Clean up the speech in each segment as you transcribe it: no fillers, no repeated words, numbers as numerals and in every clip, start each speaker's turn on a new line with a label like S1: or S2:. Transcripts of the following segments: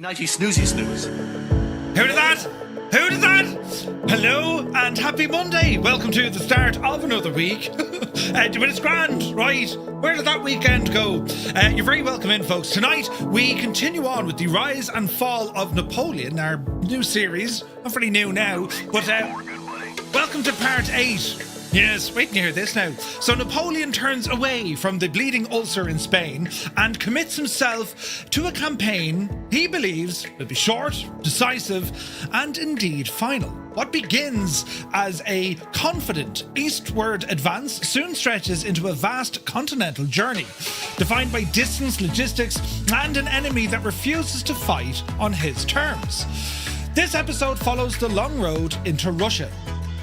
S1: Nighty snoozy snooze.
S2: Who did that? Who did that? Hello and happy Monday. Welcome to the start of another week. But it's grand, right? Where did that weekend go? You're very welcome in, folks. Tonight, we continue on with the rise and fall of Napoleon, our new series. Not very new now, but welcome to part 8. Yes, wait to hear this now. So Napoleon turns away from the bleeding ulcer in Spain and commits himself to a campaign he believes will be short, decisive, and indeed final. What begins as a confident eastward advance soon stretches into a vast continental journey, defined by distance, logistics, and an enemy that refuses to fight on his terms. This episode follows the long road into Russia,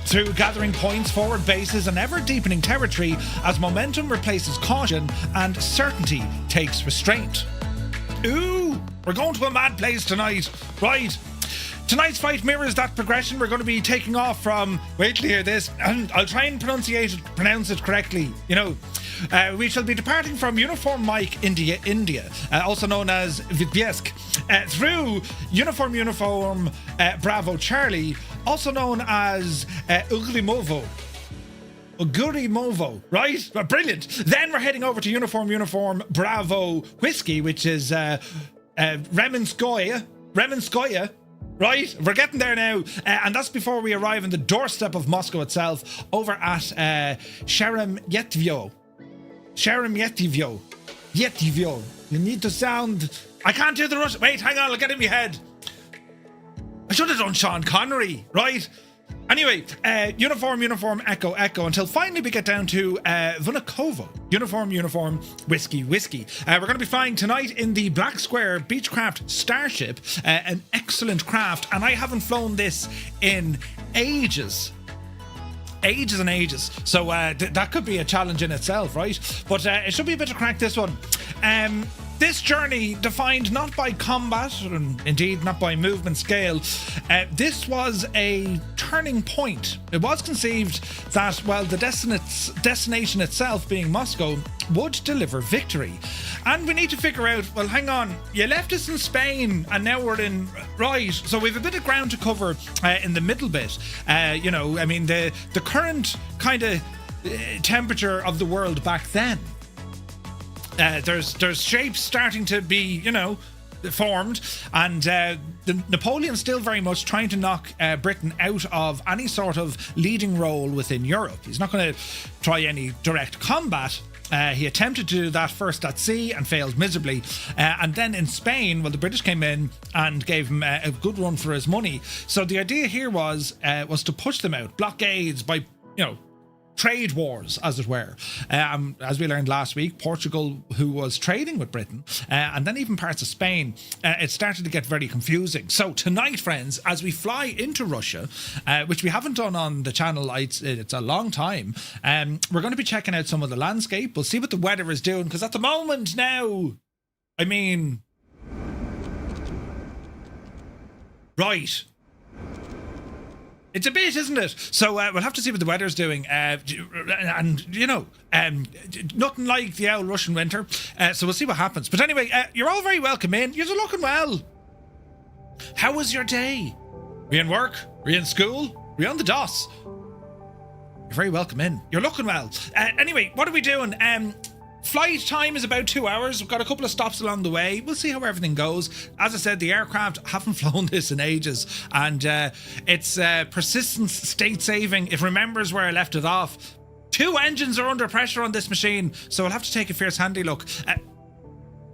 S2: through gathering points, forward bases, and ever-deepening territory as momentum replaces caution and certainty takes restraint. Ooh, we're going to a mad place tonight. Right. Tonight's fight mirrors that progression. We're going to be taking off from, wait till you hear this, and I'll try and pronounce it correctly, we shall be departing from Uniform Mike, India, also known as Vitebsk, through Uniform Bravo Charlie, also known as Ugrimovo, right? Brilliant. Then we're heading over to Uniform Bravo Whiskey, which is Remenskoye, right? We're getting there now. And that's before we arrive on the doorstep of Moscow itself, over at Sheremetyevo. You need to sound... I can't do the Russian. Wait, hang on, I'll get in my head. I should have done Sean Connery, right? Anyway, uniform, echo, until finally we get down to Vunakovo. Uniform, whiskey. We're going to be flying tonight in the Black Square Beechcraft Starship, an excellent craft, and I haven't flown this in ages. So that could be a challenge in itself, right? But it should be a bit of crack, this one. This journey defined not by combat, and indeed not by movement scale, this was a turning point. It was conceived that, well, the destination itself, being Moscow, would deliver victory. And we need to figure out, well, hang on, you left us in Spain and now we're in... Right, so we've a bit of ground to cover in the middle bit. The current kind of temperature of the world back then. There's shapes starting to be, formed, and Napoleon's still very much trying to knock Britain out of any sort of leading role within Europe. He's not going to try any direct combat. He attempted to do that first at sea and failed miserably. And then in Spain, well, the British came in and gave him a good run for his money. So the idea here was to push them out, blockades by, trade wars, as it were. As we learned last week, Portugal, who was trading with Britain, and then even parts of Spain, it started to get very confusing. So tonight, friends, as we fly into Russia, which we haven't done on the channel, it's a long time, we're going to be checking out some of the landscape. We'll see what the weather is doing, because at the moment now, right, it's a bit, isn't it? So we'll have to see what the weather's doing. Nothing like the old Russian winter. So we'll see what happens. But anyway, you're all very welcome in. You're looking well. How was your day? Were you in work? Were you in school? Were you on the DOS? You're very welcome in. You're looking well. Anyway, what are we doing? Flight time is about 2 hours. We've got a couple of stops along the way. We'll see how everything goes. As I said, the aircraft haven't flown this in ages, and it's persistence, state saving. It remembers where I left it off. 2 engines are under pressure on this machine, so I'll have to take a fierce handy look.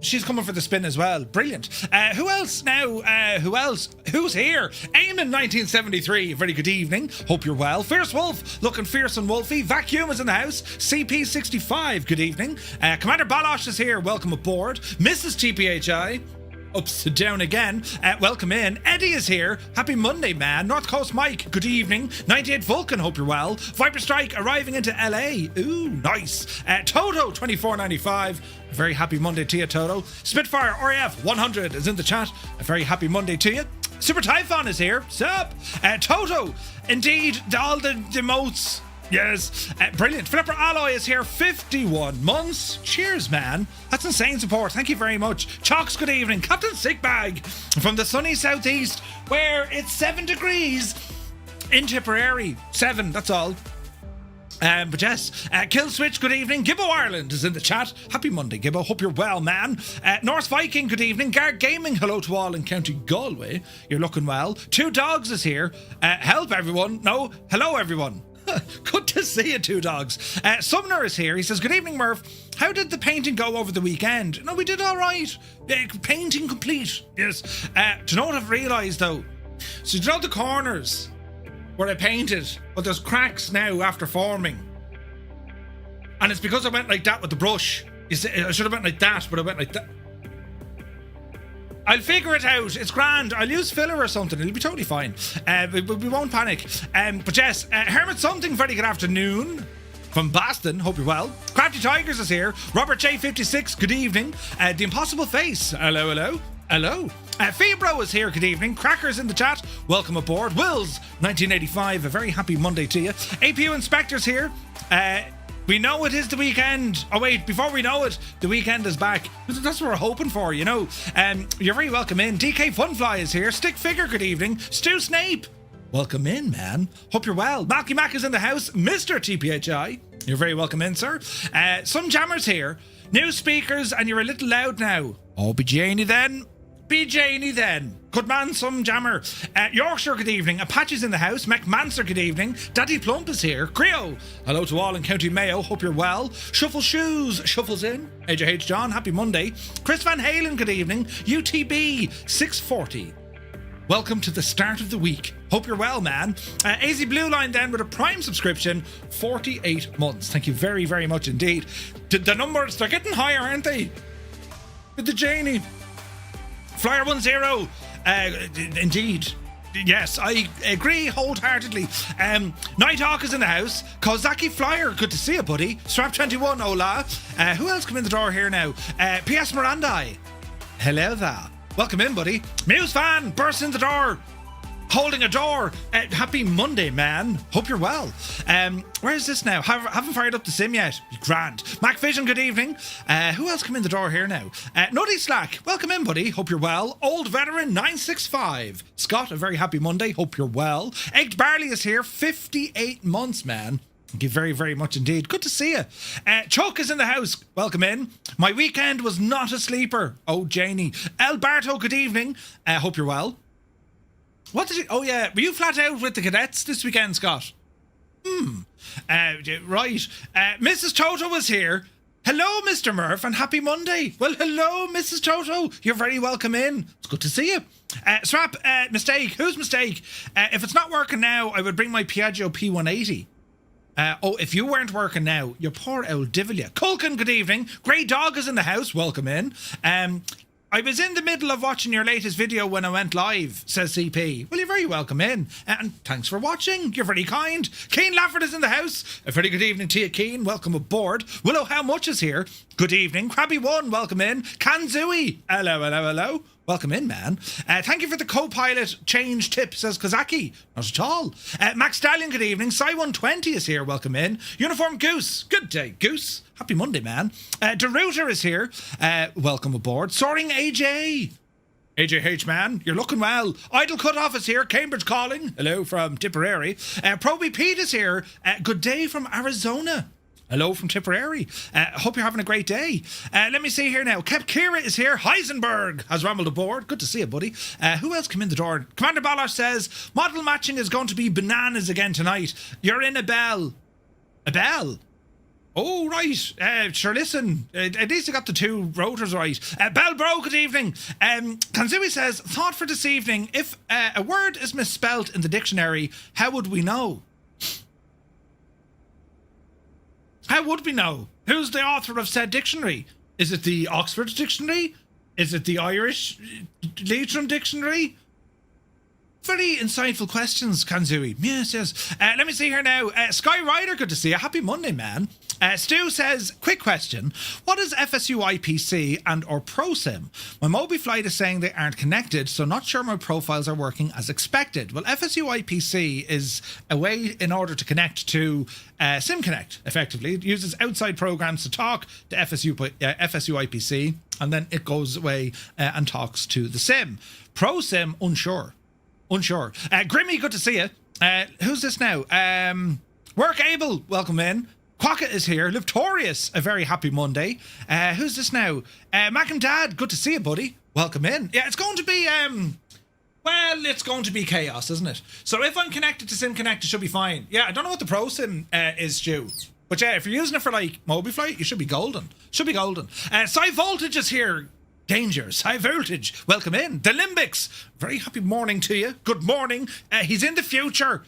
S2: She's coming for the spin as well. Brilliant. Who else now? Who else? Who's here? Eamon 1973. Very good evening. Hope you're well. Fierce Wolf. Looking fierce and wolfy. Vacuum is in the house. CP65. Good evening. Commander Balosh is here. Welcome aboard. Mrs. TPHI. Ups to down again. Welcome in. Eddie is here. Happy Monday, man. North Coast Mike, good evening. 98 Vulcan, hope you're well. Viper Strike arriving into LA. Ooh, nice. Toto 2495. A very happy Monday to you, Toto. Spitfire RAF 100 is in the chat. A very happy Monday to you. Super Typhon is here. Sup? Toto. Indeed, all the emotes Yes, brilliant. Flipper Alloy is here, 51 months. Cheers, man. That's insane support. Thank you very much. Chalks, good evening. Captain Sickbag from the sunny southeast, where it's 7 degrees in Tipperary. 7, that's all. But yes, Kill Switch, good evening. Gibbo Ireland is in the chat. Happy Monday, Gibbo. Hope you're well, man. Norse Viking, good evening. Guard Gaming, hello to all in County Galway. You're looking well. Two Dogs is here. Help, everyone. No, hello, everyone. Good to see you, Two Dogs. Sumner is here. He says, good evening, Murph. How did the painting go over the weekend? No, we did all right. Painting complete. Yes. Do you know what I've realised, though? So, do you know the corners where I painted, but there's cracks now after forming, and it's because I went like that with the brush. I should have went like that, but I went like that. I'll figure it out. It's grand. I'll use filler or something. It'll be totally fine. We won't panic. But yes, Hermit Something, very good afternoon from Boston. Hope you're well. Crafty Tigers is here. Robert J56, good evening. The Impossible Face, hello, hello. Hello. Febro is here, good evening. Crackers in the chat, welcome aboard. Wills, 1985, a very happy Monday to you. APU Inspector's here. We know it is the weekend. Oh wait, before we know it, the weekend is back. That's what we're hoping for, you know. You're very welcome in. DK Funfly is here. Stick Figure, good evening. Stu Snape, welcome in, man. Hope you're well. Malky Mac is in the house. Mr. TPHI, you're very welcome in, sir. Some Jammers here. New speakers, and you're a little loud now. Oh, be Janie then. Be Janie then. Good man, some Jammer. Yorkshire, good evening. Apache's in the house. McManser, good evening. Daddy Plump is here. Creo, hello to all in County Mayo. Hope you're well. Shuffle Shoes, shuffles in. AJH John, happy Monday. Chris Van Halen, good evening. UTB, 640. Welcome to the start of the week. Hope you're well, man. AZ Blue Line then with a Prime subscription, 48 months. Thank you very, very much indeed. The numbers, they're getting higher, aren't they? With the Janie. Flyer 10, indeed. Yes, I agree wholeheartedly. Nighthawk is in the house. Kozaki Flyer, good to see you, buddy. Strap 21, hola. Who else come in the door here now? PS Mirandai, hello there. Welcome in, buddy. Muse Fan bursts in the door, holding a door. Happy Monday, man. Hope you're well. Where is this now? Haven't fired up the sim yet. Grand. Mac Vision, good evening. Who else come in the door here now? Nutty Slack, welcome in, buddy. Hope you're well. Old Veteran 965. Scott, a very happy Monday. Hope you're well. Egged Barley is here. 58 months, man. Thank you very, very much indeed. Good to see you. Chuck is in the house. Welcome in. My weekend was not a sleeper. Oh, Janie. Alberto, good evening. Hope you're well. What did you... Oh, yeah. Were you flat out with the cadets this weekend, Scott? Right. Mrs. Toto was here. Hello, Mr. Murph, and happy Monday. Well, hello, Mrs. Toto. You're very welcome in. It's good to see you. Swap, mistake. Whose mistake? If it's not working now, I would bring my Piaggio P180. If you weren't working now, you poor old Divilla. Culkin, good evening. Grey Dog is in the house. Welcome in. I was in the middle of watching your latest video when I went live, says CP. Well, you're very welcome in. And thanks for watching. You're very kind. Keen Lafford is in the house. A very good evening to you, Keen. Welcome aboard. Willow How Much is here. Good evening. Krabby One, welcome in. Kanzui. Hello, hello, hello. Welcome in, man. Thank you for the co-pilot change tip, says Kozaki. Not at all. Max Stallion, good evening. Cy120 is here. Welcome in. Uniform Goose. Good day, Goose. Happy Monday, man. DeRuiter is here. Welcome aboard. Soaring AJ. AJH, man. You're looking well. Idle Cutoff is here. Cambridge calling. Hello from Tipperary. Proby Pete is here. Good day from Arizona. Hello from Tipperary. Hope you're having a great day. Let me see here now. Kep Kira is here. Heisenberg has rambled aboard. Good to see you, buddy. Who else came in the door? Commander Balash says, model matching is going to be bananas again tonight. You're in a bell. A bell? Oh, right. Sure, listen. At least I got the two rotors right. Bell Bro, good evening. Kanzui says, thought for this evening, if a word is misspelt in the dictionary, how would we know? How would we know? Who's the author of said dictionary? Is it the Oxford Dictionary? Is it the Irish Leitrim Dictionary? Very insightful questions, Kanzui. Yes, yes. Let me see here now. Sky Rider, good to see you. Happy Monday, man. Stu says, quick question. What is FSU IPC and or ProSim? My Moby flight is saying they aren't connected, so not sure my profiles are working as expected. Well, FSU IPC is a way in order to connect to SimConnect, effectively. It uses outside programs to talk to FSU IPC, and then it goes away and talks to the sim. ProSim, unsure. Grimmy, good to see you. Who's this now? Work Able, welcome in. Quokka is here. Livtorious, a very happy Monday. Who's this now? Mac and Dad, good to see you, buddy. Welcome in. Yeah, it's going to be, it's going to be chaos, isn't it? So if I'm connected to SimConnect, it should be fine. Yeah, I don't know what the ProSim is, Stu. But yeah, if you're using it for like Moby Flight, you should be golden. Sci Voltage is here. Dangers, high voltage. Welcome in. The Limbics. Very happy morning to you. Good morning. He's in the future.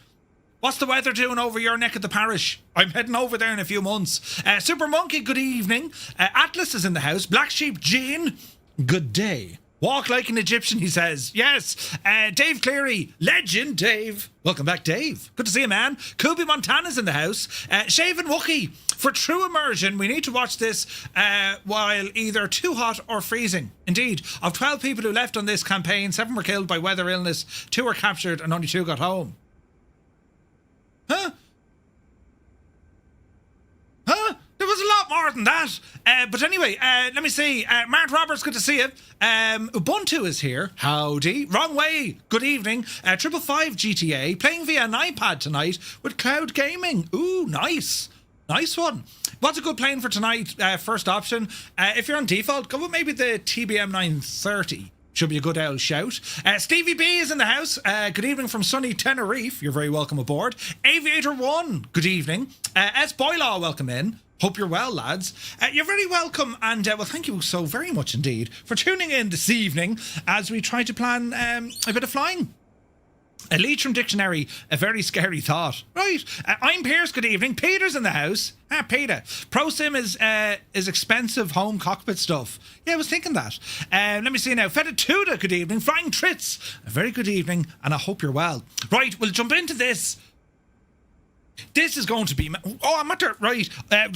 S2: What's the weather doing over your neck of the parish? I'm heading over there in a few months. Super Monkey, good evening. Atlas is in the house. Black Sheep Jean, good day. Walk like an Egyptian, he says. Yes. Dave Cleary, legend Dave. Welcome back, Dave. Good to see you, man. Kubi Montana's in the house. Shaven Wookie, for true immersion, we need to watch this while either too hot or freezing. Indeed, of 12 people who left on this campaign, 7 were killed by weather illness, 2 were captured, and only 2 got home. Huh? There was a lot more than that. But anyway, let me see. Mart Roberts, good to see you. Ubuntu is here. Howdy. Wrong way. Good evening. 555 GTA. Playing via an iPad tonight with cloud gaming. Ooh, nice. Nice one. What's a good plane for tonight? First option. If you're on default, go with maybe the TBM 930. Should be a good old shout. Stevie B is in the house. Good evening from sunny Tenerife. You're very welcome aboard. Aviator 1, good evening. S. Boylaw, welcome in. Hope you're well, lads. You're very welcome, and well, thank you so very much indeed for tuning in this evening as we try to plan a bit of flying. A leech from Dictionary, a very scary thought. Right. I'm Pierce, good evening. Peter's in the house. Peter. ProSim is expensive home cockpit stuff. Yeah, I was thinking that. Let me see now. Feta Tuda, good evening. Flying Trits, a very good evening, and I hope you're well. Right, we'll jump into this. This is going to be... Oh, I'm at there. Right.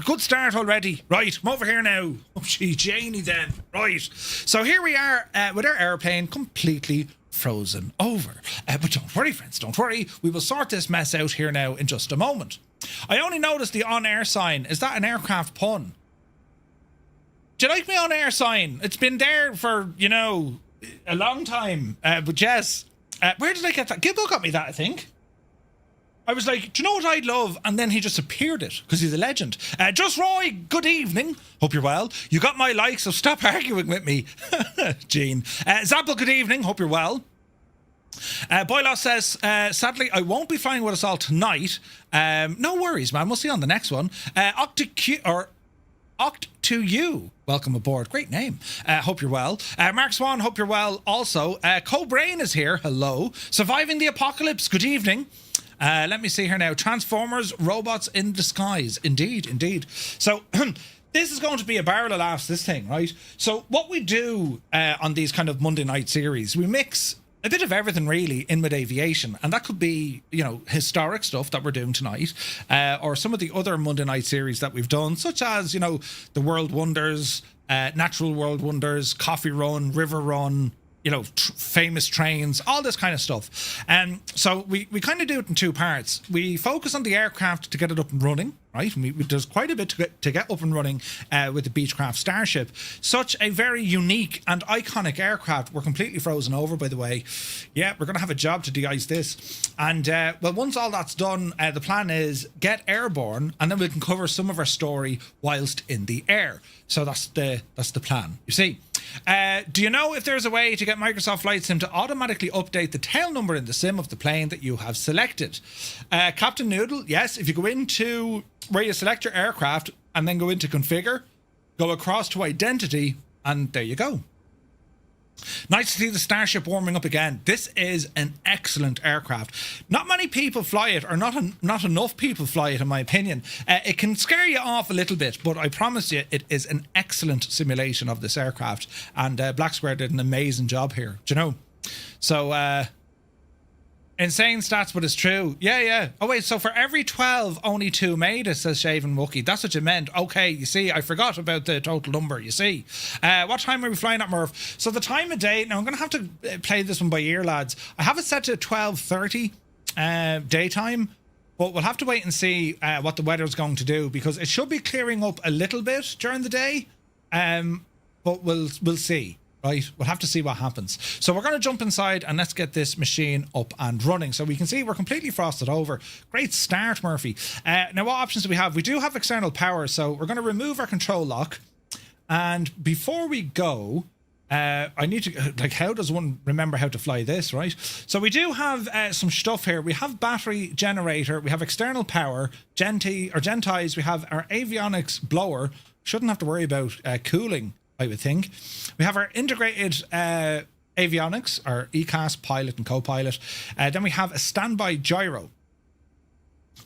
S2: Good start already. Right. I'm over here now. Oh, gee, Janie then. Right. So here we are with our airplane completely frozen over. But don't worry, friends. Don't worry. We will sort this mess out here now in just a moment. I only noticed the on-air sign. Is that an aircraft pun? Do you like my on-air sign? It's been there for, you know, a long time. But yes. Where did I get that? Gibbo got me that, I think. I was like, do you know what I'd love? And then he just appeared it, because he's a legend. Just Roy, good evening. Hope you're well. You got my like, so stop arguing with me. Gene. Zappel, good evening. Hope you're well. Boylaw says, sadly, I won't be flying with us all tonight. No worries, man. We'll see you on the next one. Oct2U, welcome aboard. Great name. Hope you're well. Mark Swan, hope you're well also. Co-Brain is here. Hello. Surviving the Apocalypse, good evening. Let me see here now. Transformers, robots in disguise. Indeed. So this is going to be a barrel of laughs, this thing, right? So what we do on these kind of Monday night series, we mix a bit of everything really in with aviation, and that could be, you know, historic stuff that we're doing tonight, or some of the other Monday night series that we've done, such as, you know, the World Wonders, Natural World Wonders, Coffee Run, River Run, you know, famous trains, all this kind of stuff. So we kind of do it in 2 parts. We focus on the aircraft to get it up and running, right? There's quite a bit to get up and running with the Beechcraft Starship. Such a very unique and iconic aircraft. We're completely frozen over, by the way. Yeah, we're going to have a job to de-ice this. And, well, once all that's done, the plan is get airborne, and then we can cover some of our story whilst in the air. So that's the plan, you see. Do you know if there's a way to get Microsoft Flight Sim to automatically update the tail number in the sim of the plane that you have selected? Captain Noodle, yes, if you go into where you select your aircraft and then go into configure, go across to identity, and there you go. Nice to see the Starship warming up again. This is an excellent aircraft. Not many people fly it, or not enough people fly it, in my opinion. It can scare you off a little bit, but I promise you it is an excellent simulation of this aircraft, and Black Square did an amazing job here, do you know? So Insane stats, but it's true. Yeah, yeah. Oh, wait, so for every 12, only 2 made it, says Shaven Wookie. That's what you meant. Okay, you see, I forgot about the total number, you see. What time are we flying at, Murph? So the time of day, now I'm going to have to play this one by ear, lads. I have it set to 12:30 daytime, but we'll have to wait and see what the weather's going to do, because it should be clearing up a little bit during the day, but we'll see. Right, we'll have to see what happens. So we're going to jump inside and let's get this machine up and running. So we can see we're completely frosted over. Great start, Murphy. Now, what options do we have? We do have external power, so we're going to remove our control lock. And before we go, I need to, like, how does one remember how to fly this, right? So we do have some stuff here. We have battery generator. We have external power, Gentize. We have our avionics blower. Shouldn't have to worry about cooling, I would think. We have our integrated avionics, our ECAS pilot and co-pilot. Then we have a standby gyro,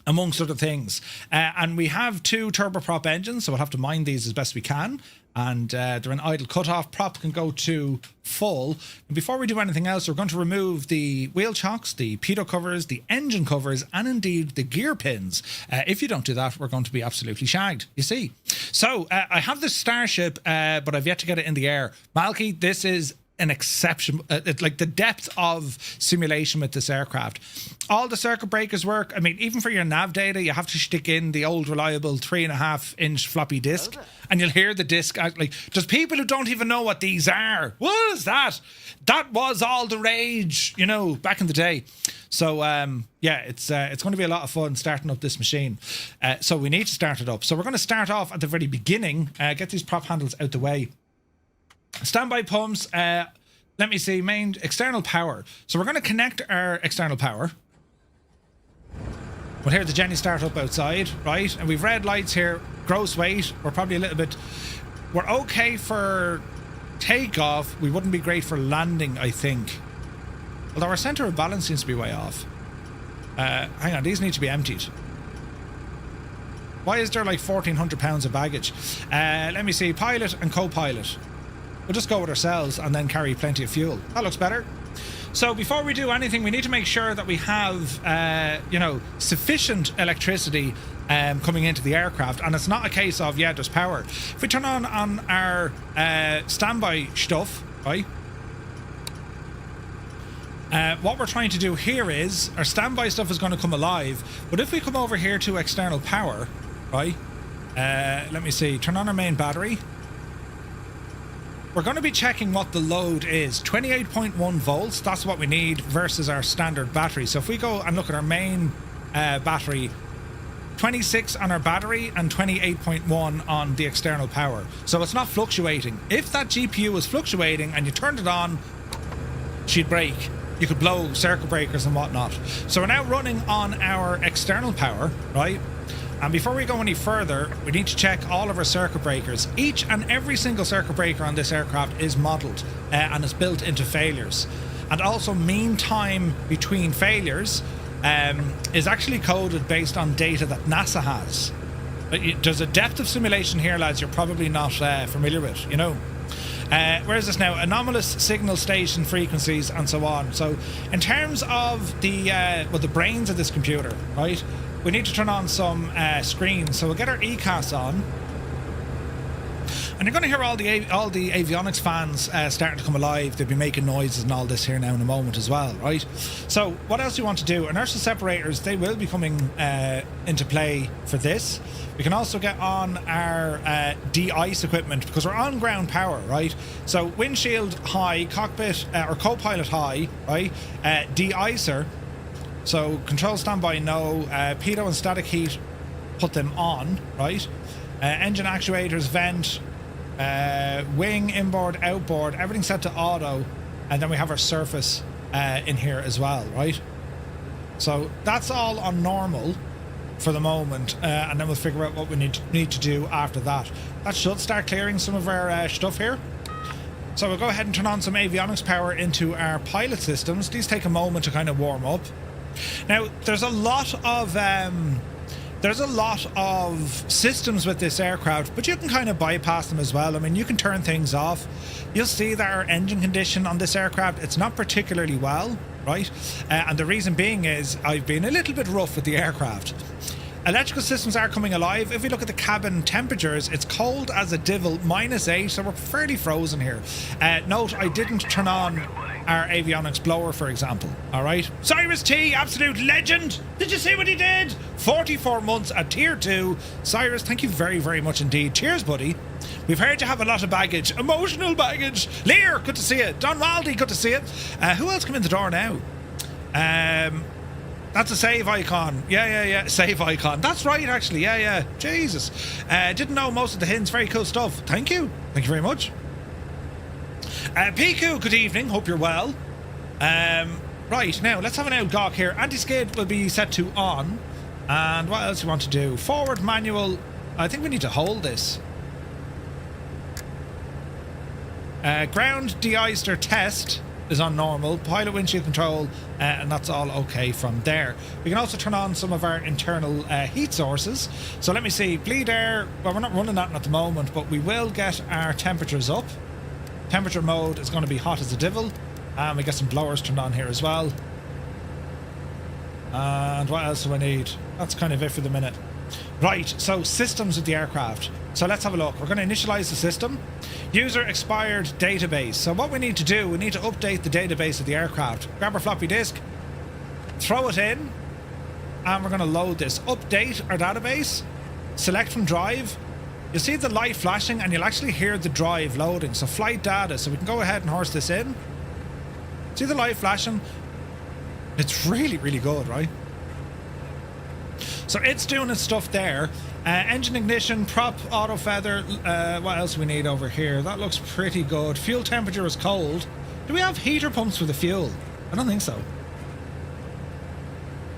S2: amongst other things. And we have 2 turboprop engines, so we'll have to mind these as best we can. And they're an idle cutoff. Prop can go to full. And before we do anything else, we're going to remove the wheel chocks, the pitot covers, the engine covers, and indeed the gear pins. If you don't do that, we're going to be absolutely shagged, you see. So I have this Starship, but I've yet to get it in the air. Malky, this is an exception, like the depth of simulation with this aircraft. All the circuit breakers work. I mean, even for your nav data, you have to stick in the old reliable 3.5-inch floppy disk, and you'll hear the disk. Like, there's people who don't even know what these are. What is that? That was all the rage, you know, back in the day. So yeah, it's going to be a lot of fun starting up this machine. So we need to start it up. So we're going to start off at the very beginning. Get these prop handles out the way. Standby pumps. Let me see. Main external power. So we're going to connect our external power. We'll hear the Jenny start up outside, right? And we've red lights here. Gross weight. We're probably a little bit. We're okay for takeoff. We wouldn't be great for landing, I think. Although our center of balance seems to be way off. Hang on. These need to be emptied. Why is there like 1,400 pounds of baggage? Let me see. Pilot and co-pilot. We'll just go with ourselves and then carry plenty of fuel. That looks better. So before we do anything, we need to make sure that we have, you know, sufficient electricity coming into the aircraft. And it's not a case of, yeah, there's power. If we turn on our standby stuff, right? What we're trying to do here is our standby stuff is going to come alive. But if we come over here to external power, right? Let me see. Turn on our main battery. We're going to be checking what the load is. 28.1 volts, that's what we need versus our standard battery. So if we go and look at our main battery, 26 on our battery and 28.1 on the external power. So it's not fluctuating. If that GPU was fluctuating and you turned it on, she'd break. You could blow circuit breakers and whatnot. So we're now running on our external power, right? And before we go any further, we need to check all of our circuit breakers. Each and every single circuit breaker on this aircraft is modelled and is built into failures. And also mean time between failures is actually coded based on data that NASA has. There's a depth of simulation here, lads, you're probably not familiar with, you know. Where is this now? Anomalous signal station frequencies and so on. So in terms of the brains of this computer, right? We need to turn on some screens. So we'll get our ECAS on. And you're going to hear all the avionics fans starting to come alive. They'll be making noises and all this here now in a moment as well, right? So what else do you want to do? Inertial separators, they will be coming into play for this. We can also get on our de-ice equipment because we're on ground power, right? So windshield high, cockpit or co-pilot high, right? De-icer. So control standby no, pitot and static heat, put them on, right? Engine actuators, vent, wing, inboard, outboard, everything set to auto, and then we have our surface in here as well, right? So that's all on normal for the moment, and then we'll figure out what we need to do after that. That should start clearing some of our stuff here. So we'll go ahead and turn on some avionics power into our pilot systems. These take a moment to kind of warm up. Now, there's a lot of systems with this aircraft, but you can kind of bypass them as well. I mean, you can turn things off. You'll see that our engine condition on this aircraft, it's not particularly well. right? And the reason being is I've been a little bit rough with the aircraft. Electrical systems are coming alive. If we look at the cabin temperatures, it's cold as a divil, -8, so we're fairly frozen here. Note, I didn't turn on our avionics blower, for example. All right. Cyrus T, absolute legend. Did you see what he did? 44 months at tier 2. Cyrus, thank you very, very much indeed. Cheers, buddy. We've heard you have a lot of baggage, emotional baggage. Lear, good to see you. Don Waldy, good to see you. Who else came in the door now? That's a save icon. Yeah. Save icon. That's right, actually. Yeah. Jesus. Didn't know most of the hints. Very cool stuff. Thank you. Thank you very much. Piku, good evening. Hope you're well. Right, now, let's have an out gawk here. Anti-skid will be set to on. And what else do you want to do? Forward manual. I think we need to hold this. Ground de-icer test is on normal. Pilot windshield control, and that's all okay from there. We can also turn on some of our internal heat sources. So let me see. Bleed air, well, we're not running that at the moment, but we will get our temperatures up. Temperature mode is going to be hot as a divil. And we get some blowers turned on here as well. And what else do I need? That's kind of it for the minute. Right, so systems of the aircraft. So let's have a look. We're going to initialize the system. User expired database. So what we need to do, we need to update the database of the aircraft. Grab our floppy disk, throw it in, and we're going to load this. Update our database, select from drive. You'll see the light flashing and you'll actually hear the drive loading. So flight data, so we can go ahead and horse this in. See the light flashing? It's really, really good, right? So it's doing its stuff there. Engine ignition, prop, auto feather. What else do we need over here? That looks pretty good. Fuel temperature is cold. Do we have heater pumps for the fuel? I don't think so.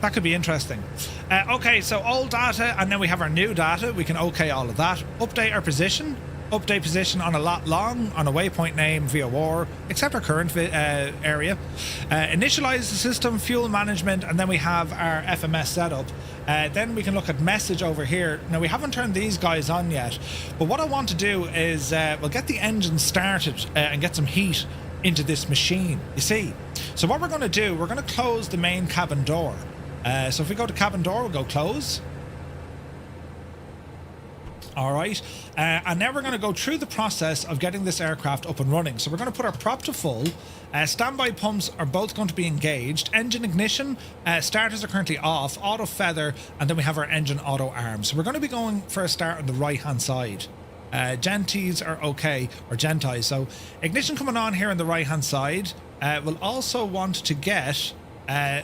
S2: That could be interesting. Okay, so old data, and then we have our new data. We can okay all of that. Update our position. Update position on a lot long, on a waypoint name, VOR, except our current area. Initialize the system, fuel management, and then we have our FMS setup. Then we can look at message over here. Now, we haven't turned these guys on yet, but what I want to do is we'll get the engine started and get some heat into this machine, you see. So what we're going to do, we're going to close the main cabin door. So if we go to cabin door, we'll go close. All right, and now we're going to go through the process of getting this aircraft up and running. So we're going to put our prop to full. Standby pumps are both going to be engaged. Engine ignition, starters are currently off. Auto feather, and then we have our engine auto arm. So we're going to be going for a start on the right-hand side. Genties are okay, or genties. So ignition coming on here on the right-hand side. We'll also want to get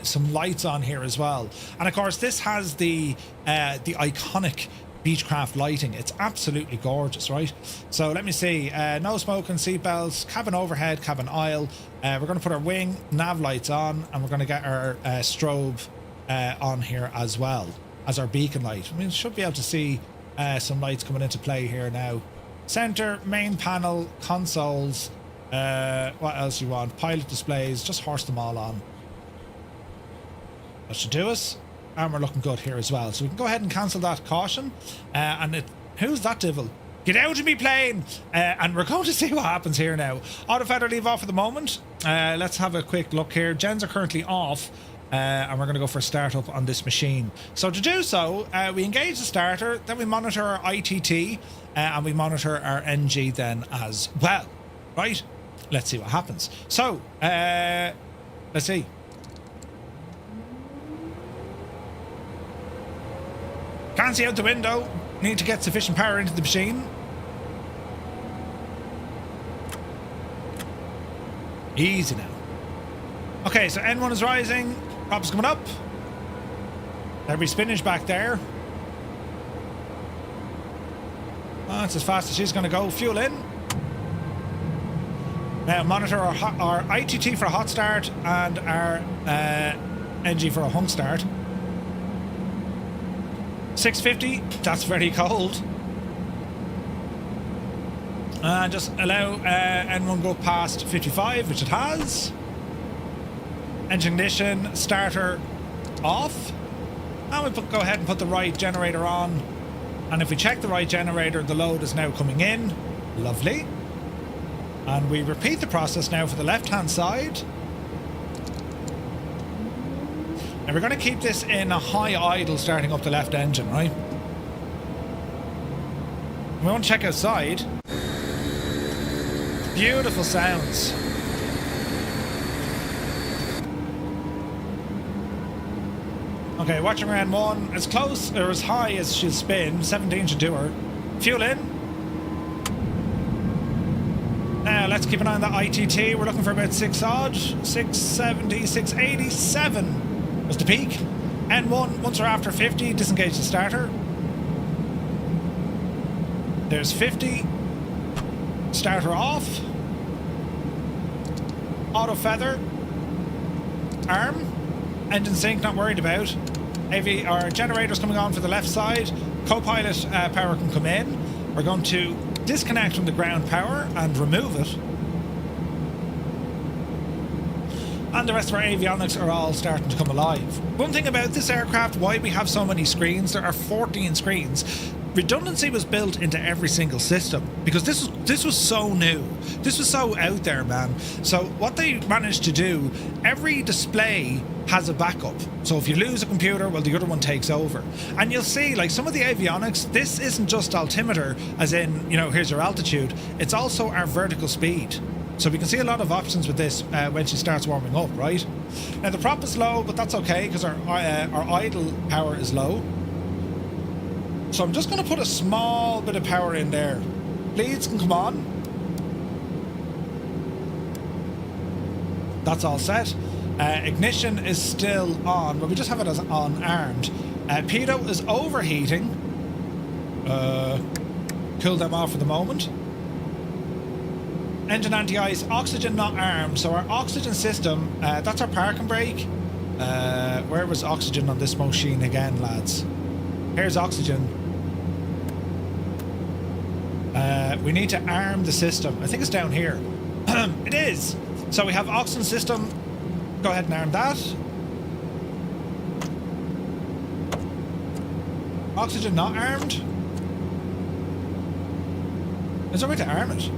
S2: some lights on here as well. And of course, this has the iconic Beechcraft lighting. It's absolutely gorgeous, right? So let me see. No smoking, seatbelts, cabin overhead, cabin aisle. We're going to put our wing nav lights on, and we're going to get our strobe on here as well as our beacon light. I mean, should be able to see some lights coming into play here now. Center, main panel, consoles. What else you want? Pilot displays. Just horse them all on. That should do us. And we're looking good here as well. So we can go ahead and cancel that caution. Who's that devil? Get out of me plane! And we're going to see what happens here now. Auto feather leave off for the moment. Let's have a quick look here. Gens are currently off. And we're going to go for a startup on this machine. So to do so, we engage the starter. Then we monitor our ITT. And we monitor our NG then as well. Right? Let's see what happens. So, let's see. Can't see out the window. Need to get sufficient power into the machine. Easy now. Okay, so N1 is rising. Prop's coming up. There'll be spinach back there. That's as fast as she's going to go. Fuel in. Now monitor our ITT for a hot start and our NG for a hung start. 650, that's very cold. And just allow N1 go past 55, which it has. Engine ignition, starter off. And we go ahead and put the right generator on. And if we check the right generator, the load is now coming in. Lovely. And we repeat the process now for the left-hand side. And we're going to keep this in a high idle starting up the left engine, right? We want to check outside. Beautiful sounds. Okay, watching around 1. As close or as high as she'll spin. 17 should do her. Fuel in. Now let's keep an eye on the ITT. We're looking for about 6 odd. 670, 687 was the peak. N1, once we're after 50, disengage the starter. There's 50. Starter off. Auto feather. Arm. Engine sync, not worried about. Our generators coming on for the left side. Co-pilot power can come in. We're going to disconnect from the ground power and remove it. And the rest of our avionics are all starting to come alive. One thing about this aircraft, why we have so many screens, there are 14 screens. Redundancy was built into every single system because this was so new. This was so out there, man. So what they managed to do, every display has a backup. So if you lose a computer, well, the other one takes over. And you'll see, like, some of the avionics, this isn't just altimeter, as in, you know, here's your altitude. It's also our vertical speed. So we can see a lot of options with this when she starts warming up, right? Now the prop is low, but that's okay because our idle power is low. So I'm just going to put a small bit of power in there. Leads can come on. That's all set. Ignition is still on, but we just have it as on armed. Pitot is overheating. Cool them off for the moment. Engine anti-ice, oxygen not armed. So our oxygen system, that's our park and brake. Where was oxygen on this machine again, lads? Here's oxygen. We need to arm the system. I think it's down here. It is. So we have oxygen system. Go ahead and arm that. Oxygen not armed. Is there a way to arm it?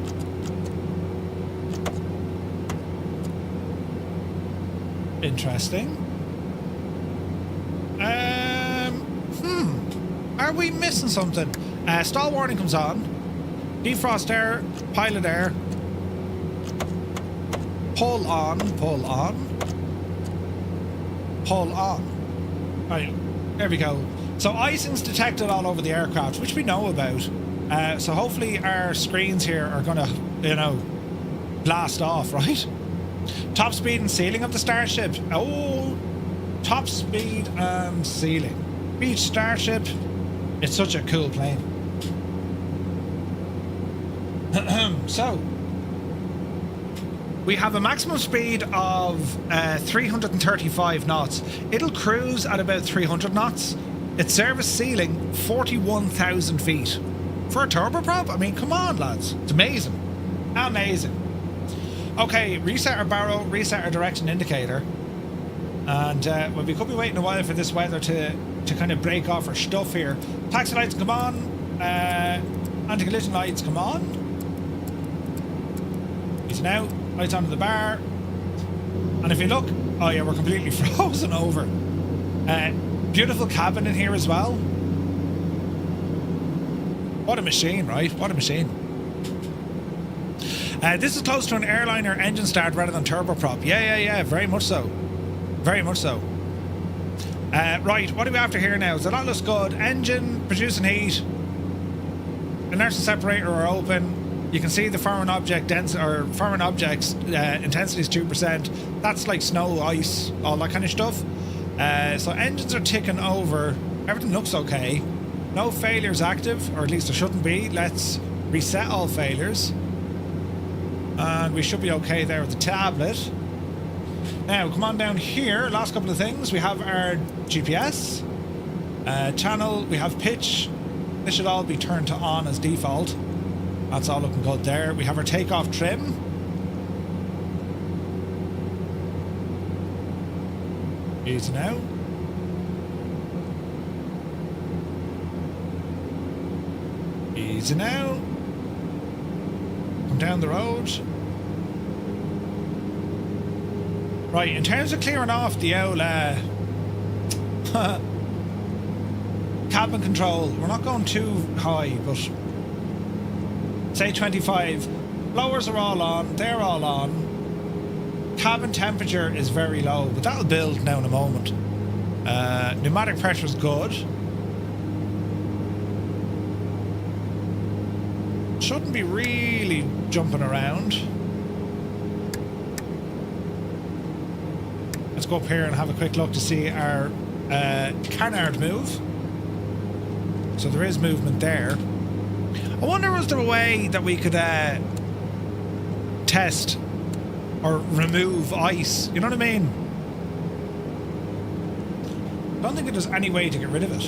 S2: Interesting. Are we missing something? Stall warning comes on. Defrost air, pilot air. Pull on, pull on. Pull on. Right, there we go. So icing's detected all over the aircraft, which we know about. So hopefully our screens here are gonna, you know, blast off, right? Top speed and ceiling of the Starship. Oh, top speed and ceiling. Beech Starship. It's such a cool plane. So, we have a maximum speed of 335 knots. It'll cruise at about 300 knots. Its service ceiling, 41,000 feet. For a turboprop? I mean, come on, lads. It's amazing. Amazing. Okay, reset our barrel, reset our direction indicator. And well, we could be waiting a while for this weather to kind of break off our stuff here. Taxi lights come on. Anti-collision lights come on. Easing out. Lights onto the bar. And if you look, oh yeah, we're completely frozen over. Beautiful cabin in here as well. What a machine, right? What a machine. This is close to an airliner engine start rather than turboprop. Yeah, very much so. Very much so. Right, what are we after here now? So that looks good. Engine producing heat. Inertial separator are open. You can see the foreign object foreign objects intensity is 2%. That's like snow, ice, all that kind of stuff. So engines are ticking over. Everything looks okay. No failures active, or at least there shouldn't be. Let's reset all failures. And we should be okay there with the tablet. Now, come on down here. Last couple of things. We have our GPS. Channel. We have pitch. This should all be turned to on as default. That's all looking good there. We have our takeoff trim. Easy now. Easy now. Come down the road. Right, in terms of clearing off the old Cabin control. We're not going too high, but say 25. Blowers are all on. They're all on. Cabin temperature is very low, but that'll build now in a moment. Pneumatic pressure is good. Shouldn't be really jumping around. Let's go up here and have a quick look to see our canard move. So there is movement there. I wonder, was there a way that we could test or remove ice? You know what I mean? I don't think there's any way to get rid of it.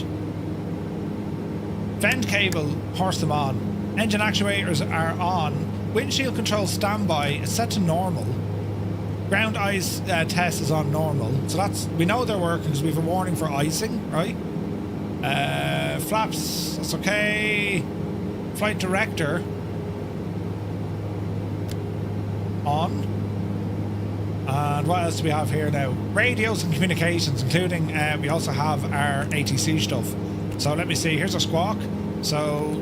S2: Vent cable, horse them on. Engine actuators are on. Windshield control standby is set to normal. Ground ice test is on normal. So that's, we know they're working because we have a warning for icing, right? Flaps, that's okay. Flight director on. And what else do we have here now? Radios and communications, including we also have our ATC stuff. So let me see, here's our squawk. So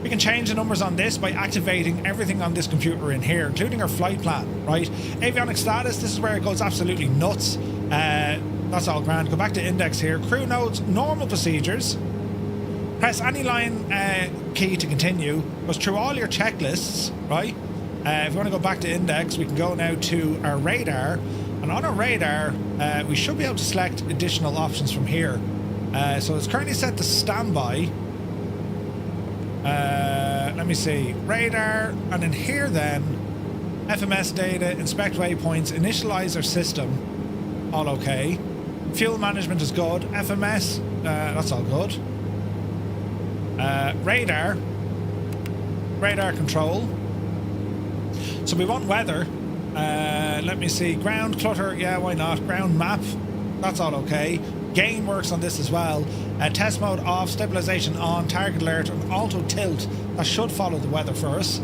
S2: we can change the numbers on this by activating everything on this computer in here, including our flight plan, right? Avionic status, this is where it goes absolutely nuts. That's all grand. Go back to index here. Crew notes, normal procedures. Press any line key to continue. Goes through all your checklists, right? If you want to go back to index, we can go now to our radar. And on our radar, we should be able to select additional options from here. So it's currently set to standby. Let me see. Radar. And in here then, FMS data, inspect waypoints, initialize our system. All okay. Fuel management is good. FMS, that's all good. Radar control. So we want weather. Let me see. Ground clutter, yeah, why not? Ground map, that's all okay. Gain works on this as well. Test mode off, stabilization on, target alert, and auto tilt. That should follow the weather for us.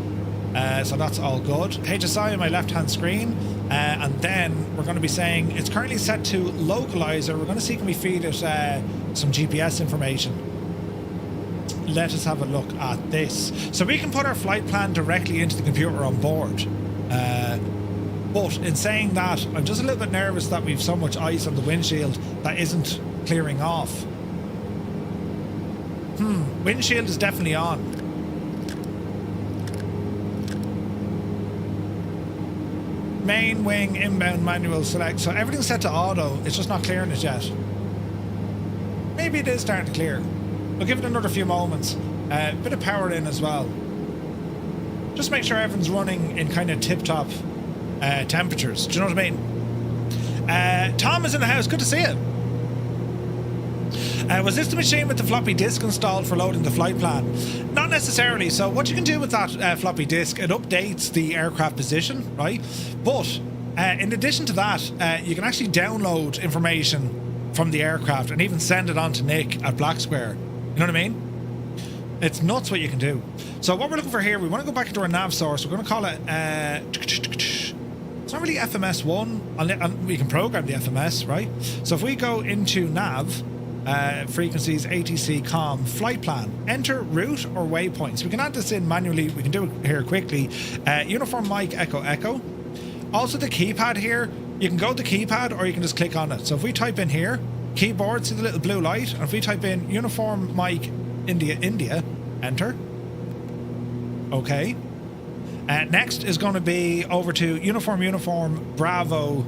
S2: So that's all good. HSI on my left hand screen. And then we're going to be saying it's currently set to localizer. We're going to see, can we feed it some GPS information. Let us have a look at this. So we can put our flight plan directly into the computer on board. But in saying that, I'm just a little bit nervous that we've so much ice on the windshield that isn't clearing off. Windshield is definitely on. Main wing inbound manual select. So everything's set to auto. It's just not clearing it yet. Maybe it is starting to clear. We'll give it another few moments. Bit of power in as well. Just make sure everything's running in kind of tip-top temperatures. Do you know what I mean? Tom is in the house. Good to see you. Was this the machine with the floppy disk installed for loading the flight plan? Not necessarily. So what you can do with that floppy disk, it updates the aircraft position, right? But in addition to that, you can actually download information from the aircraft and even send it on to Nick at Black Square. You know what I mean? It's nuts what you can do. So what we're looking for here, we want to go back into our nav source. We're going to call it... it's not really FMS1. We can program the FMS, right? So if we go into nav... frequencies, ATC, COM, flight plan, enter route or waypoints. We can add this in manually. We can do it here quickly. Uniform mic, echo, echo. Also the keypad here, you can go to the keypad or you can just click on it. So if we type in here, keyboard, see the little blue light? And if we type in uniform mic, India, India, enter. Okay. Next is going to be over to uniform, Bravo,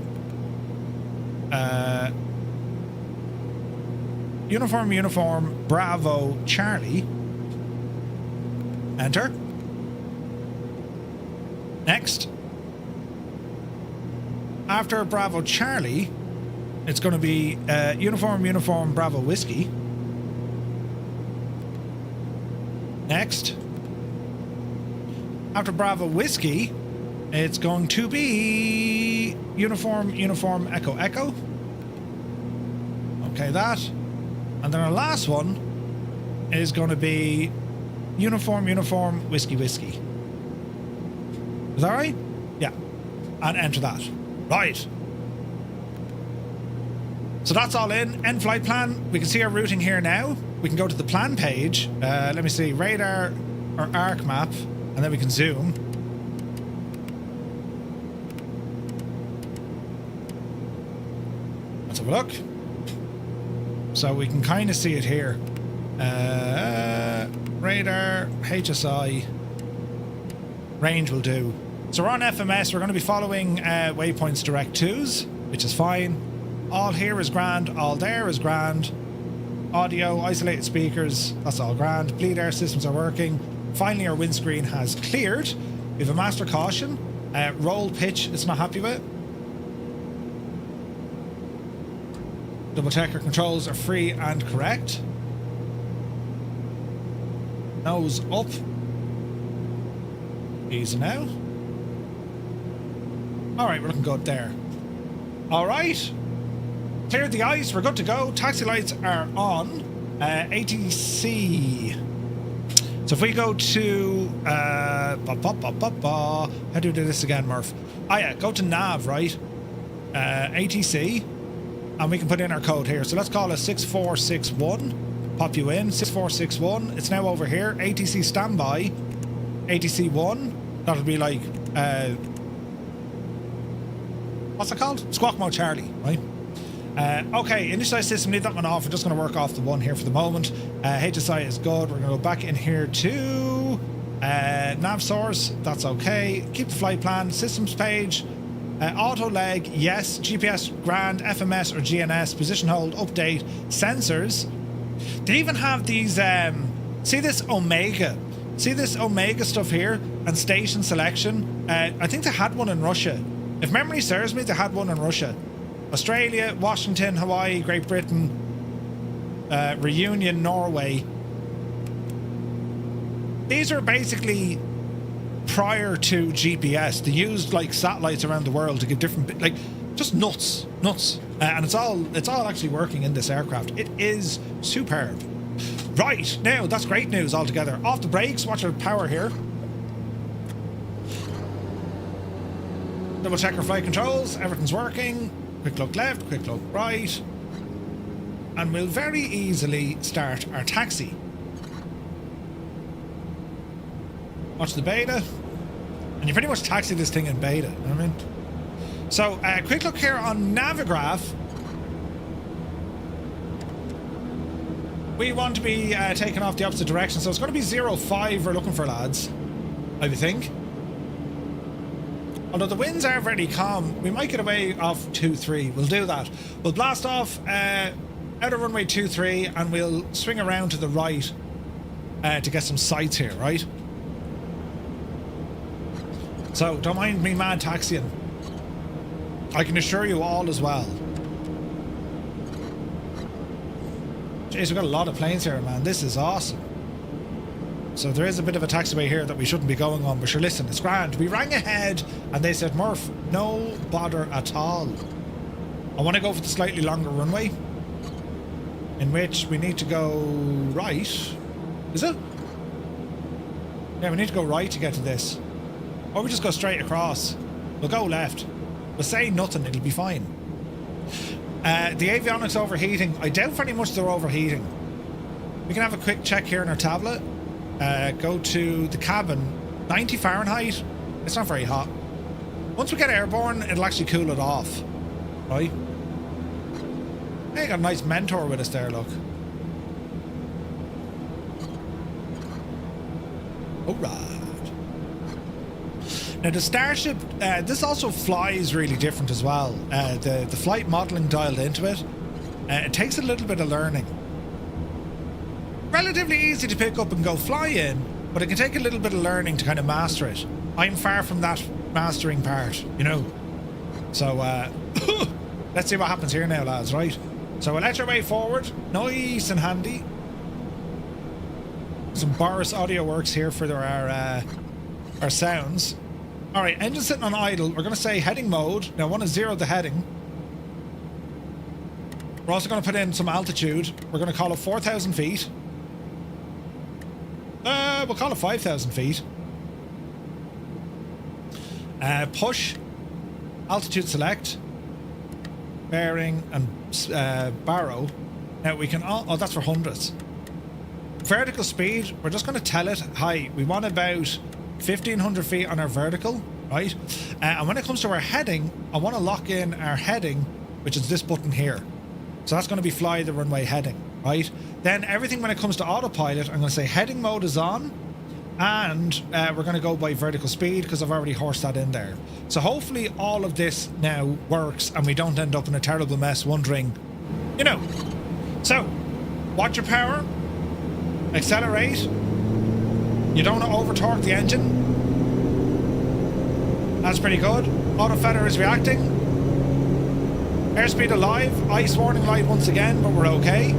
S2: Uniform, Bravo, Charlie. Enter. Next. After Bravo, Charlie, it's going to be Uniform, Bravo, Whiskey. Next. After Bravo, Whiskey, it's going to be Uniform, Echo, Echo. Okay, that. And then our last one is going to be Uniform, Whiskey, Whiskey. Is that right? Yeah. And enter that. Right. So that's all in. End flight plan. We can see our routing here now. We can go to the plan page. Let me see. Radar or arc map. And then we can zoom. Let's have a look. So we can kind of see it here. Radar, HSI. Range will do. So we're on FMS. We're going to be following waypoints direct 2s, which is fine. All here is grand. All there is grand. Audio, isolated speakers, that's all grand. Bleed air systems are working. Finally, our windscreen has cleared. We have a master caution. Roll pitch, it's not happy with. Double check our controls are free and correct. Nose up. Easy now. Alright, we're looking good there. Alright. Cleared the ice, we're good to go. Taxi lights are on. ATC. So if we go to... how do we do this again, Murph? Oh yeah, go to nav, right? ATC. And we can put in our code here. So let's call it 6461. Pop you in. 6461. It's now over here. ATC standby. ATC 1. That'll be like... what's it called? Squawk mode Charlie, right? Okay, initialize system, leave that one off. We're just going to work off the one here for the moment. HSI is good. We're going to go back in here to nav source. That's okay. Keep the flight plan. Systems page. Auto leg, yes. GPS, grand. FMS or GNS. Position hold, update. Sensors. They even have these... see this Omega? See this Omega stuff here? And station selection? I think they had one in Russia. If memory serves me, they had one in Russia. Australia, Washington, Hawaii, Great Britain, Reunion, Norway. These are basically prior to GPS. They used like satellites around the world to give different, like, just nuts. And it's all actually working in this aircraft. It is superb. Right, now that's great news altogether. Off the brakes, watch our power here. Double check our flight controls, everything's working. Quick look left, quick look right. And we'll very easily start our taxi. Watch the beta. And you pretty much taxi this thing in beta, you know what I mean? So, quick look here on Navigraph. We want to be taking off the opposite direction, so it's going to be 05 we're looking for, lads. I would think. Although the winds are very calm, we might get away off 2-3. We'll do that. We'll blast off out of runway 2-3 and we'll swing around to the right to get some sights here, right? So don't mind me mad taxiing. I can assure you all as well. Jeez, we've got a lot of planes here, man. This is awesome. So there is a bit of a taxiway here that we shouldn't be going on, but sure, listen, it's grand. We rang ahead and they said, Murph, no bother at all. I want to go for the slightly longer runway, in which we need to go right. Is it? Yeah, we need to go right to get to this. Or we just go straight across. We'll go left. We'll say nothing, it'll be fine. The avionics overheating. I doubt very much they're overheating. We can have a quick check here on our tablet. Go to the cabin. 90 Fahrenheit. It's not very hot. Once we get airborne, it'll actually cool it off. Right? Hey, got a nice mentor with us there, look. Alright. Now the Starship, this also flies really different as well. The flight modelling dialed into it. It takes a little bit of learning. Relatively easy to pick up and go fly in, but it can take a little bit of learning to kind of master it. I'm far from that mastering part, you know. So, let's see what happens here now, lads, right? So we'll let our way forward, nice and handy. Some Boris Audio Works here for our sounds. All right, engine sitting on idle. We're going to say heading mode. Now I want to zero the heading. We're also going to put in some altitude. We're going to call it 4,000 feet. We'll call it 5,000 feet. Push. Altitude select. bearing, and barrow. Now we can, oh, that's for hundreds. Vertical speed, we're just going to tell it, hi, we want about 1,500 feet on our vertical, right? And when it comes to our heading, I want to lock in our heading, which is this button here. So that's going to be fly the runway heading, right? Then everything when it comes to autopilot, I'm going to say heading mode is on, and we're going to go by vertical speed because I've already horsed that in there. So hopefully all of this now works and we don't end up in a terrible mess wondering, you know. So, watch your power, accelerate. You don't want to over torque the engine. That's pretty good. Auto feather is reacting. Airspeed alive. Ice warning light once again, but we're okay.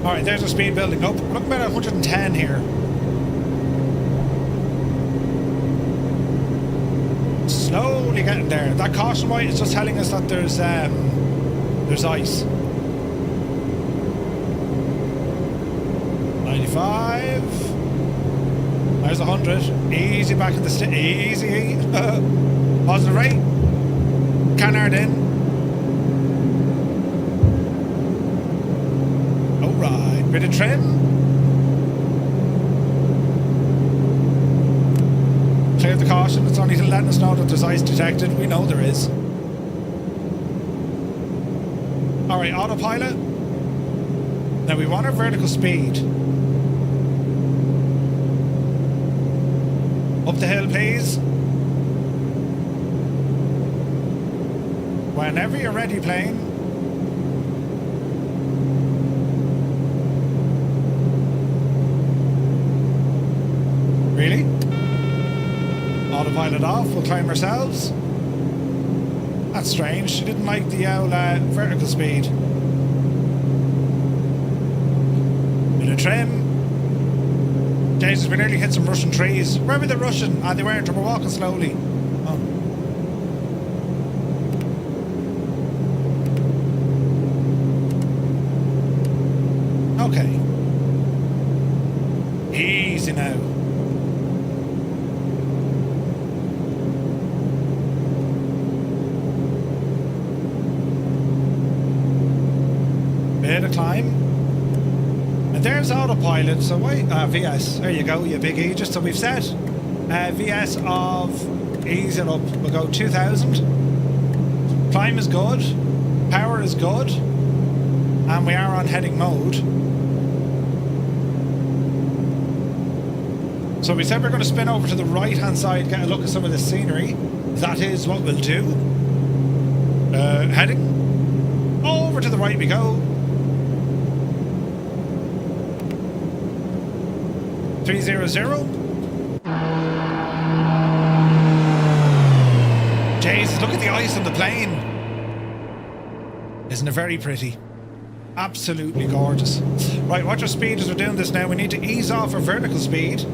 S2: Alright, there's our speed building up. We're looking about 110 here. Slowly getting there. That caution light is just telling us that there's ice. 95. There's 100. Easy back in the easy. Positive rate. Canard in. Alright, bit of trim. Clear the caution, it's only letting us know that there's ice detected. We know there is. Alright, autopilot. Now we want our vertical speed. Up the hill, please. Whenever you're ready, plane. Really? Autopilot off, we'll climb ourselves. That's strange, she didn't like the vertical speed. Bit of trim. Jesus, we nearly hit some Russian trees. Where were they Russian? Ah, they weren't, we're walking slowly. Oh. Okay. Easy now. Bit of climb. And there's autopilot, so wait, VS, there you go, you big Aegis. So we've set VS of, ease it up, we'll go 2,000. Climb is good, power is good, and we are on heading mode. So we said we're going to spin over to the right hand side, get a look at some of the scenery. That is what we'll do. Heading over to the right we go. 300. Jesus, look at the ice on the plane. Isn't it very pretty? Absolutely gorgeous. Right, watch our speed as we're doing this now. We need to ease off our vertical speed.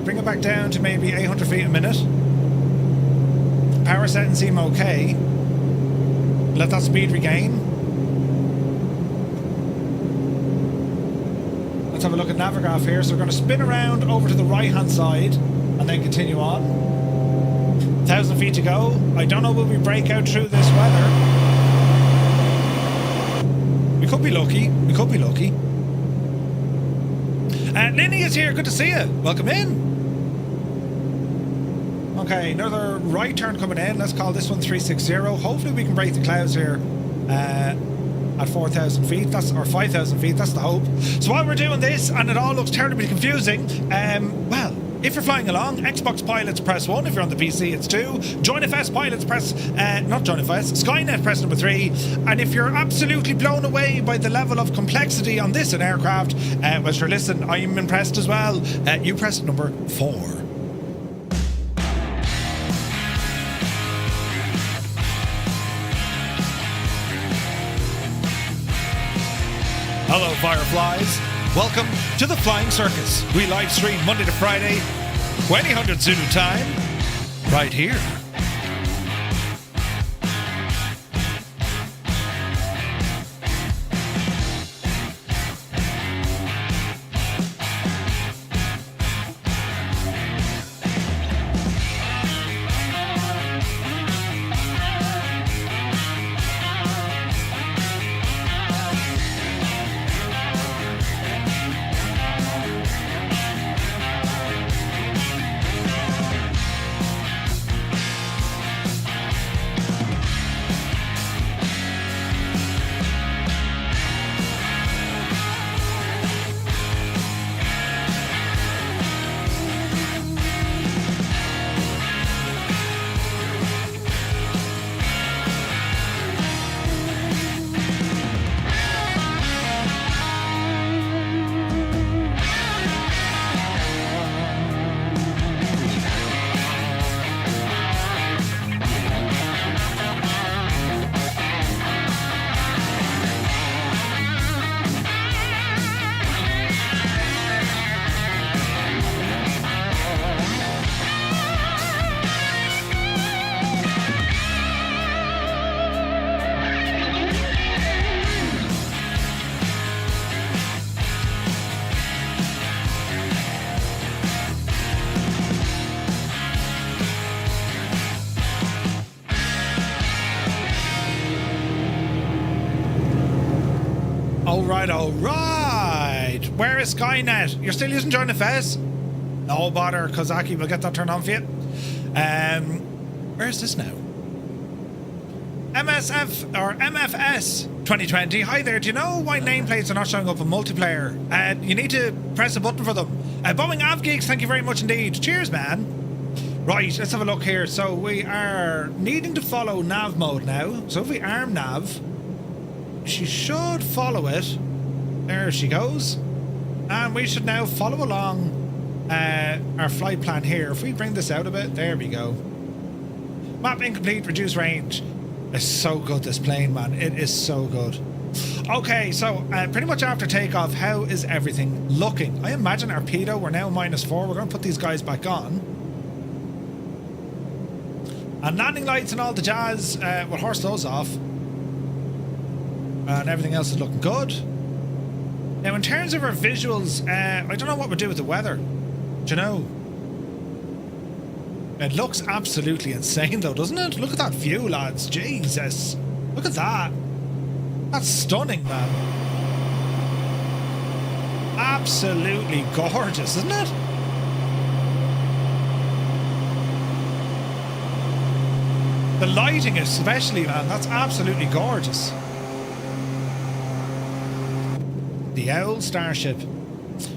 S2: Bring it back down to maybe 800 feet a minute. Power settings seem okay. Let that speed regain. Let's have a look at Navigraph here. So we're going to spin around over to the right hand side and then continue on. 1,000 feet to go. I don't know, will we break out through this weather? We could be lucky. We could be lucky. Linny is here. Good to see you. Welcome in. Okay, another right turn coming in. Let's call this one 360. Hopefully we can break the clouds here. At 4,000 feet, that's, or 5,000 feet, that's the hope. So while we're doing this, and it all looks terribly confusing, well, if you're flying along, Xbox pilots press 1, if you're on the PC it's 2, JoinFS pilots press, not JoinFS, Skynet press number 3, and if you're absolutely blown away by the level of complexity on this in aircraft, well sure, listen, I'm impressed as well, you press number 4. Hello, Fireflies. Welcome to the Flying Circus. We live stream Monday to Friday, 2000 Zulu time, right here. right, all right. Where is Skynet? You're still using Join FS? No bother, Kozaki, we'll get that turned on for you. Where is this now? MSFS 2020. Hi there, do you know why nameplates are not showing up in multiplayer? You need to press a button for them. Boeing AvGeeks, thank you very much indeed. Cheers, man. Right, let's have a look here. So we are needing to follow nav mode now. So if we arm nav, she should follow it. There she goes. And we should now follow along our flight plan here. If we bring this out a bit, there we go. Map incomplete, reduce range. It's so good, this plane, man. It is so good. Okay, so pretty much after takeoff, how is everything looking? I imagine our pedo, we're now -4. We're going to put these guys back on. And landing lights and all the jazz, we'll horse those off. And everything else is looking good. Now, in terms of our visuals, I don't know what we'll do with the weather. Do you know? It looks absolutely insane, though, doesn't it? Look at that view, lads. Jesus. Look at that. That's stunning, man. Absolutely gorgeous, isn't it? The lighting especially, man. That's absolutely gorgeous. The old Starship.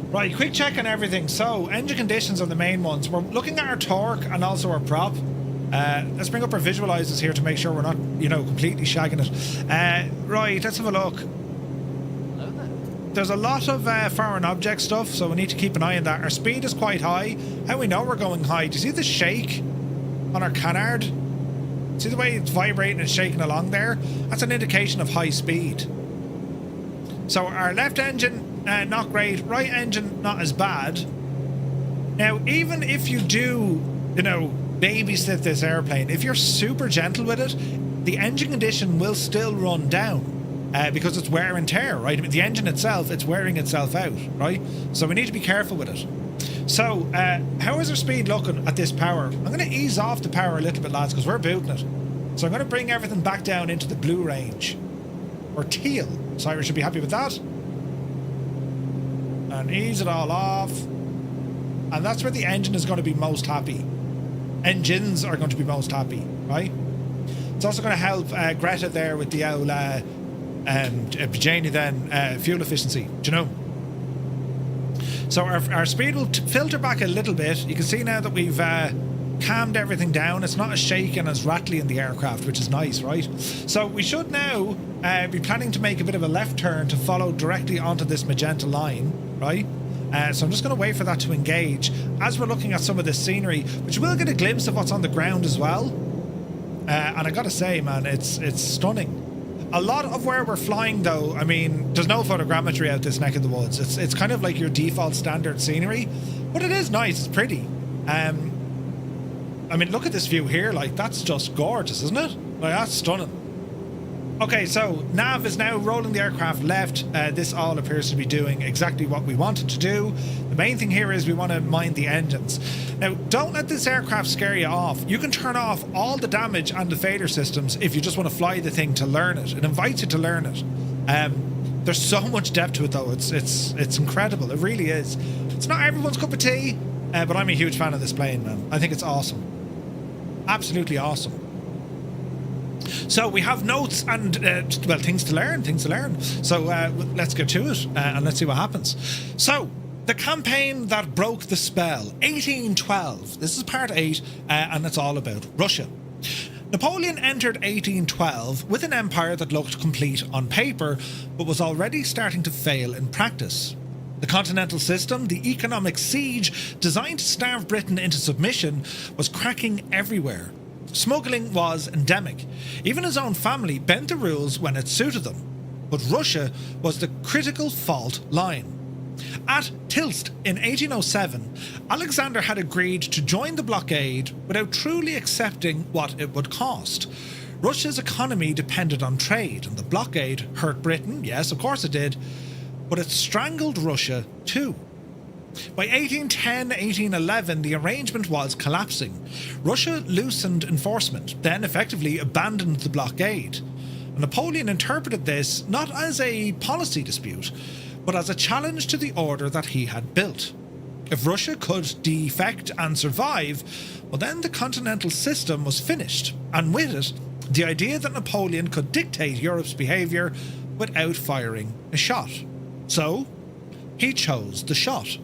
S2: Right, quick check on everything. So, engine conditions are the main ones. We're looking at our torque and also our prop. Let's bring up our visualizers here to make sure we're not, you know, completely shagging it. Right, let's have a look. There's a lot of foreign object stuff, so we need to keep an eye on that. Our speed is quite high. How we know we're going high? Do you see the shake on our canard? See the way it's vibrating and shaking along there? That's an indication of high speed. So our left engine, not great. Right engine, not as bad. Now, even if you do, you know, babysit this airplane, if you're super gentle with it, the engine condition will still run down because it's wear and tear, right? I mean, the engine itself, it's wearing itself out, right? So we need to be careful with it. So, how is our speed looking at this power? I'm going to ease off the power a little bit, lads, because we're booting it. So I'm going to bring everything back down into the blue range. Or teal. Cyrus should be happy with that. And ease it all off. And that's where the engine is going to be most happy. Engines are going to be most happy, right? It's also going to help Greta there with the old Janie then fuel efficiency. Do you know? So our speed will filter back a little bit. You can see now that we've calmed everything down. It's not as shaky and as rattly in the aircraft, which is nice, right? So we should now be planning to make a bit of a left turn to follow directly onto this magenta line, right? So I'm just going to wait for that to engage as we're looking at some of this scenery, which we'll get a glimpse of what's on the ground as well. And I gotta say, man, it's stunning. A lot of where we're flying, though, I mean, there's no photogrammetry out this neck of the woods. It's kind of like your default standard scenery, but it is nice. It's pretty. I mean, look at this view here. Like, that's just gorgeous, isn't it? Like, that's stunning. Okay, so nav is now rolling the aircraft left. This all appears to be doing exactly what we wanted to do. The main thing here is we want to mind the engines. Now, don't let this aircraft scare you off. You can turn off all the damage and the fader systems if you just want to fly the thing to learn it. It invites you to learn it. There's so much depth to it, though. It's incredible. It really is. It's not everyone's cup of tea, but I'm a huge fan of this plane, man. I think it's awesome. Absolutely awesome. So we have notes and, well, things to learn. So let's get to it and let's see what happens. So, the campaign that broke the spell, 1812. This is part 8, and it's all about Russia. Napoleon entered 1812 with an empire that looked complete on paper, but was already starting to fail in practice. The continental system, the economic siege designed to starve Britain into submission, was cracking everywhere. Smuggling was endemic. Even his own family bent the rules when it suited them. But Russia was the critical fault line. At Tilst in 1807, Alexander had agreed to join the blockade without truly accepting what it would cost. Russia's economy depended on trade, and the blockade hurt Britain, yes, of course it did, but it strangled Russia too. By 1810-1811, the arrangement was collapsing. Russia loosened enforcement, then effectively abandoned the blockade. Napoleon interpreted this not as a policy dispute, but as a challenge to the order that he had built. If Russia could defect and survive, well, then the continental system was finished, and with it, the idea that Napoleon could dictate Europe's behaviour without firing a shot. So, he chose the shot.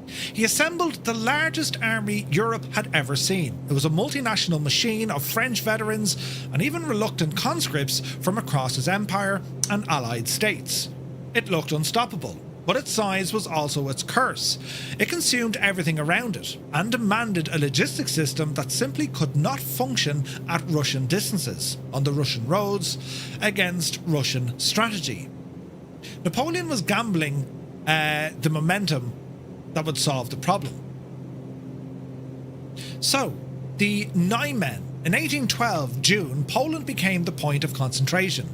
S2: He assembled the largest army Europe had ever seen. It was a multinational machine of French veterans and even reluctant conscripts from across his empire and allied states. It looked unstoppable, but its size was also its curse. It consumed everything around it and demanded a logistics system that simply could not function at Russian distances, on the Russian roads, against Russian strategy. Napoleon was gambling the momentum that would solve the problem. So, the Niemen. In 1812, June, Poland became the point of concentration.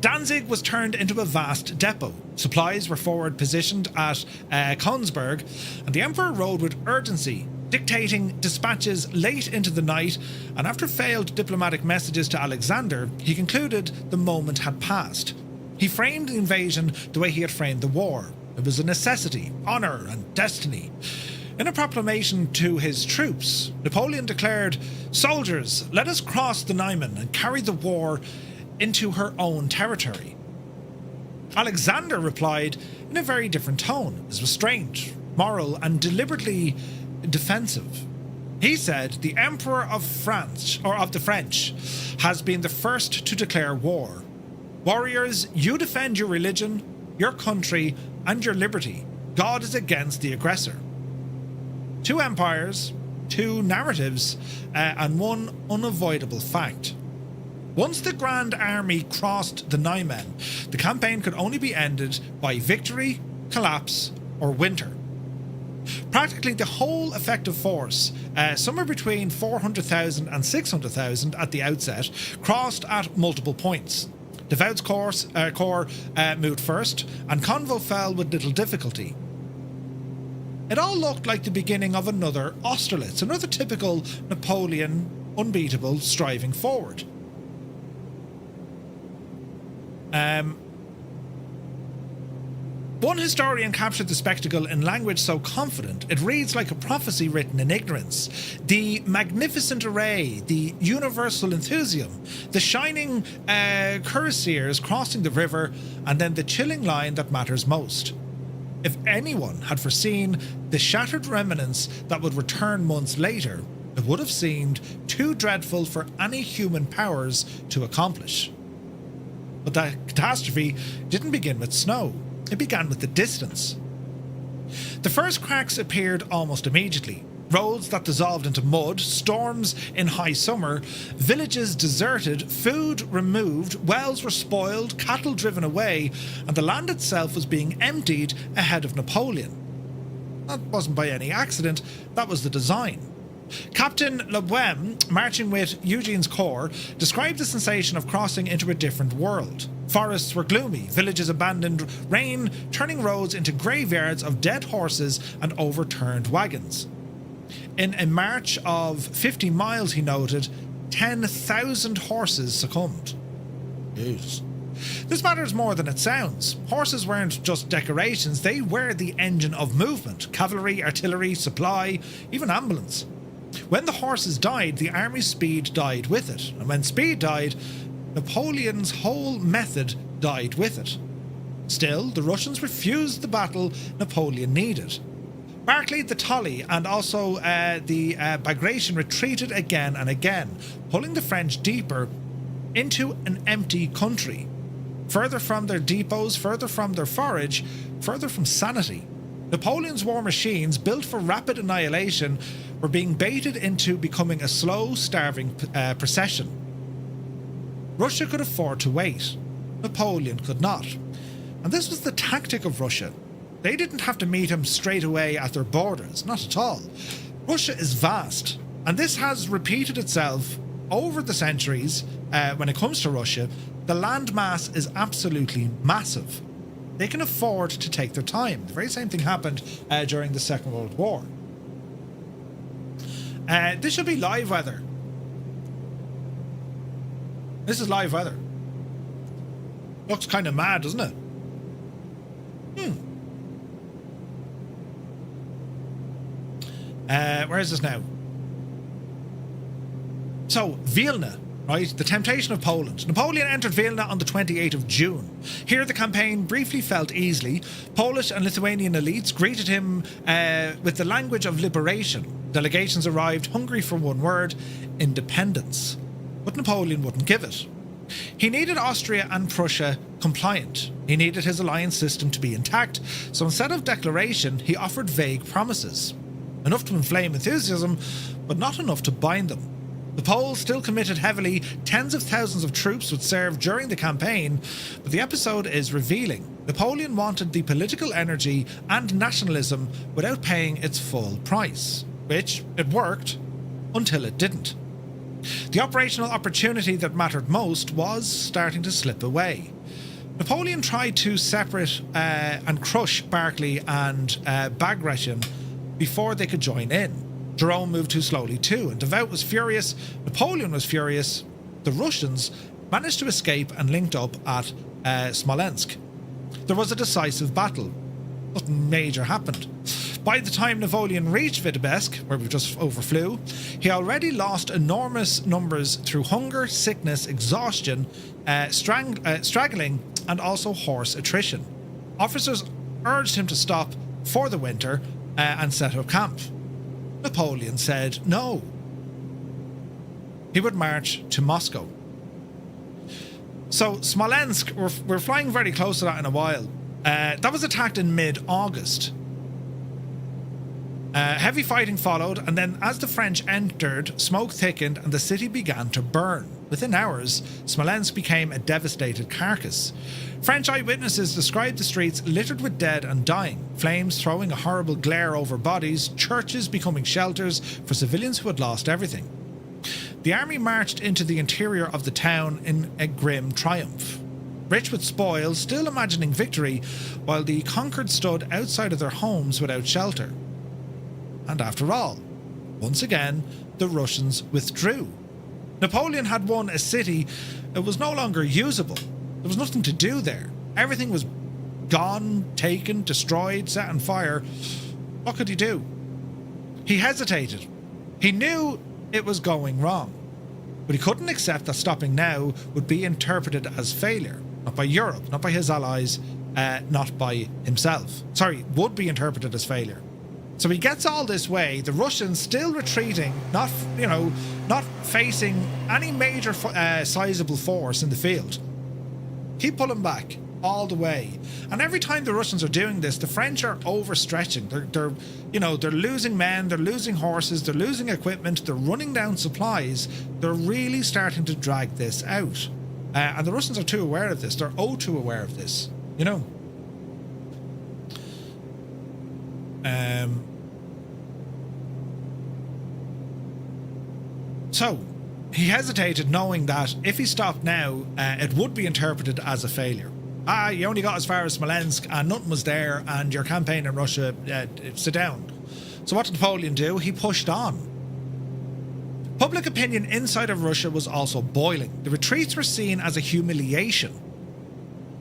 S2: Danzig was turned into a vast depot. Supplies were forward positioned at Königsberg, and the Emperor rode with urgency, dictating dispatches late into the night, and after failed diplomatic messages to Alexander, he concluded the moment had passed. He framed the invasion the way he had framed the war. It was a necessity, honour and destiny. In a proclamation to his troops, Napoleon declared, "Soldiers, let us cross the Niemen and carry the war into her own territory." Alexander replied in a very different tone, as restrained, moral and deliberately defensive. He said, "The Emperor of France, or of the French, has been the first to declare war. Warriors, you defend your religion, your country, and your liberty. God is against the aggressor." Two empires, two narratives, and one unavoidable fact. Once the Grand Army crossed the Niemen, the campaign could only be ended by victory, collapse, or winter. Practically the whole effective force, somewhere between 400,000 and 600,000 at the outset, crossed at multiple points. Devout's corps moved first, and Convo fell with little difficulty. It all looked like the beginning of another Austerlitz, another typical Napoleon, unbeatable, striving forward. One historian captured the spectacle in language so confident it reads like a prophecy written in ignorance. The magnificent array, the universal enthusiasm, the shining cuirassiers crossing the river, and then the chilling line that matters most. If anyone had foreseen the shattered remnants that would return months later, it would have seemed too dreadful for any human powers to accomplish. But that catastrophe didn't begin with snow. It began with the distance. The first cracks appeared almost immediately. Roads that dissolved into mud, storms in high summer, villages deserted, food removed, wells were spoiled, cattle driven away, and the land itself was being emptied ahead of Napoleon. That wasn't by any accident, that was the design. Captain Le Bohème, marching with Eugene's corps, described the sensation of crossing into a different world. Forests were gloomy, villages abandoned, rain turning roads into graveyards of dead horses and overturned wagons. In a march of 50 miles, he noted, 10,000 horses succumbed. Jeez. This matters more than it sounds. Horses weren't just decorations, they were the engine of movement. Cavalry, artillery, supply, even ambulance. When the horses died, the army's speed died with it. And when speed died, Napoleon's whole method died with it. Still, the Russians refused the battle Napoleon needed. Barclay, the Tully, and also the Bagration retreated again and again, pulling the French deeper into an empty country. Further from their depots, further from their forage, further from sanity. Napoleon's war machines, built for rapid annihilation, were being baited into becoming a slow, starving procession. Russia could afford to wait. Napoleon could not. And this was the tactic of Russia. They didn't have to meet him straight away at their borders, not at all. Russia is vast, and this has repeated itself over the centuries. When it comes to Russia, the landmass is absolutely massive. They can afford to take their time. The very same thing happened during the Second World War. This should be live weather. This is live weather. Looks kind of mad, doesn't it? Where is this now? So, Vilna, right? The temptation of Poland. Napoleon entered Vilna on the 28th of June. Here the campaign briefly felt easily. Polish and Lithuanian elites greeted him with the language of liberation. Delegations arrived hungry for one word: independence. But Napoleon wouldn't give it. He needed Austria and Prussia compliant. He needed his alliance system to be intact, so instead of declaration, he offered vague promises. Enough to inflame enthusiasm, but not enough to bind them. The Poles still committed heavily. Tens of thousands of troops would serve during the campaign, but the episode is revealing. Napoleon wanted the political energy and nationalism without paying its full price, which it worked until it didn't. The operational opportunity that mattered most was starting to slip away. Napoleon tried to separate and crush Barclay and Bagration before they could join in. Jerome moved too slowly too, and Devout was furious. Napoleon was furious. The Russians managed to escape and linked up at Smolensk. There was a decisive battle. Nothing major happened. By the time Napoleon reached Vitebsk, where we just overflew, he already lost enormous numbers through hunger, sickness, exhaustion, straggling, and also horse attrition. Officers urged him to stop for the winter and set up camp. Napoleon said no. He would march to Moscow. So Smolensk, we're flying very close to that in a while. That was attacked in mid-August. Heavy fighting followed, and then as the French entered, smoke thickened and the city began to burn. Within hours, Smolensk became a devastated carcass. French eyewitnesses described the streets littered with dead and dying, flames throwing a horrible glare over bodies, churches becoming shelters for civilians who had lost everything. The army marched into the interior of the town in a grim triumph. Rich with spoils, still imagining victory, while the conquered stood outside of their homes without shelter. And after all, once again, the Russians withdrew. Napoleon had won a city that was no longer usable. There was nothing to do there. Everything was gone, taken, destroyed, set on fire. What could he do? He hesitated. He knew it was going wrong. But he couldn't accept that stopping now would be interpreted as failure. Not by Europe, not by his allies, not by himself. Sorry, would be interpreted as failure. So he gets all this way, the Russians still retreating, not facing any major sizable force in the field. Keep pulling back all the way. And every time the Russians are doing this, the French are overstretching. They're losing men, they're losing horses, they're losing equipment, they're running down supplies. They're really starting to drag this out. And the Russians are too aware of this. They're too aware of this, So, he hesitated, knowing that if he stopped now, it would be interpreted as a failure. You only got as far as Smolensk and nothing was there, and your campaign in Russia, sit down. So what did Napoleon do? He pushed on. Public opinion inside of Russia was also boiling. The retreats were seen as a humiliation.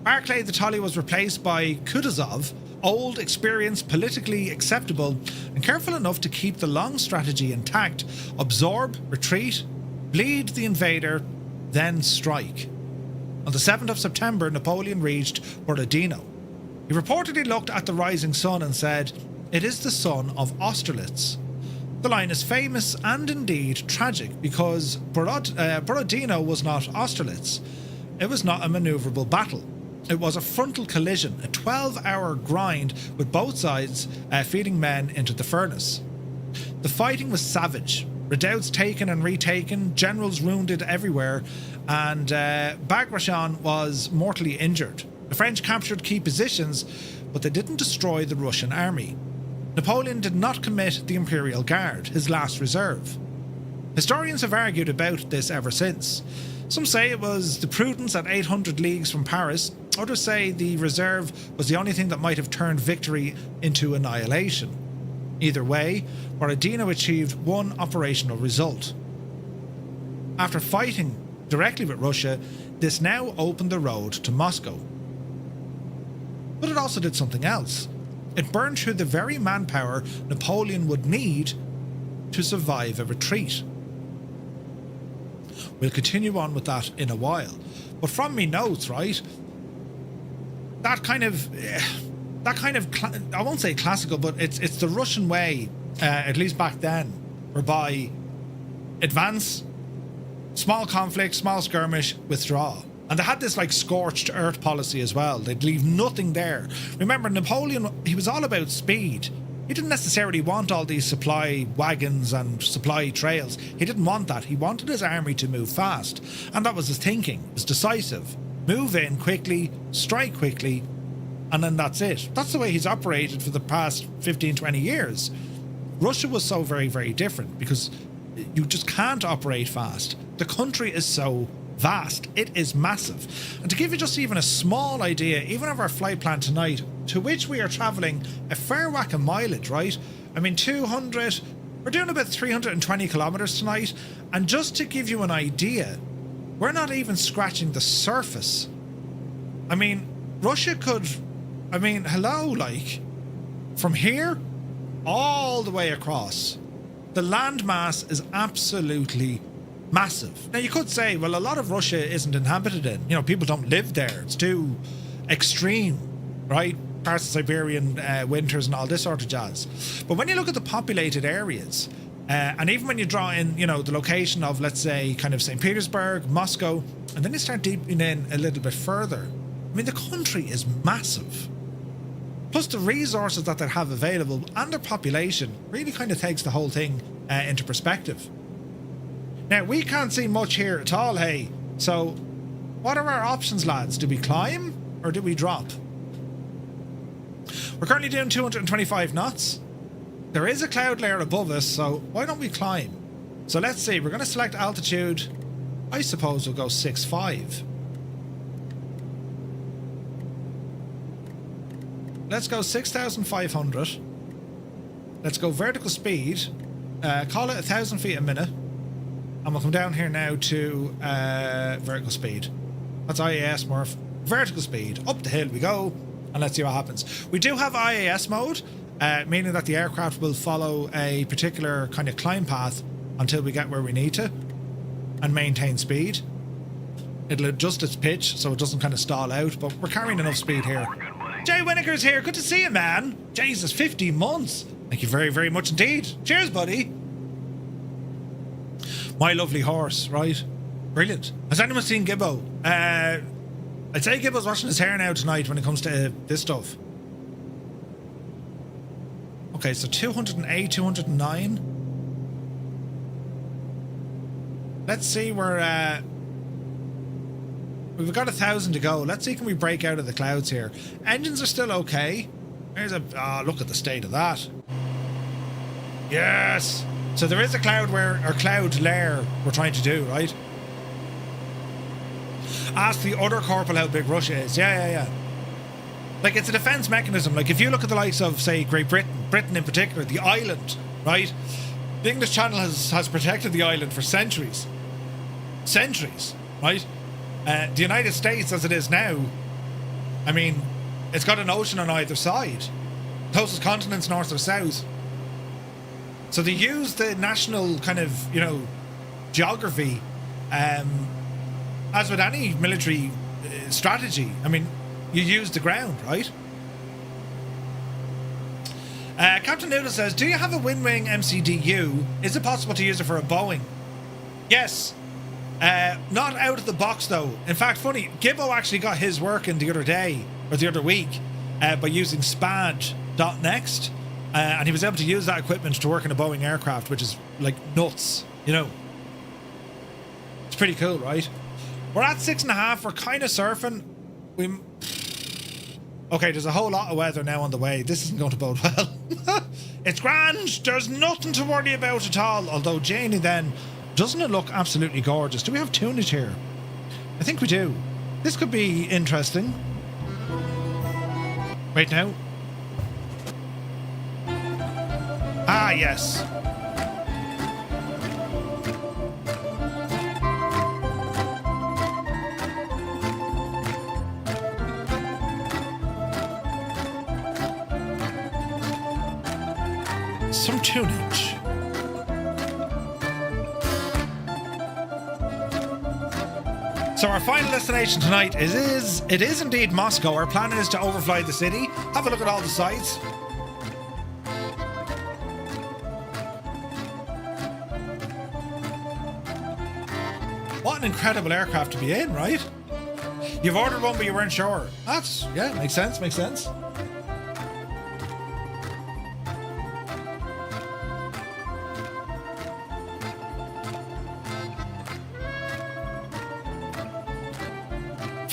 S2: Barclay the Tolly was replaced by Kutuzov, old, experienced, politically acceptable, and careful enough to keep the long strategy intact: absorb, retreat, bleed the invader, then strike. On the 7th of September, Napoleon reached Borodino. He reportedly looked at the rising sun and said, "It is the sun of Austerlitz." The line is famous and indeed tragic, because Borodino was not Austerlitz. It was not a manoeuvrable battle. It was a frontal collision, a 12-hour grind with both sides feeding men into the furnace. The fighting was savage. Redoubts taken and retaken, generals wounded everywhere, and Bagration was mortally injured. The French captured key positions, but they didn't destroy the Russian army. Napoleon did not commit the Imperial Guard, his last reserve. Historians have argued about this ever since. Some say it was the prudence at 800 leagues from Paris. Others say the reserve was the only thing that might have turned victory into annihilation. Either way, Borodino achieved one operational result. After fighting directly with Russia, This now opened the road to Moscow. But it also did something else. It burned through the very manpower Napoleon would need to survive a retreat. We'll continue on with that in a while. But from me notes, right, that kind of, I won't say classical, but it's the Russian way, at least back then, whereby advance, small conflict, small skirmish, withdraw. And they had this like scorched earth policy as well. They'd leave nothing there. Remember, Napoleon, he was all about speed. He didn't necessarily want all these supply wagons and supply trails. He didn't want that. He wanted his army to move fast. And that was his thinking. It was decisive. Move in quickly, strike quickly, and then that's it. That's the way he's operated for the past 15, 20 years. Russia was so very, very different because you just can't operate fast. The country is so vast. It is massive. And to give you just even a small idea, even of our flight plan tonight, to which we are travelling a fair whack of mileage, right? I mean, 200, we're doing about 320 kilometres tonight. And just to give you an idea, we're not even scratching the surface. I mean, Russia could, I mean, hello, like, from here all the way across, the landmass is absolutely massive. Now, you could say, well, a lot of Russia isn't inhabited in. You know, people don't live there. It's too extreme, right? Parts of Siberian winters and all this sort of jazz. But when you look at the populated areas, and even when you draw in, you know, the location of, let's say, kind of St. Petersburg, Moscow, and then you start deepening in a little bit further, I mean, the country is massive. Plus the resources that they have available and their population really kind of takes the whole thing into perspective. Now, we can't see much here at all, hey. So, what are our options, lads? Do we climb or do we drop? We're currently doing 225 knots. There is a cloud layer above us, so why don't we climb? So let's see, we're going to select altitude. I suppose we'll go 6.5. Let's go 6,500. Let's go vertical speed. Call it 1,000 feet a minute. And we'll come down here now to vertical speed. That's IAS, Murph. Vertical speed. Up the hill we go. And let's see what happens. We do have IAS mode, meaning that the aircraft will follow a particular kind of climb path until we get where we need to and maintain speed. It'll adjust its pitch so it doesn't kind of stall out, but we're carrying enough speed here. Jay Winniker's here. Good to see you, man. Jesus, 15 months. Thank you very, very much indeed. Cheers, buddy. My lovely horse, right? Brilliant. Has anyone seen Gibbo? I'd say Gibbo's washing his hair now tonight when it comes to this stuff. Okay, so 208, 209. Let's see where... we've got 1,000 to go. Let's see, can we break out of the clouds here? Engines are still okay. There's a... oh, look at the state of that. Yes! So there is a cloud layer we're trying to do, right? Ask the other corporal how big Russia is. Yeah. Like, it's a defence mechanism. Like, if you look at the likes of, say, Great Britain in particular, the island, right? The English Channel has protected the island for centuries. Centuries, right? The United States, as it is now, I mean, it's got an ocean on either side. Closest continents, north or south. So they use the national kind of, you know, geography, as with any military strategy. I mean, you use the ground, right? Captain Noodle says, do you have a Wing MCDU? Is it possible to use it for a Boeing? Yes. Not out of the box, though. In fact, funny, Gibbo actually got his working the other day, or the other week, by using SPAD.next. And he was able to use that equipment to work in a Boeing aircraft, which is, like, nuts, you know. It's pretty cool, right? We're at 6.5. We're kind of surfing. Okay, there's a whole lot of weather now on the way. This isn't going to bode well. It's grand. There's nothing to worry about at all. Although, Janie, then, doesn't it look absolutely gorgeous? Do we have tunage here? I think we do. This could be interesting. Wait now. Ah, yes. some tunage. So our final destination tonight is indeed Moscow. Our plan is to overfly the city, have a look at all the sights. What an incredible aircraft to be in, right? You've ordered one but you weren't sure. Makes sense.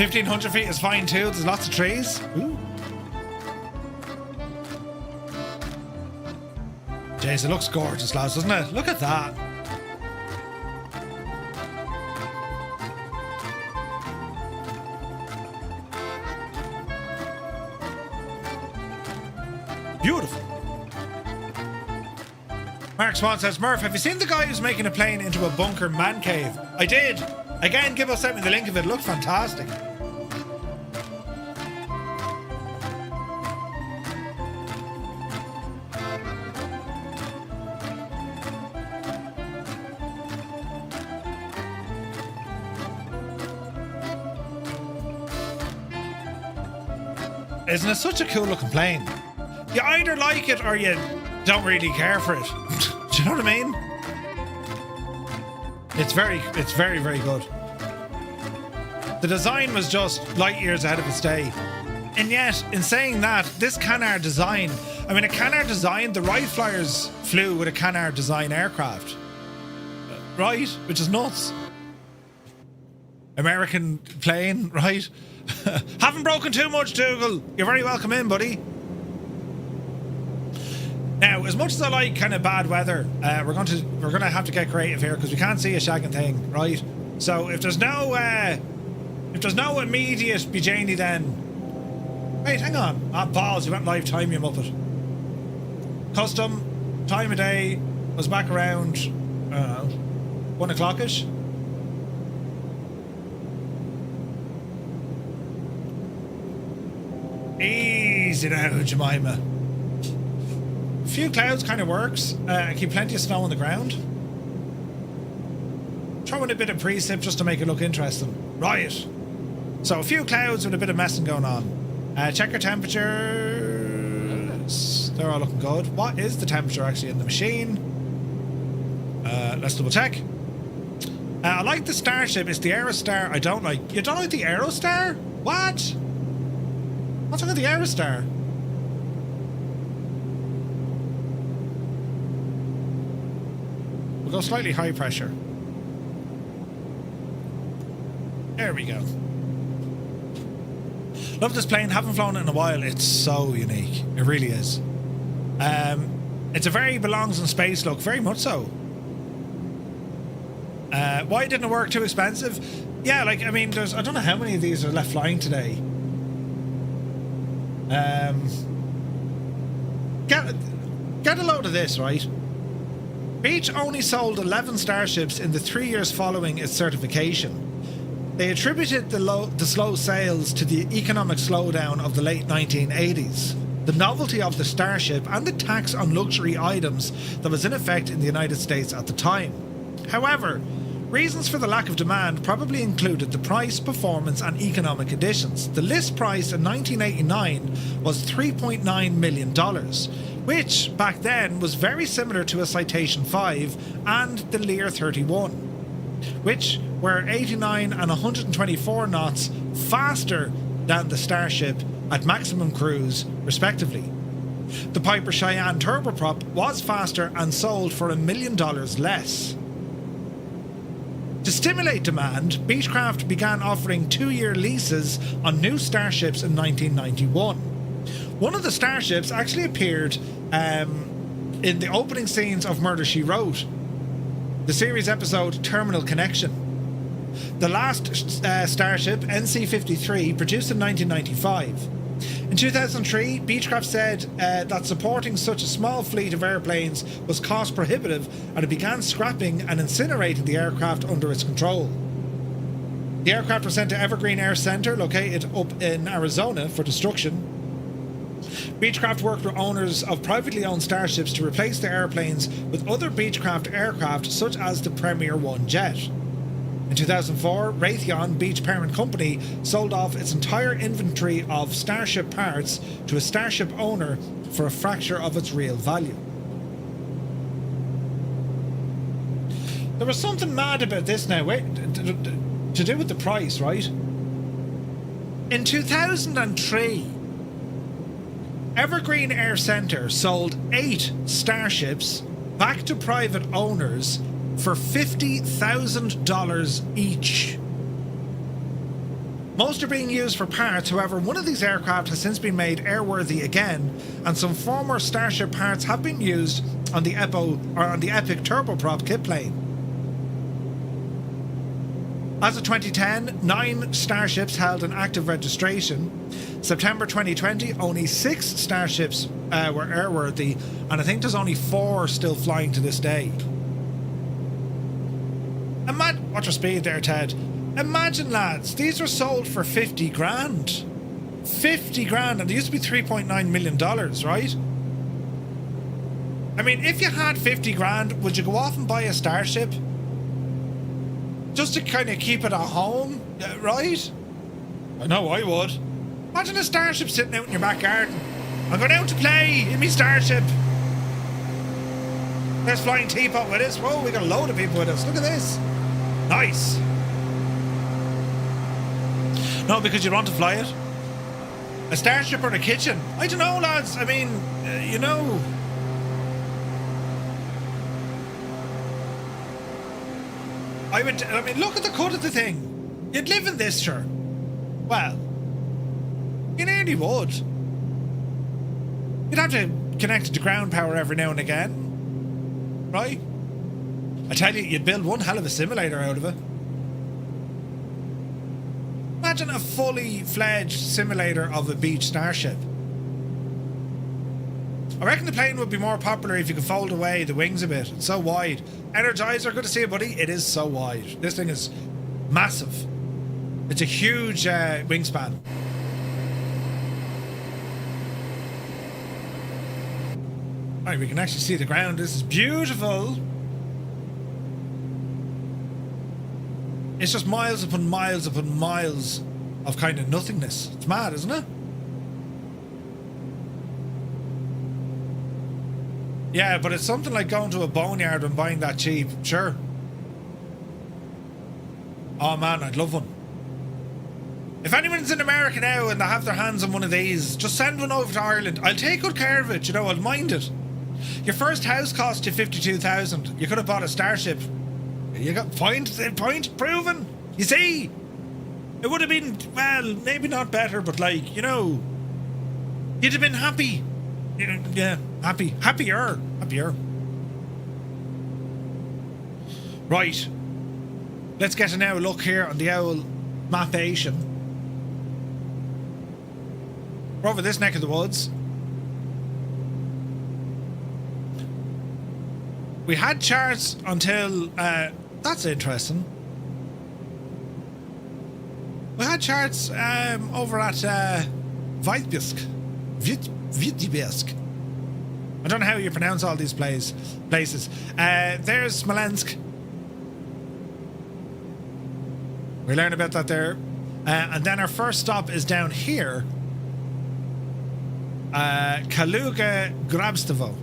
S2: 1,500 feet is fine too. There's lots of trees. Ooh. Jeez, it looks gorgeous, lads, doesn't it? Look at that. Beautiful. Mark Swan says, Murph, have you seen the guy who's making a plane into a bunker man cave? I did. Again, Gibbo sent me the link of it. It looked fantastic. Isn't it such a cool looking plane? You either like it or you don't really care for it. Do you know what I mean? It's very, very good. The design was just light years ahead of its day. And yet, in saying that, this Canard design, I mean, a Canard design, the Wright Flyers flew with a Canard design aircraft. Right? Which is nuts. American plane, right? Haven't broken too much, Dougal. You're very welcome in, buddy. Now, as much as I like kind of bad weather, we're going to have to get creative here because we can't see a shagging thing, right? So if there's no immediate Bejani, then wait, hang on. Pause. You went live time, you muppet. Custom time of day was back around, I don't know, 1 o'clock-ish. Easy now, Jemima. A few clouds kind of works. Keep plenty of snow on the ground. Throw in a bit of precip just to make it look interesting. Right. So a few clouds with a bit of messing going on. Check your temperatures. They're all looking good. What is the temperature actually in the machine? Let's double check. I like the Starship. It's the Aerostar I don't like. You don't like the Aerostar? What? What's wrong with the Aerostar? We'll go slightly high pressure. There we go. Love this plane. Haven't flown it in a while. It's so unique. It really is. It's a very belongs in space look. Very much so. Why didn't it work? Too expensive? Yeah, like, I mean, I don't know how many of these are left flying today. Get a load of this, right? Beech only sold 11 Starships in the 3 years following its certification. They attributed the slow sales to the economic slowdown of the late 1980s, the novelty of the Starship, and the tax on luxury items that was in effect in the United States at the time. However, reasons for the lack of demand probably included the price, performance, and economic conditions. The list price in 1989 was $3.9 million, which back then was very similar to a Citation 5 and the Lear 31, which were 89 and 124 knots faster than the Starship at maximum cruise, respectively. The Piper Cheyenne turboprop was faster and sold for $1 million less. To stimulate demand, Beechcraft began offering 2-year leases on new Starships in 1991. One of the Starships actually appeared in the opening scenes of Murder, She Wrote, the series episode Terminal Connection. The last Starship, NC-53, produced in 1995. In 2003, Beechcraft said that supporting such a small fleet of airplanes was cost prohibitive, and it began scrapping and incinerating the aircraft under its control. The aircraft was sent to Evergreen Air Center, located up in Arizona, for destruction. Beechcraft worked with owners of privately owned starships to replace their airplanes with other Beechcraft aircraft, such as the Premier 1 jet. In 2004, Raytheon, Beech parent company, sold off its entire inventory of Starship parts to a Starship owner for a fraction of its real value. There was something mad about this now, wait, to do with the price, right? In 2003, Evergreen Air Centre sold 8 Starships back to private owners for $50,000 each. Most are being used for parts, however, one of these aircraft has since been made airworthy again, and some former Starship parts have been used on the Epic turboprop kit plane. As of 2010, 9 Starships held an active registration. September 2020, only 6 Starships were airworthy, and I think there's only 4 still flying to this day. Watch your speed there, Ted. Imagine, lads, these were sold for 50 grand. 50 grand, and they used to be $3.9 million, right? I mean, if you had 50 grand, would you go off and buy a Starship? Just to kind of keep it at home, right? I know I would. Imagine a Starship sitting out in your back garden. I'm going out to play in my Starship. There's flying teapot with us. Whoa, we got a load of people with us. Look at this. Nice. No, because you want to fly it. A Starship or a kitchen. I don't know, lads. I mean, you know. I mean, look at the cut of the thing. You'd live in this, sure. Well, you nearly would. You'd have to connect it to ground power every now and again. Right? I tell you, you'd build one hell of a simulator out of it. Imagine a fully fledged simulator of a Beech Starship. I reckon the plane would be more popular if you could fold away the wings a bit. It's so wide. Energizer, good to see you, buddy. It is so wide. This thing is massive. It's a huge wingspan. Right, we can actually see the ground. This is beautiful. It's just miles upon miles upon miles of kind of nothingness. It's mad, isn't it? Yeah, but it's something like going to a boneyard and buying that cheap. Sure. Oh man, I'd love one. If anyone's in America now and they have their hands on one of these, just send one over to Ireland. I'll take good care of it, you know, I'll mind it. Your first house cost you $52,000. You could have bought a Starship. You got point proven. You see? It would have been, well, maybe not better, but like, you know, you'd have been happy. Yeah, happier. Right. Let's get a now look here on the old Mapation. We're over this neck of the woods. We had charts until, that's interesting. We had charts over at Vitebsk. Vitebsk. I don't know how you pronounce all these places. There's Smolensk. We learned about that there. And then our first stop is down here. Kaluga Grabstevo.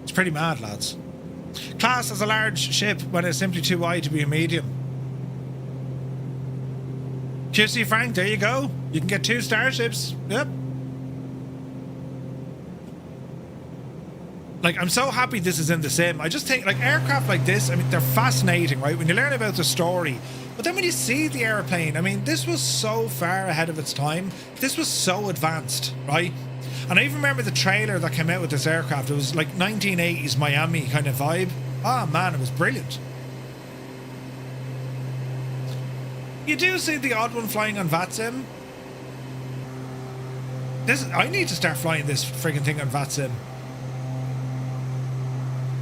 S2: It's pretty mad, lads. Class as a large ship when it's simply too wide to be a medium. QC Frank, there you go. You can get 2 Starships. Yep. Like, I'm so happy this is in the sim. I just think, like, aircraft like this, I mean, they're fascinating, right? When you learn about the story. But then when you see the airplane, I mean, this was so far ahead of its time. This was so advanced, right? And I even remember the trailer that came out with this aircraft. It was like 1980s Miami kind of vibe. Oh, man, it was brilliant. You do see the odd one flying on VATSIM. I need to start flying this friggin' thing on VATSIM.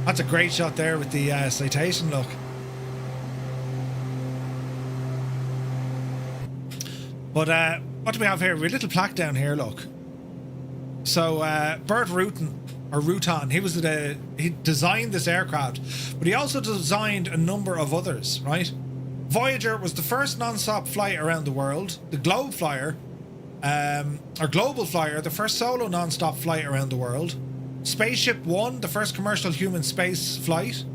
S2: That's a great shot there with the citation look. But what do we have here? We have a little plaque down here, look. So, Bert Rutan, he designed this aircraft, but he also designed a number of others, right? Voyager was the first non-stop flight around the world. The Global Flyer, the first solo non-stop flight around the world. Spaceship One, the first commercial human space flight.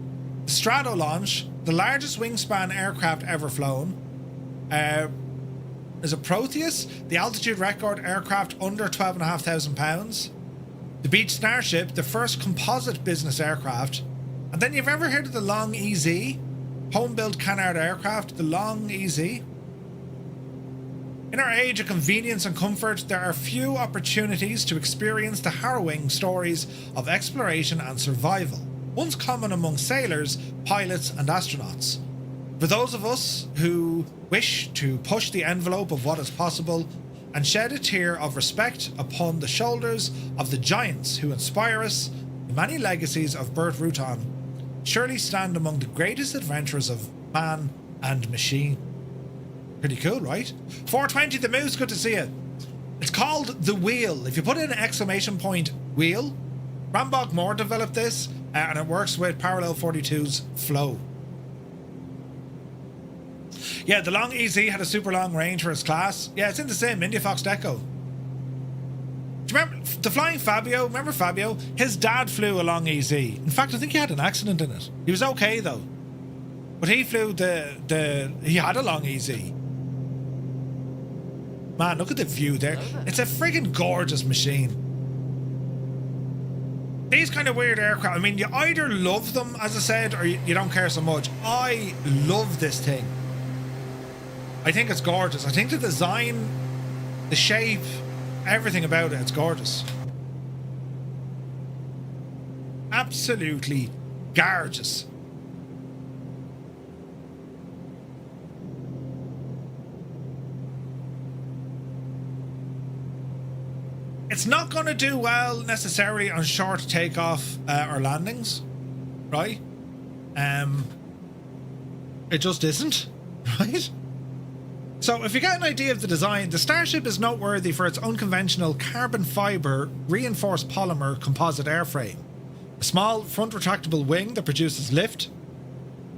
S2: The Strato launch, the largest wingspan aircraft ever flown. Is a Proteus, the altitude record aircraft under 12,500 pounds. The Beech Starship, the first composite business aircraft. And then you've ever heard of the Long EZ? Home-built Canard aircraft, the Long EZ. In our age of convenience and comfort, there are few opportunities to experience the harrowing stories of exploration and survival, once common among sailors, pilots and astronauts. For those of us who wish to push the envelope of what is possible and shed a tear of respect upon the shoulders of the giants who inspire us, the many legacies of Bert Rutan surely stand among the greatest adventures of man and machine. Pretty cool, right? 420 the Moose, good to see you. It's called The Wheel. If you put in an exclamation point wheel, Rambach Moore developed this, and it works with Parallel 42's flow. Yeah, the Long EZ had a super long range for its class. Yeah, it's in the same India Fox Deco. Do you remember the Flying Fabio? Remember Fabio? His dad flew a Long EZ. In fact, I think he had an accident in it. He was okay though. But he flew he had a Long EZ. Man, look at the view there. It's a friggin' gorgeous machine. These kind of weird aircraft, I mean, you either love them, as I said, or you don't care so much. I love this thing. I think it's gorgeous. I think the design, the shape, everything about it, it's gorgeous. Absolutely gorgeous. It's not going to do well necessarily on short takeoff or landings, right? It just isn't, right? So if you get an idea of the design, the Starship is noteworthy for its unconventional carbon fibre reinforced polymer composite airframe, a small front retractable wing that produces lift,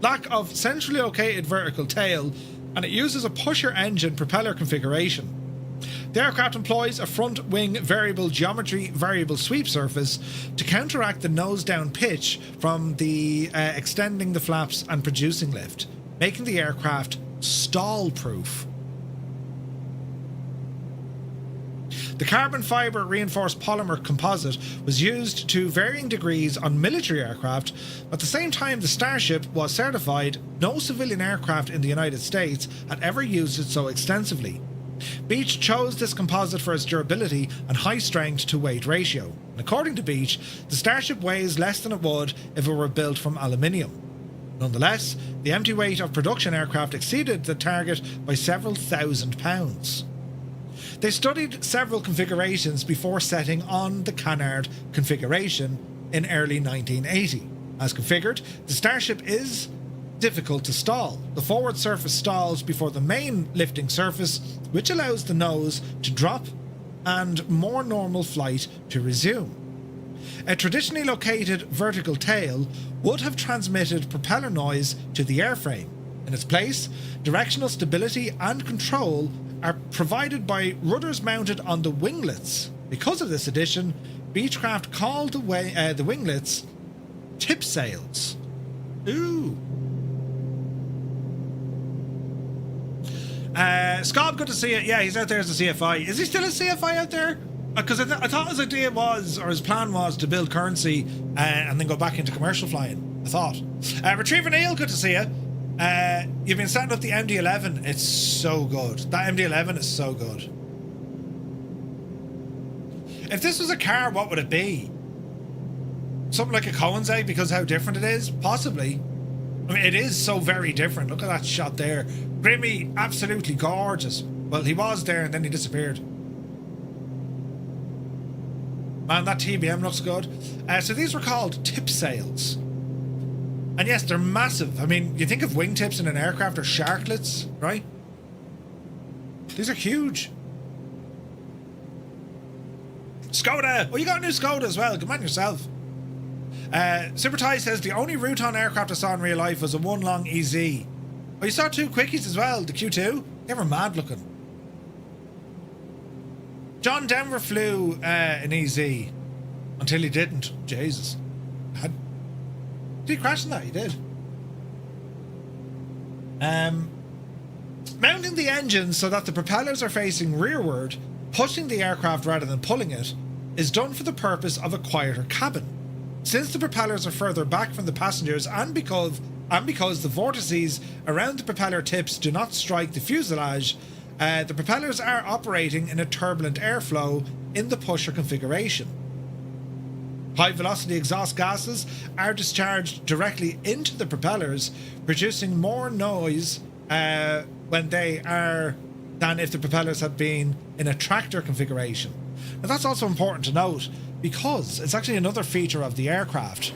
S2: lack of centrally located vertical tail, and it uses a pusher engine propeller configuration. The aircraft employs a front wing variable geometry variable sweep surface to counteract the nose down pitch from the extending the flaps and producing lift, making the aircraft stall proof. The carbon fibre reinforced polymer composite was used to varying degrees on military aircraft. At the same time the Starship was certified, no civilian aircraft in the United States had ever used it so extensively. Beech chose this composite for its durability and high strength to weight ratio. And according to Beech, the Starship weighs less than it would if it were built from aluminium. Nonetheless, the empty weight of production aircraft exceeded the target by several thousand pounds. They studied several configurations before settling on the Canard configuration in early 1980. As configured, the Starship is difficult to stall. The forward surface stalls before the main lifting surface, which allows the nose to drop and more normal flight to resume. A traditionally located vertical tail would have transmitted propeller noise to the airframe. In its place, directional stability and control are provided by rudders mounted on the winglets. Because of this addition, Beechcraft called the winglets tip sails. Ooh. Scob, good to see you. Yeah, he's out there as a CFI. Is he still a CFI out there? Because I thought his idea was, or his plan was, to build currency and then go back into commercial flying. I thought. Retriever Neil, good to see you. You've been setting up the MD-11. It's so good. That MD-11 is so good. If this was a car, what would it be? Something like a Cohen's egg because how different it is? Possibly. I mean, it is so very different. Look at that shot there. Grimmy, absolutely gorgeous. Well, he was there and then he disappeared. Man, that TBM looks good. So these were called tip sails. And yes, they're massive. I mean, you think of wingtips in an aircraft or sharklets, right? These are huge. Skoda! Oh, you got a new Skoda as well. Good man yourself. Super Ty says the only Ruton aircraft I saw in real life was a one long EZ. Oh, you saw two quickies as well, the Q2? They were mad looking. John Denver flew an EZ until he didn't. Jesus. Did he crash in that? He did. Mounting the engine so that the propellers are facing rearward, pushing the aircraft rather than pulling it, is done for the purpose of a quieter cabin. Since the propellers are further back from the passengers and because the vortices around the propeller tips do not strike the fuselage, the propellers are operating in a turbulent airflow in the pusher configuration. High velocity exhaust gases are discharged directly into the propellers, producing more noise when they are than if the propellers had been in a tractor configuration. Now that's also important to note because it's actually another feature of the aircraft.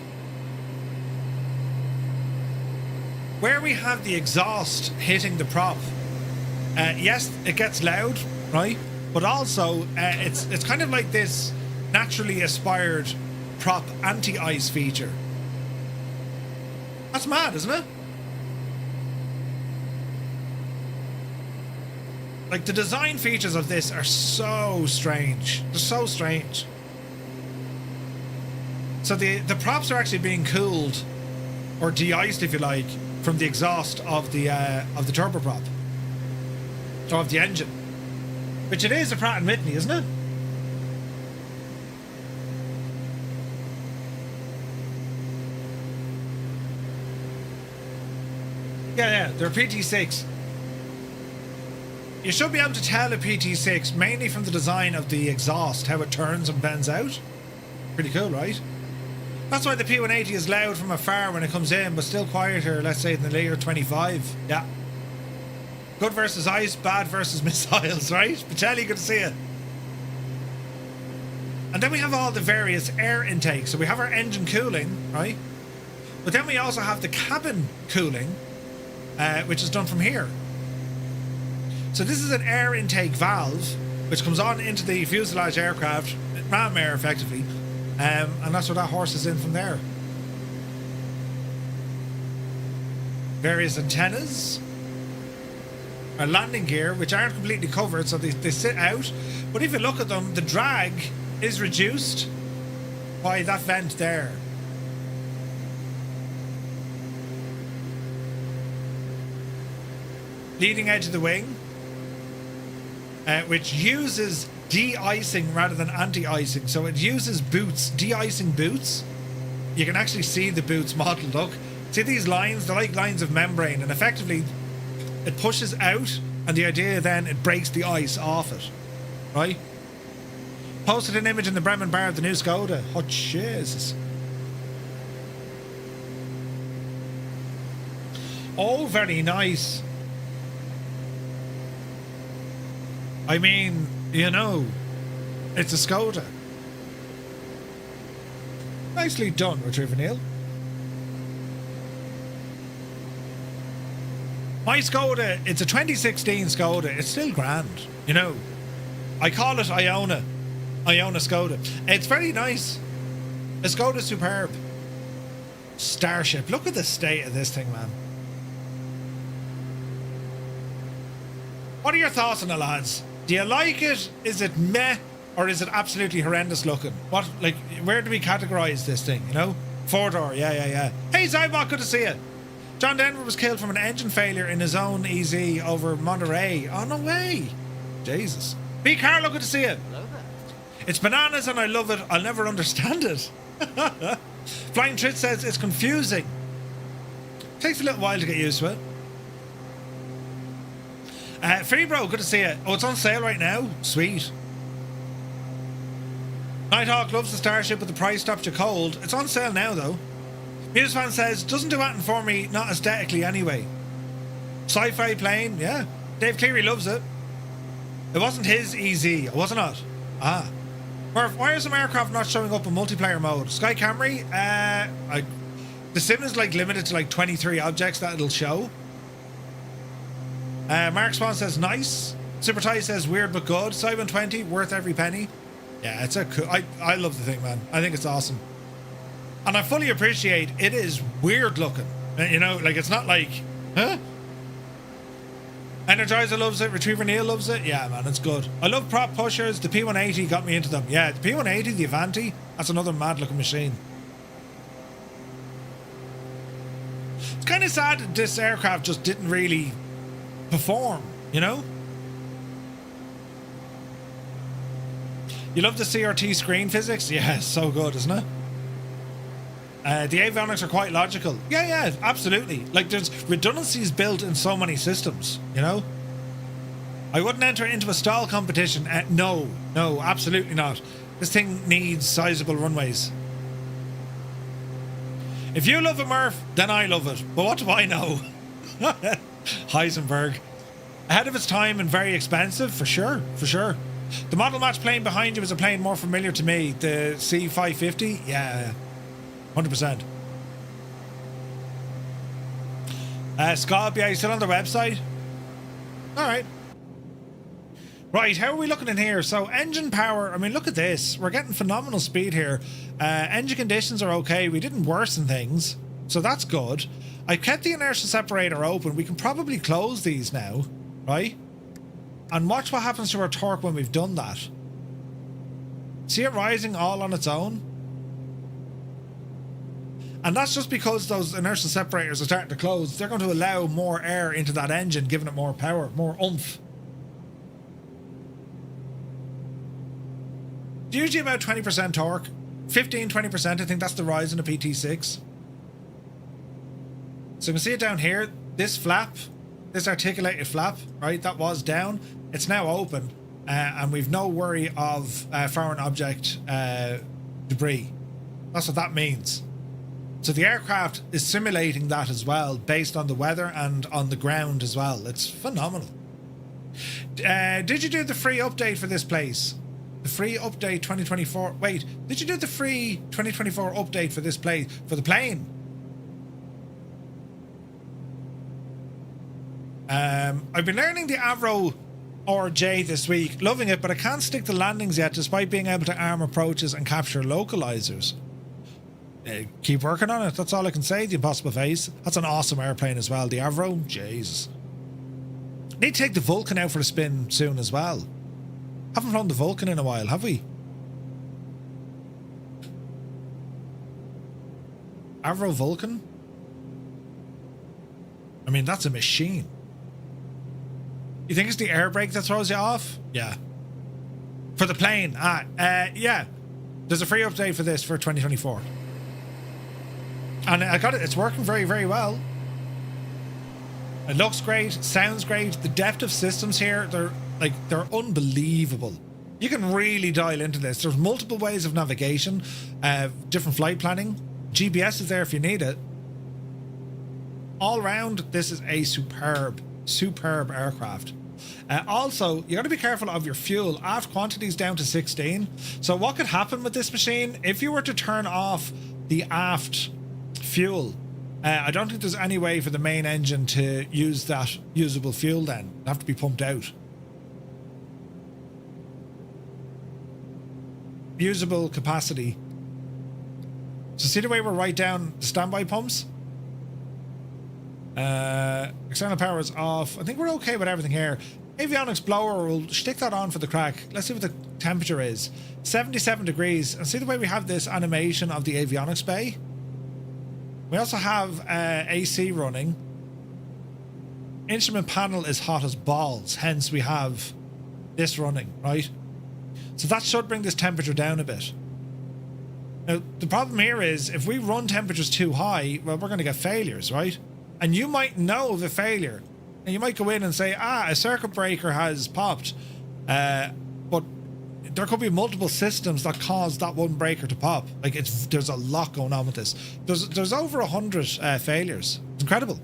S2: Where we have the exhaust hitting the prop, yes, it gets loud, right? But also, it's kind of like this naturally aspired prop anti-ice feature. That's mad, isn't it? Like, the design features of this are so strange. They're so strange. So the props are actually being cooled, or de-iced, if you like, from the exhaust of the turboprop, or of the engine, which it is a Pratt & Whitney, isn't it? Yeah, they're PT6. You should be able to tell a PT6 mainly from the design of the exhaust, how it turns and bends out. Pretty cool, right? That's why the P180 is loud from afar when it comes in, but still quieter, let's say, than the later 25. Yeah. Good versus ice, bad versus missiles, right? Patelli, good to see you. And then we have all the various air intakes. So we have our engine cooling, right? But then we also have the cabin cooling, which is done from here. So this is an air intake valve, which comes on into the fuselage aircraft, ram air effectively, and that's where that horse is in from there. Various antennas. Our landing gear, which aren't completely covered, so they sit out. But if you look at them, the drag is reduced by that vent there. Leading edge of the wing, which uses de-icing rather than anti-icing. So it uses boots, de-icing boots. You can actually see the boots modelled. Look, see these lines? They're like lines of membrane, and effectively it pushes out, and the idea then it breaks the ice off it, right? Posted an image in the Bremen bar of the new Skoda. Oh Jesus! Oh, very nice. I mean, you know, it's a Skoda. Nicely done, Retriever Neil. My Skoda, it's a 2016 Skoda. It's still grand, you know. I call it Iona. Iona Skoda. It's very nice. A Skoda's superb. Starship. Look at the state of this thing, man. What are your thoughts on it, lads? Do you like it? Is it meh? Or is it absolutely horrendous looking? What, like, where do we categorise this thing, you know? Four-door, yeah. Hey, Zybot, good to see you. John Denver was killed from an engine failure in his own EZ over Monterey. Oh, no way. Jesus. B. Carlo, good to see you. Hello there. It's bananas and I love it. I'll never understand it. Flying Trit says it's confusing. Takes a little while to get used to it. Freebro, good to see you. Oh, it's on sale right now. Sweet. Nighthawk loves the Starship, but the price stops you cold. It's on sale now, though. Musefan says, doesn't do anything for me, not aesthetically anyway. Sci-fi plane, yeah. Dave Cleary loves it. It wasn't his EZ, was it not? Ah. Murph, why are some aircraft not showing up in multiplayer mode? Sky Camry, the sim is like limited to like 23 objects that it'll show. Mark Swan says nice. Super Ty says weird but good. Simon 20, worth every penny. Yeah, it's a cool. I love the thing, man. I think it's awesome, and I fully appreciate it is weird looking. You know, like it's not like, huh? Energizer loves it. Retriever Neil loves it. Yeah, man, it's good. I love prop pushers. The P180 got me into them. Yeah, the P180, the Avanti, that's another mad looking machine. It's kind of sad that this aircraft just didn't really perform, you know? You love the CRT screen physics? Yeah, so good, isn't it? The avionics are quite logical. Yeah, absolutely. Like, there's redundancies built in so many systems, you know? I wouldn't enter into a stall competition. No, absolutely not. This thing needs sizable runways. If you love it, Murph, then I love it. But what do I know? Heisenberg. Ahead of its time and very expensive, for sure. The model match plane behind you is a plane more familiar to me. The C550? Yeah. 100%. Scob, yeah, you still on the website? Alright. Right, how are we looking in here? So, engine power, I mean, look at this. We're getting phenomenal speed here. Engine conditions are okay. We didn't worsen things, so that's good. I kept the inertial separator open. We can probably close these now, right? And watch what happens to our torque when we've done that. See it rising all on its own? And that's just because those inertial separators are starting to close. They're going to allow more air into that engine, giving it more power, more oomph. It's usually about 20% torque. 15-20%, I think that's the rise in a PT6. So you can see it down here. This flap, this articulated flap, right, that was down. It's now open. And we've no worry of foreign object debris. That's what that means. So the aircraft is simulating that as well, based on the weather and on the ground as well. It's phenomenal. Did you do the free update for this place? The free update 2024. Wait, did you do the free 2024 update for this place, for the plane? I've been learning the Avro RJ this week. Loving it, but I can't stick the landings yet, despite being able to arm approaches and capture localizers. Keep working on it. That's all I can say. The Impossible Face. That's an awesome airplane as well. The Avro. Jesus. Need to take the Vulcan out for a spin soon as well. Haven't flown the Vulcan in a while, have we? Avro Vulcan? I mean, that's a machine. You think it's the air brake that throws you off? Yeah. For the plane? Yeah. There's a free update for this for 2024. And I got it. It's working very, very well. It looks great. Sounds great. The depth of systems here, they're unbelievable. You can really dial into this. There's multiple ways of navigation, different flight planning. GPS is there if you need it. All round, this is a superb aircraft. Also, you got to be careful of your fuel. Aft quantities down to 16. So what could happen with this machine if you were to turn off the aft fuel? I don't think there's any way for the main engine to use that usable fuel then. It'd have to be pumped out. Usable capacity. So see the way we're right down the standby pumps? External power is off. I think we're okay with everything here. Avionics blower, we'll stick that on for the crack. Let's see what the temperature is. 77 degrees. And see the way we have this animation of the avionics bay? We also have AC running. Instrument panel is hot as balls, hence we have this running, right? So that should bring this temperature down a bit. Now, the problem here is if we run temperatures too high, well, we're going to get failures, right? And you might know of a failure. And you might go in and say, a circuit breaker has popped. But there could be multiple systems that cause that one breaker to pop. Like, there's a lot going on with this. There's over 100 failures. It's incredible.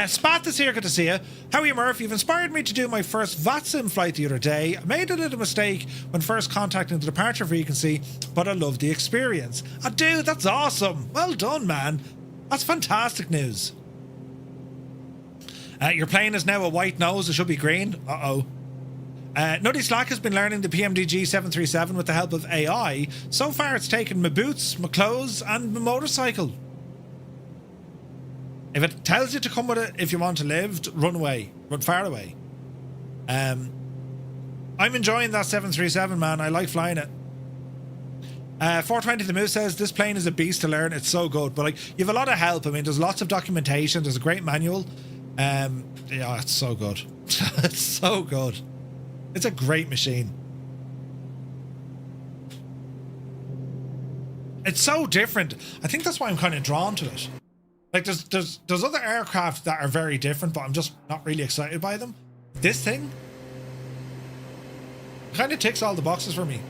S2: Spat is here, good to see you. How are you, Murph? You've inspired me to do my first VATSIM flight the other day. I made a little mistake when first contacting the departure frequency, but I love the experience. Dude, that's awesome. Well done, man. That's fantastic news. Your plane is now a white nose. It should be green. Uh-oh. Nutty Slack has been learning the PMDG 737 with the help of AI. So far it's taken my boots, my clothes and my motorcycle. If it tells you to come with it if you want to live, run away. Run far away. I'm enjoying that 737, man. I like flying it. 420 the Moose says, this plane is a beast to learn. It's so good. But like, you have a lot of help. I mean, there's lots of documentation. There's a great manual. Yeah, it's so good. It's so good. It's a great machine. It's so different. I think that's why I'm kind of drawn to it. Like, there's other aircraft that are very different, but I'm just not really excited by them. This thing kind of ticks all the boxes for me.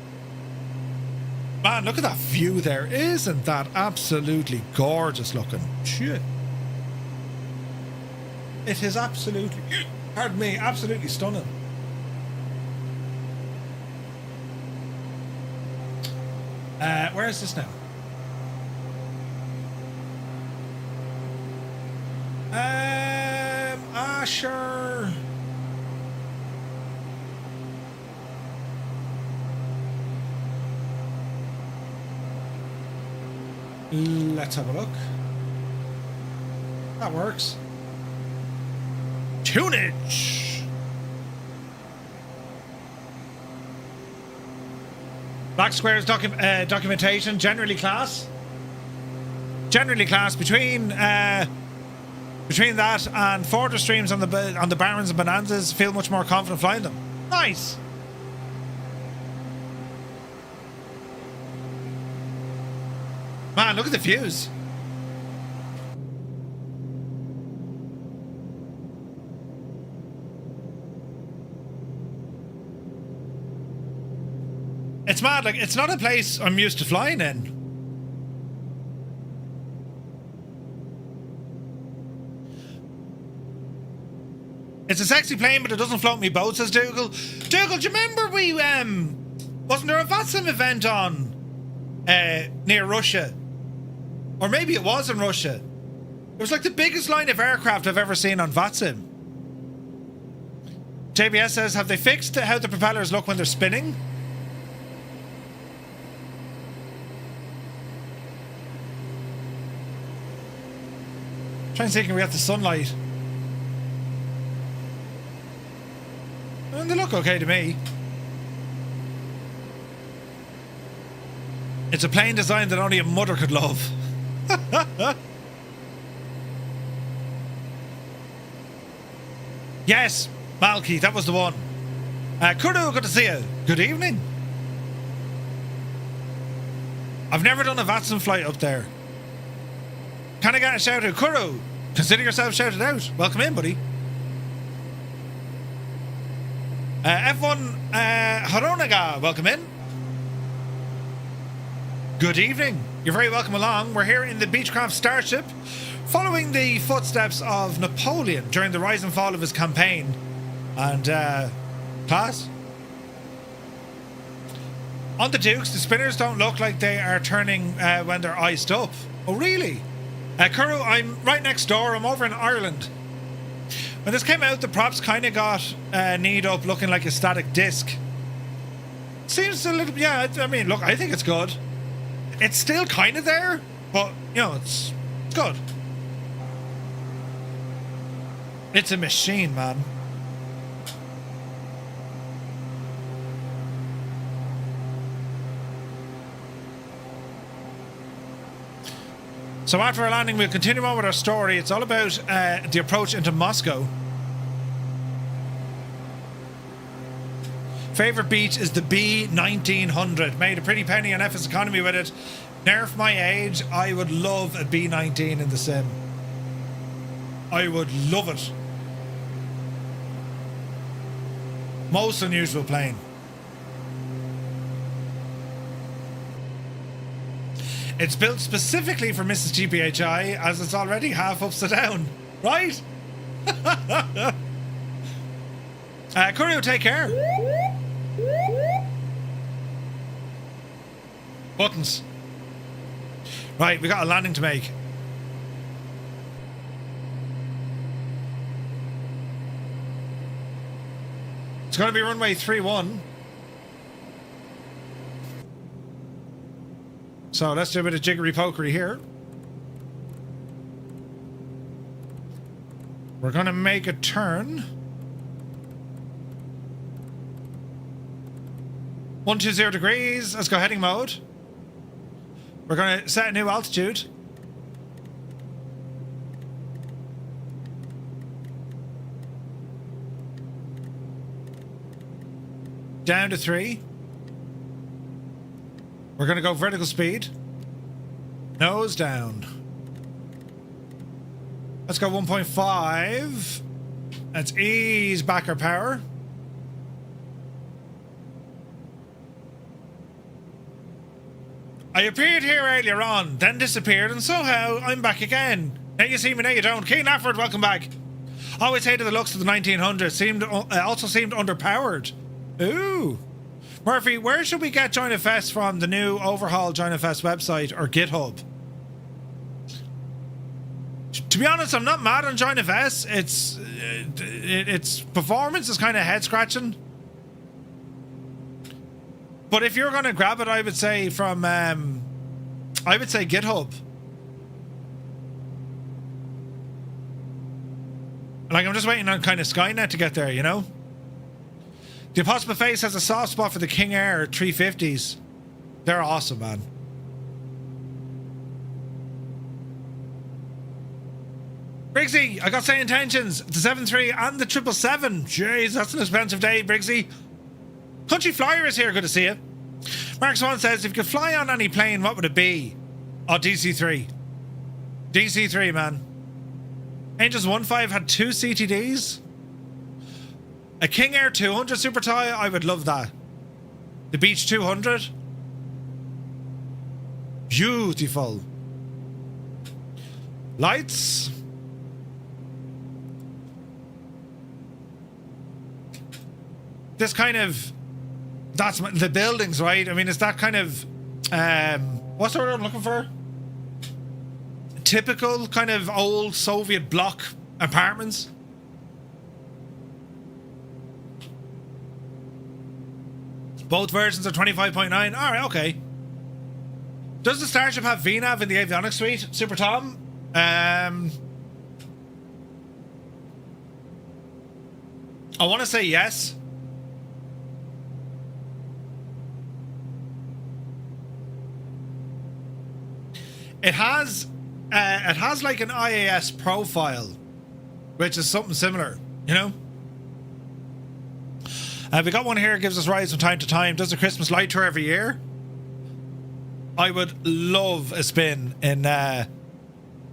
S2: Man, look at that view there. Isn't that absolutely gorgeous looking? Shit. It is absolutely, pardon me, absolutely stunning. Where is this now? Sure. Let's have a look. That works. Tunage. Black Square's documentation, generally class. Generally class. Between that and Fortress streams on the Barons and Bonanzas, feel much more confident flying them. Nice. Man, look at the views. It's mad, like, it's not a place I'm used to flying in. It's a sexy plane, but it doesn't float me boat, says Dougal. Dougal, do you remember we, wasn't there a VATSIM event on, near Russia? Or maybe it was in Russia. It was like the biggest line of aircraft I've ever seen on VATSIM. JBS says, have they fixed how the propellers look when they're spinning? Trying to see, can we get the sunlight? And they look okay to me. It's a plane design that only a mother could love. Yes, Malky, that was the one. Kuru, good to see you. Good evening. I've never done a VATSIM flight up there. Can I get a shout out? Kuru, consider yourself shouted out. Welcome in, buddy. F1 Haronaga, welcome in. Good evening. You're very welcome along. We're here in the Beechcraft Starship, following the footsteps of Napoleon during the rise and fall of his campaign. And, class? On the Dukes, the spinners don't look like they are turning when they're iced up. Oh, really? Kuru, I'm right next door. I'm over in Ireland. When this came out, the props kind of got kneed up, looking like a static disc. Seems a little, yeah, I mean, look, I think it's good. It's still kind of there, but, you know, it's good. It's a machine, man. So after our landing, we'll continue on with our story. It's all about the approach into Moscow. Favourite Beech is the B1900. Made a pretty penny on FS Economy with it. Nerf my age, I would love a B19 in the sim. I would love it. Most unusual plane. It's built specifically for Mrs. GPHI, as it's already half upside down. Right? Courier, take care. Buttons. Right, we got a landing to make. It's going to be runway 31. So let's do a bit of jiggery pokery here. We're going to make a turn. 120 degrees. Let's go heading mode. We're going to set a new altitude. Down to 3. We're going to go vertical speed. Nose down. Let's go 1.5. Let's ease back our power. I appeared here earlier on, then disappeared, and somehow I'm back again. Now you see me, now you don't. Keen Afford, welcome back. Always hated the looks of the 1900s. Also seemed underpowered. Ooh. Murphy, where should we get Join a Fest from? The new overhaul Join a Fest website or GitHub? To be honest, I'm not mad on Join a Fest. Its performance is kind of head scratching. But if you're going to grab it, I would say from GitHub. Like, I'm just waiting on kind of Skynet to get there, you know? The Apostrophe Face has a soft spot for the King Air 350s. They're awesome, man. Briggsy, I got same intentions. The 7.3 and the 777. Jeez, that's an expensive day, Briggsy. Country Flyer is here. Good to see you. Mark Swan says, if you could fly on any plane, what would it be? Oh, DC-3. DC-3, man. Angels 1.5 had 2 CTDs. A King Air 200 Super Tie, I would love that. The Beech 200. Beautiful. Lights. This kind of... That's the buildings, right? I mean, it's that kind of... what's the word I'm looking for? Typical kind of old Soviet block apartments. Both versions are 25.9. All right, okay. Does the Starship have VNAV in the avionics suite, Super Tom? I want to say yes. It has like an IAS profile, which is something similar, you know? We got one here, gives us rides from time to time. Does a Christmas light tour every year. I would love a spin in a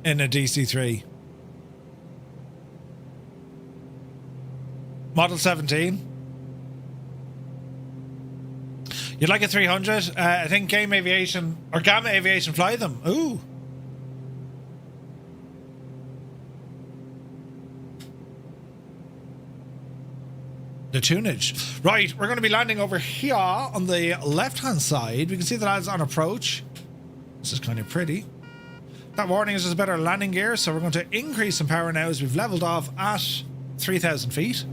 S2: DC-3. Model 17. You'd like a 300? I think Game Aviation or Gamma Aviation fly them. Ooh. The tunage. Right, we're going to be landing over here on the left-hand side. We can see the lads on approach. This is kind of pretty. That warning is just better landing gear, so we're going to increase some power now as we've leveled off at 3,000 feet.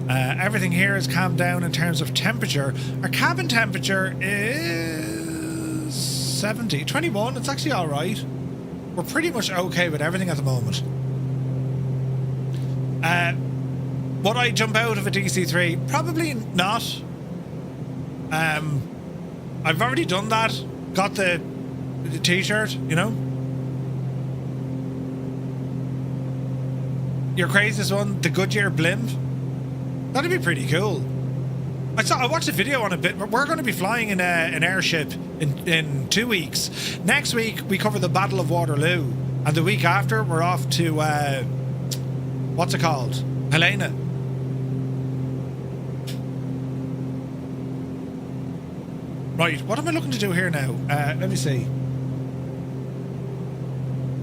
S2: Everything here is calmed down in terms of temperature. Our cabin temperature is 70. 21, it's actually all right. We're pretty much okay with everything at the moment. Would I jump out of a DC-3? Probably not. I've already done that. Got the t-shirt, you know. Your craziest one, the Goodyear blimp. That'd be pretty cool. I watched a video on it, but we're going to be flying in an airship in 2 weeks. Next week we cover the Battle of Waterloo, and the week after we're off to what's it called? Helena. Right, what am I looking to do here now? Let me see.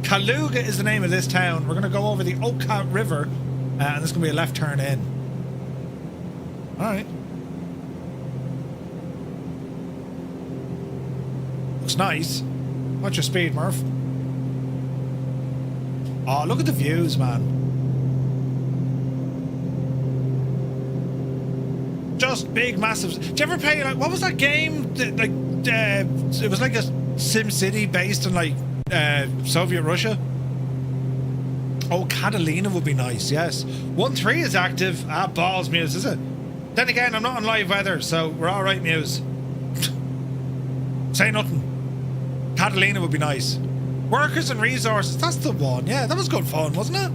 S2: Kaluga is the name of this town. We're going to go over the Oka River, and there's going to be a left turn in. Alright. Looks nice. What's your speed, Murph? Oh, look at the views, man. Just big, massive. Did you ever play, like, what was that game? It was like a Sim City based in, like, Soviet Russia. Oh, Catalina would be nice, yes. 1-3 is active. Ah, balls, Muse, is it? Then again, I'm not on live weather, so we're alright, Muse. Say nothing. Catalina would be nice. Workers and resources, that's the one. Yeah, that was good fun, wasn't it?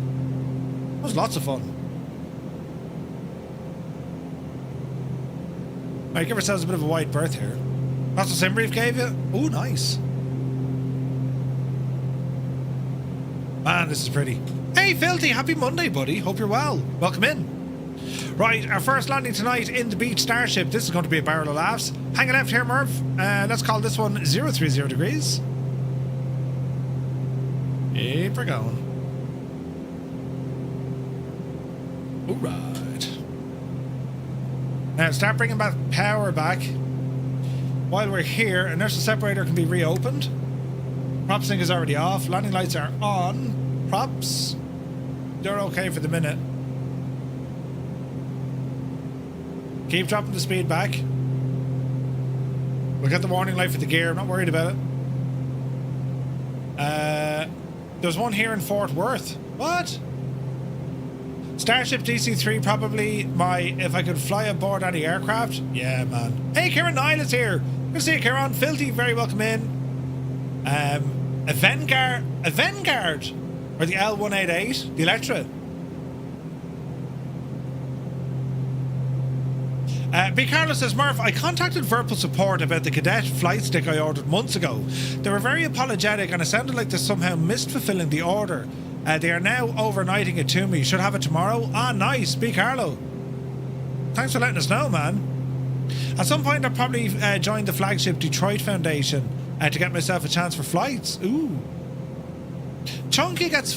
S2: That was lots of fun. Right, give ourselves a bit of a wide berth here. That's what Simbrief gave you? Oh, nice. Man, this is pretty. Hey, Filthy, happy Monday, buddy. Hope you're well. Welcome in. Right, our first landing tonight in the Beech Starship. This is going to be a barrel of laughs. Hang a left here, Merv. Let's call this one 030 degrees. Keep her going. All right. Now start bringing back power back. While we're here, inertial separator can be reopened. Prop sync is already off. Landing lights are on. Props, they're okay for the minute. Keep dropping the speed back. We'll get the warning light for the gear. I'm not worried about it. There's one here in Fort Worth. What? Starship DC-3 probably if I could fly aboard any aircraft. Yeah, man. Hey, Kieran Nile is here. Good to see you, Kieran. Filthy, very welcome in. A Vanguard, or the L188, the Electra. B. Carlos says, Murph, I contacted Virpal support about the cadet flight stick I ordered months ago. They were very apologetic and it sounded like they somehow missed fulfilling the order. They are now overnighting it to me. Should have it tomorrow. Ah, nice. B. Carlo. Thanks for letting us know, man. At some point I'll probably join the flagship Detroit Foundation to get myself a chance for flights. Ooh. Chunky gets,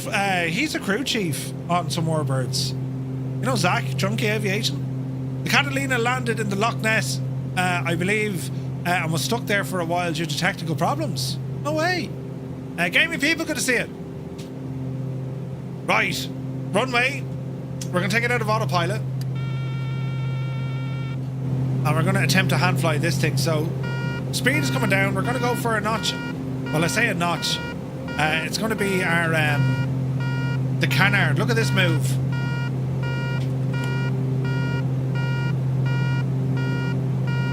S2: he's a crew chief on some Warbirds. You know Zach, Chunky Aviation? The Catalina landed in the Loch Ness, I believe, and was stuck there for a while due to technical problems. No way. Gaming people, good to see it. Right, runway. We're going to take it out of autopilot. And we're going to attempt to hand fly this thing. So, speed is coming down. We're going to go for a notch. Well, I say a notch. It's going to be our, the canard. Look at this move.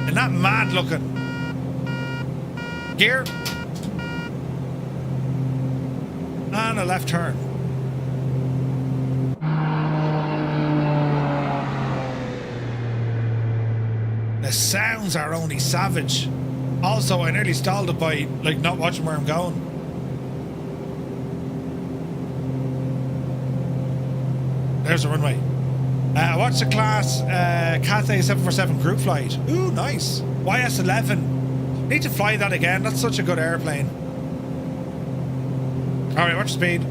S2: Isn't that mad looking? Gear. And a left turn. The sounds are only savage. Also, I nearly stalled it by, like, not watching where I'm going. There's the runway. I watched the class Cathay 747 group flight. Ooh, nice. YS-11. Need to fly that again. That's such a good airplane. Alright, watch the speed.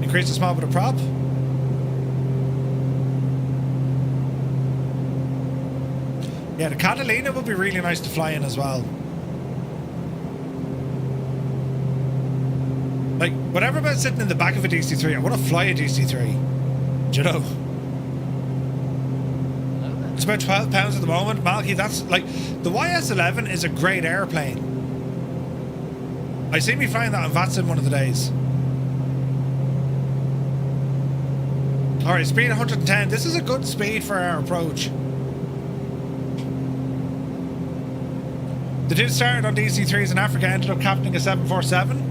S2: Increase the small bit of prop. Yeah, the Catalina would be really nice to fly in as well. Like, whatever about sitting in the back of a DC-3, I want to fly a DC-3. Do you know? It's about 12 pounds at the moment. Malky, that's like... The YS-11 is a great airplane. I see me flying that on Vatsim one of the days. Alright, speed 110. This is a good speed for our approach. The dude started on DC-3s in Africa, ended up captaining a 747.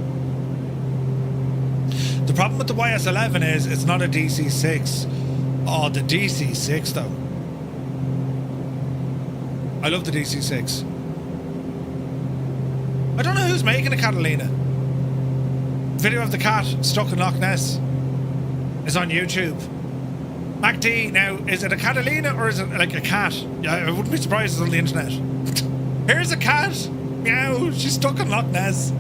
S2: The problem with the YS-11 is it's not a DC-6. Oh, the DC-6 though. I love the DC-6. I don't know who's making a Catalina. Video of the cat stuck in Loch Ness is on YouTube. MacD, now, is it a Catalina or is it like a cat? I wouldn't be surprised it's on the internet. Here's a cat. Meow, she's stuck in Loch Ness.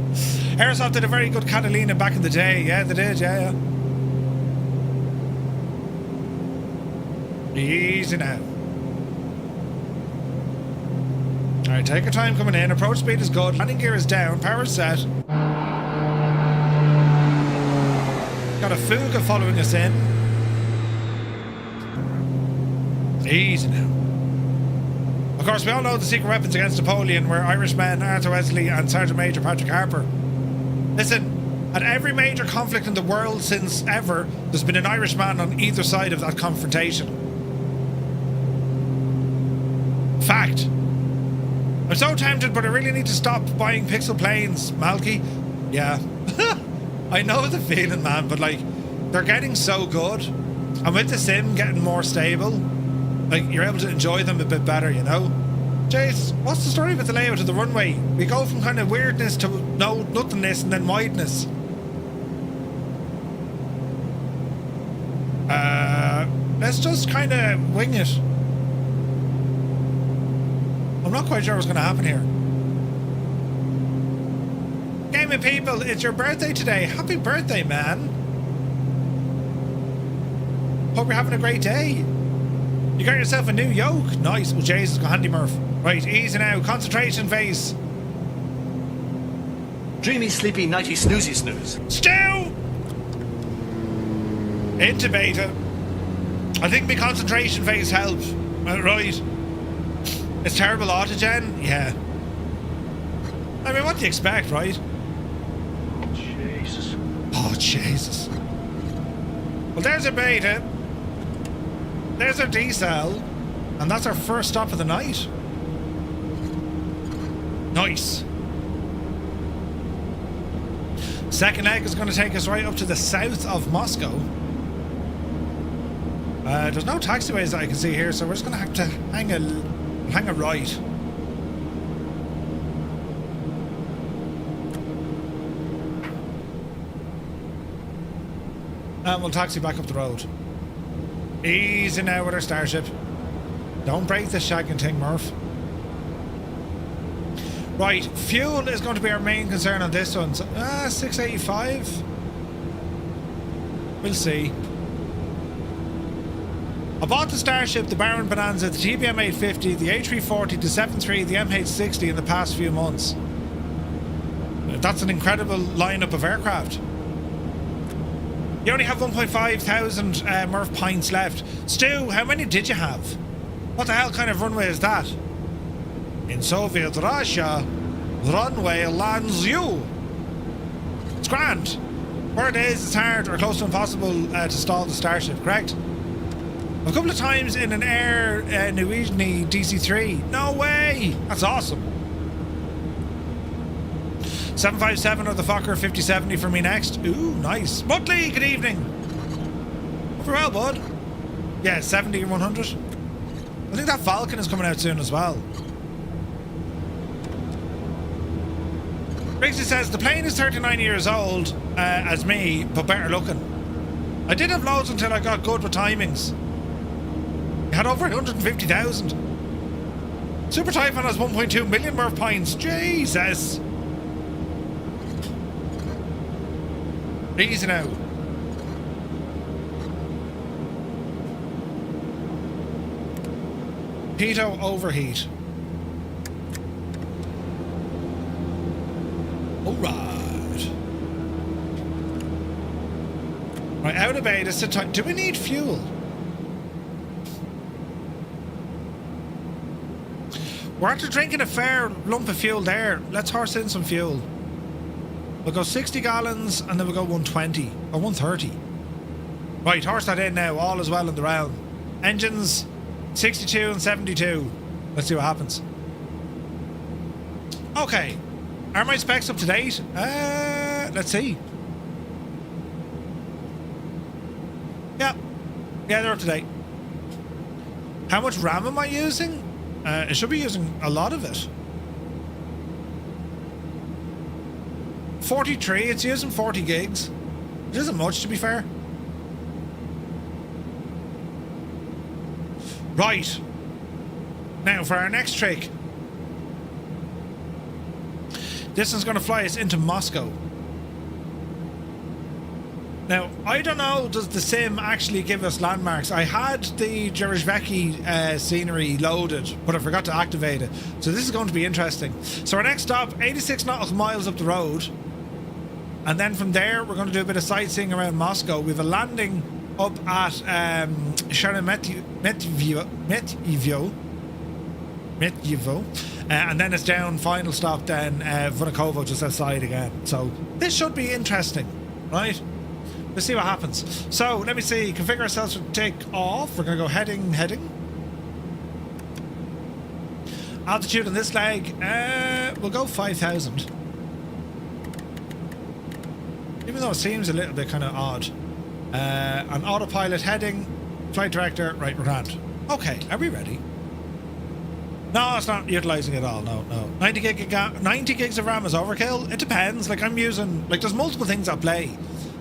S2: Airsoft did a very good Catalina back in the day. Yeah, they did, yeah. Easy now. Alright, take your time coming in. Approach speed is good. Landing gear is down. Power's set. Got a Fuga following us in. Easy now. Of course, we all know the secret weapons against Napoleon were Irishmen Arthur Wesley and Sergeant Major Patrick Harper. Listen, at every major conflict in the world since ever, there's been an Irishman on either side of that confrontation. Fact. I'm so tempted, but I really need to stop buying pixel planes, Malky. Yeah. I know the feeling, man, but like, they're getting so good. And with the sim getting more stable, like, you're able to enjoy them a bit better, you know? Jace, what's the story with the layout of the runway? We go from kind of weirdness to no nothingness and then wideness. Let's just kind of wing it. I'm not quite sure what's going to happen here. Gaming people, it's your birthday today. Happy birthday, man. Hope you're having a great day. You got yourself a new yoke. Nice. Well, Jesus, go handy, Murph. Right, easy now. Concentration phase.
S1: Dreamy, sleepy, nighty, snoozy, snooze.
S2: Stew! Into beta. I think my concentration phase helped. Right. It's terrible autogen? Yeah. I mean, what do you expect, right?
S1: Jesus.
S2: Oh, Jesus. Well, there's a beta. There's our decel. And that's our first stop of the night. Nice. Second leg is going to take us right up to the south of Moscow. There's no taxiways that I can see here, so we're just going to have to hang a right. And we'll taxi back up the road. Easy now with our Starship. Don't break this shagging thing, Murph. Right, fuel is going to be our main concern on this one. So, 685. We'll see. I bought the Starship, the Baron Bonanza, the TBM 850, the A340, the 73, the MH60 in the past few months. That's an incredible lineup of aircraft. You only have 1.5 thousand Murph pints left. Stu, how many did you have? What the hell kind of runway is that? In Soviet Russia, runway lands you. It's grand. Where it is, it's hard or close to impossible to stall the Starship, correct? A couple of times in an Air Niugini DC-3. No way! That's awesome. 757 or the Fokker 5070 for me next. Ooh, nice. Muttley, good evening. Hope you're well, bud. Yeah, 70 or 100. I think that Falcon is coming out soon as well. Briggsy says, the plane is 39 years old, as me, but better looking. I did have loads until I got good with timings. It had over 150,000. Super Typhon has 1.2 million Murph points. Jesus. Easy now. Pitot overheat. Alright. Right, out of beta, sit tight. Do we need fuel? We're after drinking a fair lump of fuel there. Let's horse in some fuel. We'll go 60 gallons and then we'll go 120 or 130. Right, horse that in now. All is well in the realm. Engines 62 and 72. Let's see what happens. Okay. Are my specs up to date? Let's see. Yeah, they're up to date. How much RAM am I using? It should be using a lot of it. 43, it's using 40 gigs. It isn't much, to be fair. Right. Now, for our next trick. This is going to fly us into Moscow. Now, I don't know, does the sim actually give us landmarks? I had the Jerizveki scenery loaded, but I forgot to activate it. So this is going to be interesting. So our next stop, 86 nautical miles up the road. And then from there, we're going to do a bit of sightseeing around Moscow. We have a landing up at Sheremetyevo, and then it's down, final stop, then Vnukovo just outside again. So this should be interesting, right? Let's see what happens. So let me see, configure ourselves for take off. We're going to go heading. Altitude on this leg, we'll go 5,000. Even though it seems a little bit kind of odd. On autopilot heading, flight director, right, we're grand. Okay, are we ready? No, it's not utilising it all, no. 90 gigs of RAM is overkill? It depends, like I'm using, like there's multiple things at play.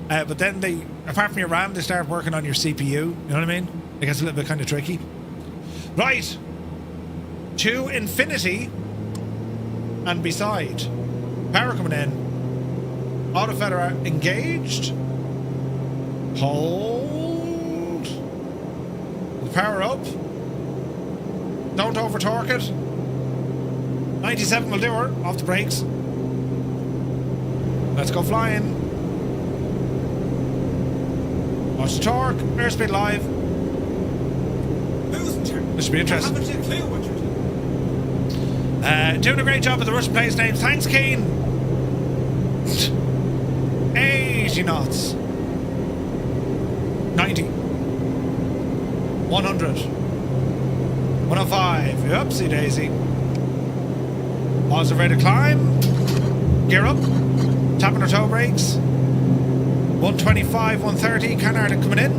S2: But then they, apart from your RAM, they start working on your CPU, you know what I mean? It gets a little bit kind of tricky. Right, to infinity and beside. Power coming in. Autofetter engaged. Hold. The power up. Don't over torque it. 97 will do her. Off the brakes. Let's go flying. Watch the torque. Airspeed live. This should be interesting.
S3: I haven't a clue what you're doing.
S2: Doing a great job with the Russian place names. Thanks, Keen. 80 knots. 90. 100. 105. Oopsie daisy. Positive rate of climb. Gear up. Tapping our toe brakes. 125, 130. Canard coming in.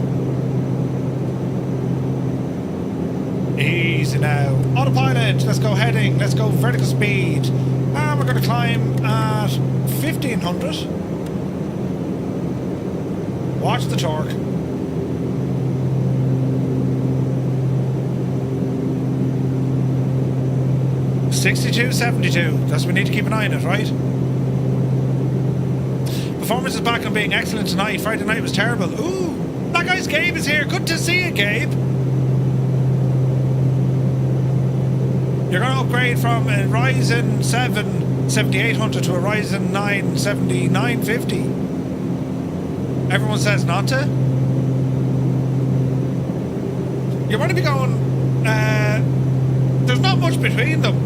S2: Easy now. Autopilot. Let's go heading. Let's go vertical speed. And we're going to climb at 1500. Watch the torque. $62.72. That's what we need to keep an eye on it, right? Performance is back on being excellent tonight. Friday night was terrible. Ooh, that guy's Gabe is here. Good to see you, Gabe. You're going to upgrade from a Ryzen 7 7800 to a Ryzen 9 7950. Everyone says not to. You're going to be going... there's not much between them.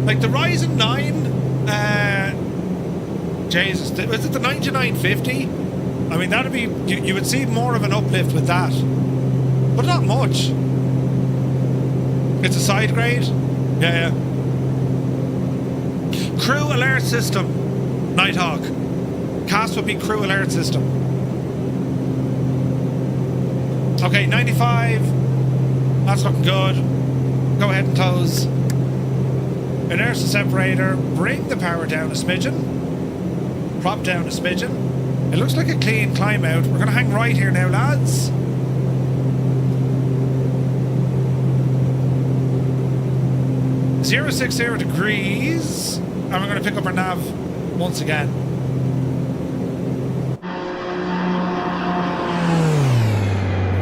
S2: Like the Ryzen 9... Jesus, was it the 9950? I mean, that'd be... You would see more of an uplift with that. But not much. It's a side grade. Yeah. Crew alert system. Nighthawk. CAS would be crew alert system. Okay, 95. That's looking good. Go ahead and close. Inertial separator. Bring the power down a smidgen. Prop down a smidgen. It looks like a clean climb out. We're going to hang right here now, lads. .060 degrees. And we're going to pick up our nav once again.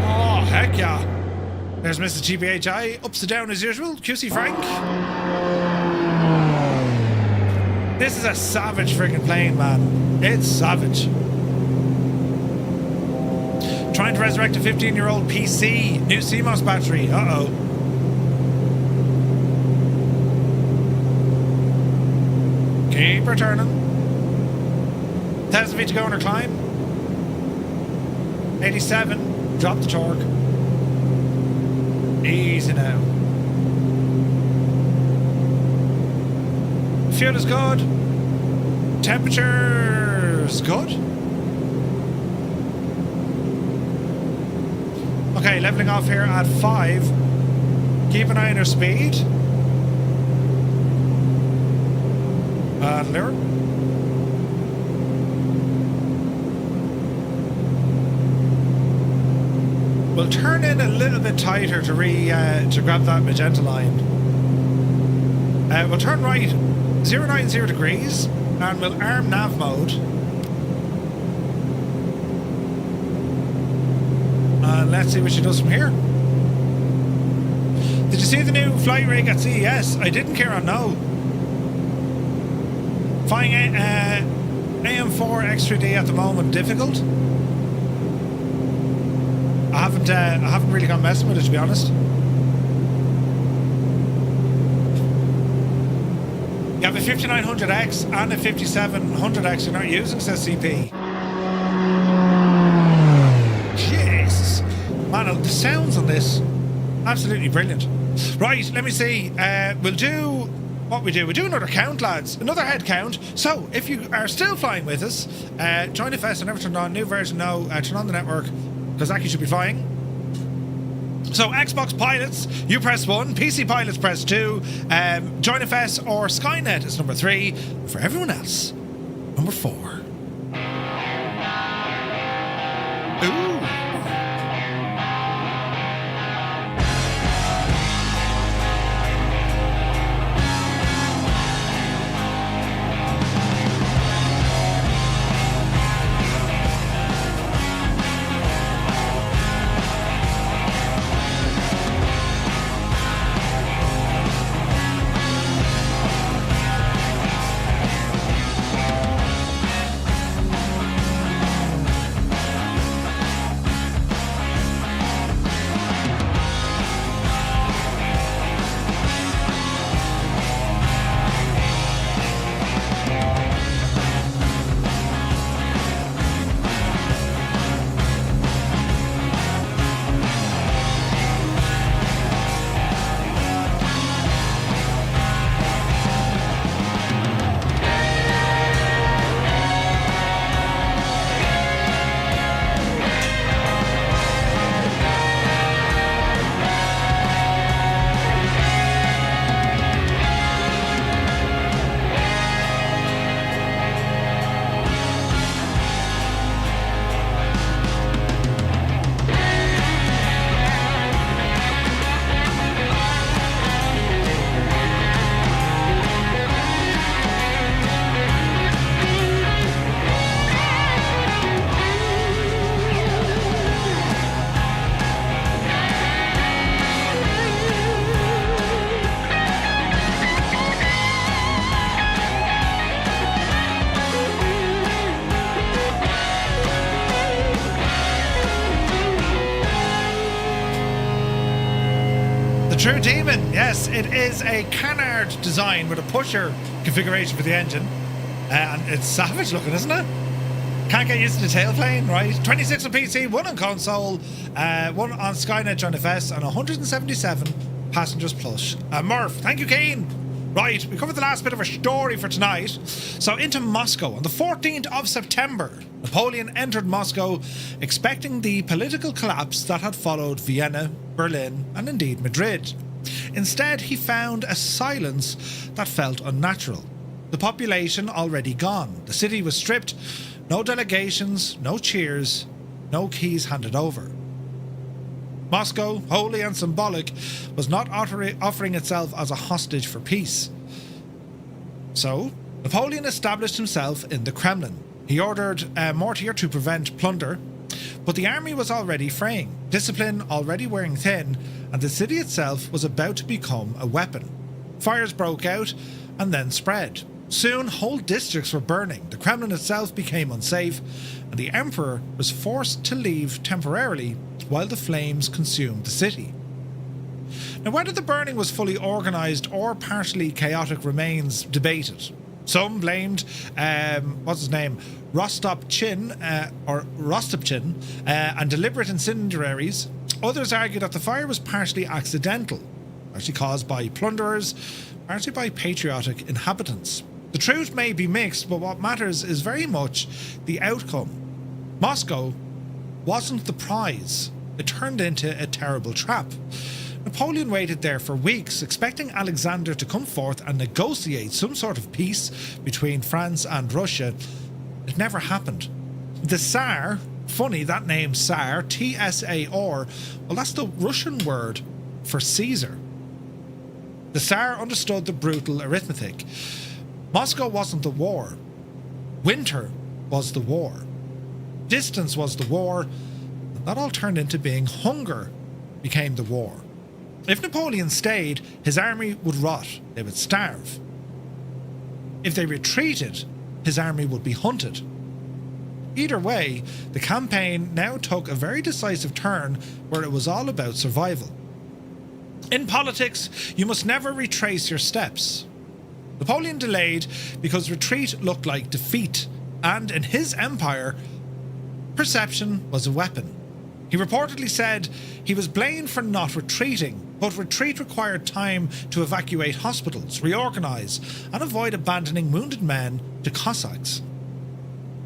S2: Oh, heck yeah. There's Mr. GBHI. Ups and down as usual. QC Frank. This is a savage freaking plane, man. It's savage. Trying to resurrect a 15-year-old PC. New CMOS battery. Uh-oh. Keep her turning. 1,000 feet to go on her climb. 87. Drop the torque. Easy now. Fuel is good. Temperature's good. Okay, leveling off here at 5. Keep an eye on our speed. Lure. We'll turn in a little bit tighter to grab that magenta line. We'll turn right 090 degrees and we'll arm nav mode. And let's see what she does from here. Did you see the new flight rig at CES? I didn't care on no. Flying AM4 X3D at the moment difficult. I haven't really gone messing with it, to be honest. You have a 5900X and a 5700X. You're not using, says CP. Jesus. Man, the sounds on this, absolutely brilliant. Right, let me see. We'll do what we do. We'll do another count, lads. Another head count. So, if you are still flying with us, join the fest. I never turned on. New version now. Turn on the network, because Aki should be flying. So, Xbox pilots, you press 1. PC pilots, press 2. Join FS or Skynet is number 3. For everyone else, number 4. Ooh. True Demon, yes, it is a canard design with a pusher configuration for the engine, and it's savage looking, isn't it? Can't get used to the tailplane, right? 26 on PC, 1 on console, 1 on Skynet John FS, and 177 passengers plus. Murph, thank you, Keen. Right, we covered the last bit of our story for tonight. So into Moscow. On the 14th of September, Napoleon entered Moscow expecting the political collapse that had followed Vienna, Berlin, and indeed Madrid. Instead, he found a silence that felt unnatural. The population already gone. The city was stripped. No delegations, no cheers, no keys handed over. Moscow, holy and symbolic, was not offering itself as a hostage for peace. So, Napoleon established himself in the Kremlin. He ordered mortar to prevent plunder, but the army was already fraying, discipline already wearing thin, and the city itself was about to become a weapon. Fires broke out and then spread. Soon, whole districts were burning, the Kremlin itself became unsafe, and the emperor was forced to leave temporarily while the flames consumed the city. Now, whether the burning was fully organised or partially chaotic remains debated. Some blamed, Rostopchin, and deliberate incendiaries. Others argued that the fire was partially accidental, partially caused by plunderers, partially by patriotic inhabitants. The truth may be mixed, but what matters is very much the outcome. Moscow wasn't the prize. It turned into a terrible trap. Napoleon waited there for weeks, expecting Alexander to come forth and negotiate some sort of peace between France and Russia. It never happened. The Tsar, funny, that name Tsar, T-S-A-R, well, that's the Russian word for Caesar. The Tsar understood the brutal arithmetic. Moscow wasn't the war. Winter was the war. Distance was the war. And that all turned into being hunger became the war. If Napoleon stayed, his army would rot. They would starve. If they retreated, his army would be hunted. Either way, the campaign now took a very decisive turn where it was all about survival. In politics, you must never retrace your steps. Napoleon delayed because retreat looked like defeat, and in his empire, perception was a weapon. He reportedly said he was blamed for not retreating, but retreat required time to evacuate hospitals, reorganise, and avoid abandoning wounded men to Cossacks.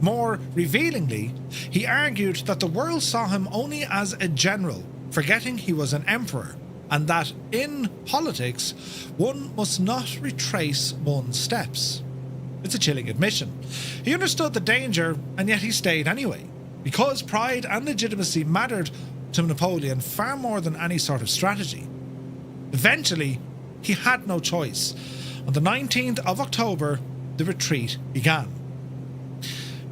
S2: More revealingly, he argued that the world saw him only as a general, forgetting he was an emperor, and that in politics, one must not retrace one's steps. It's a chilling admission. He understood the danger, and yet he stayed anyway, because pride and legitimacy mattered to Napoleon far more than any sort of strategy. Eventually, he had no choice. On the 19th of October, the retreat began.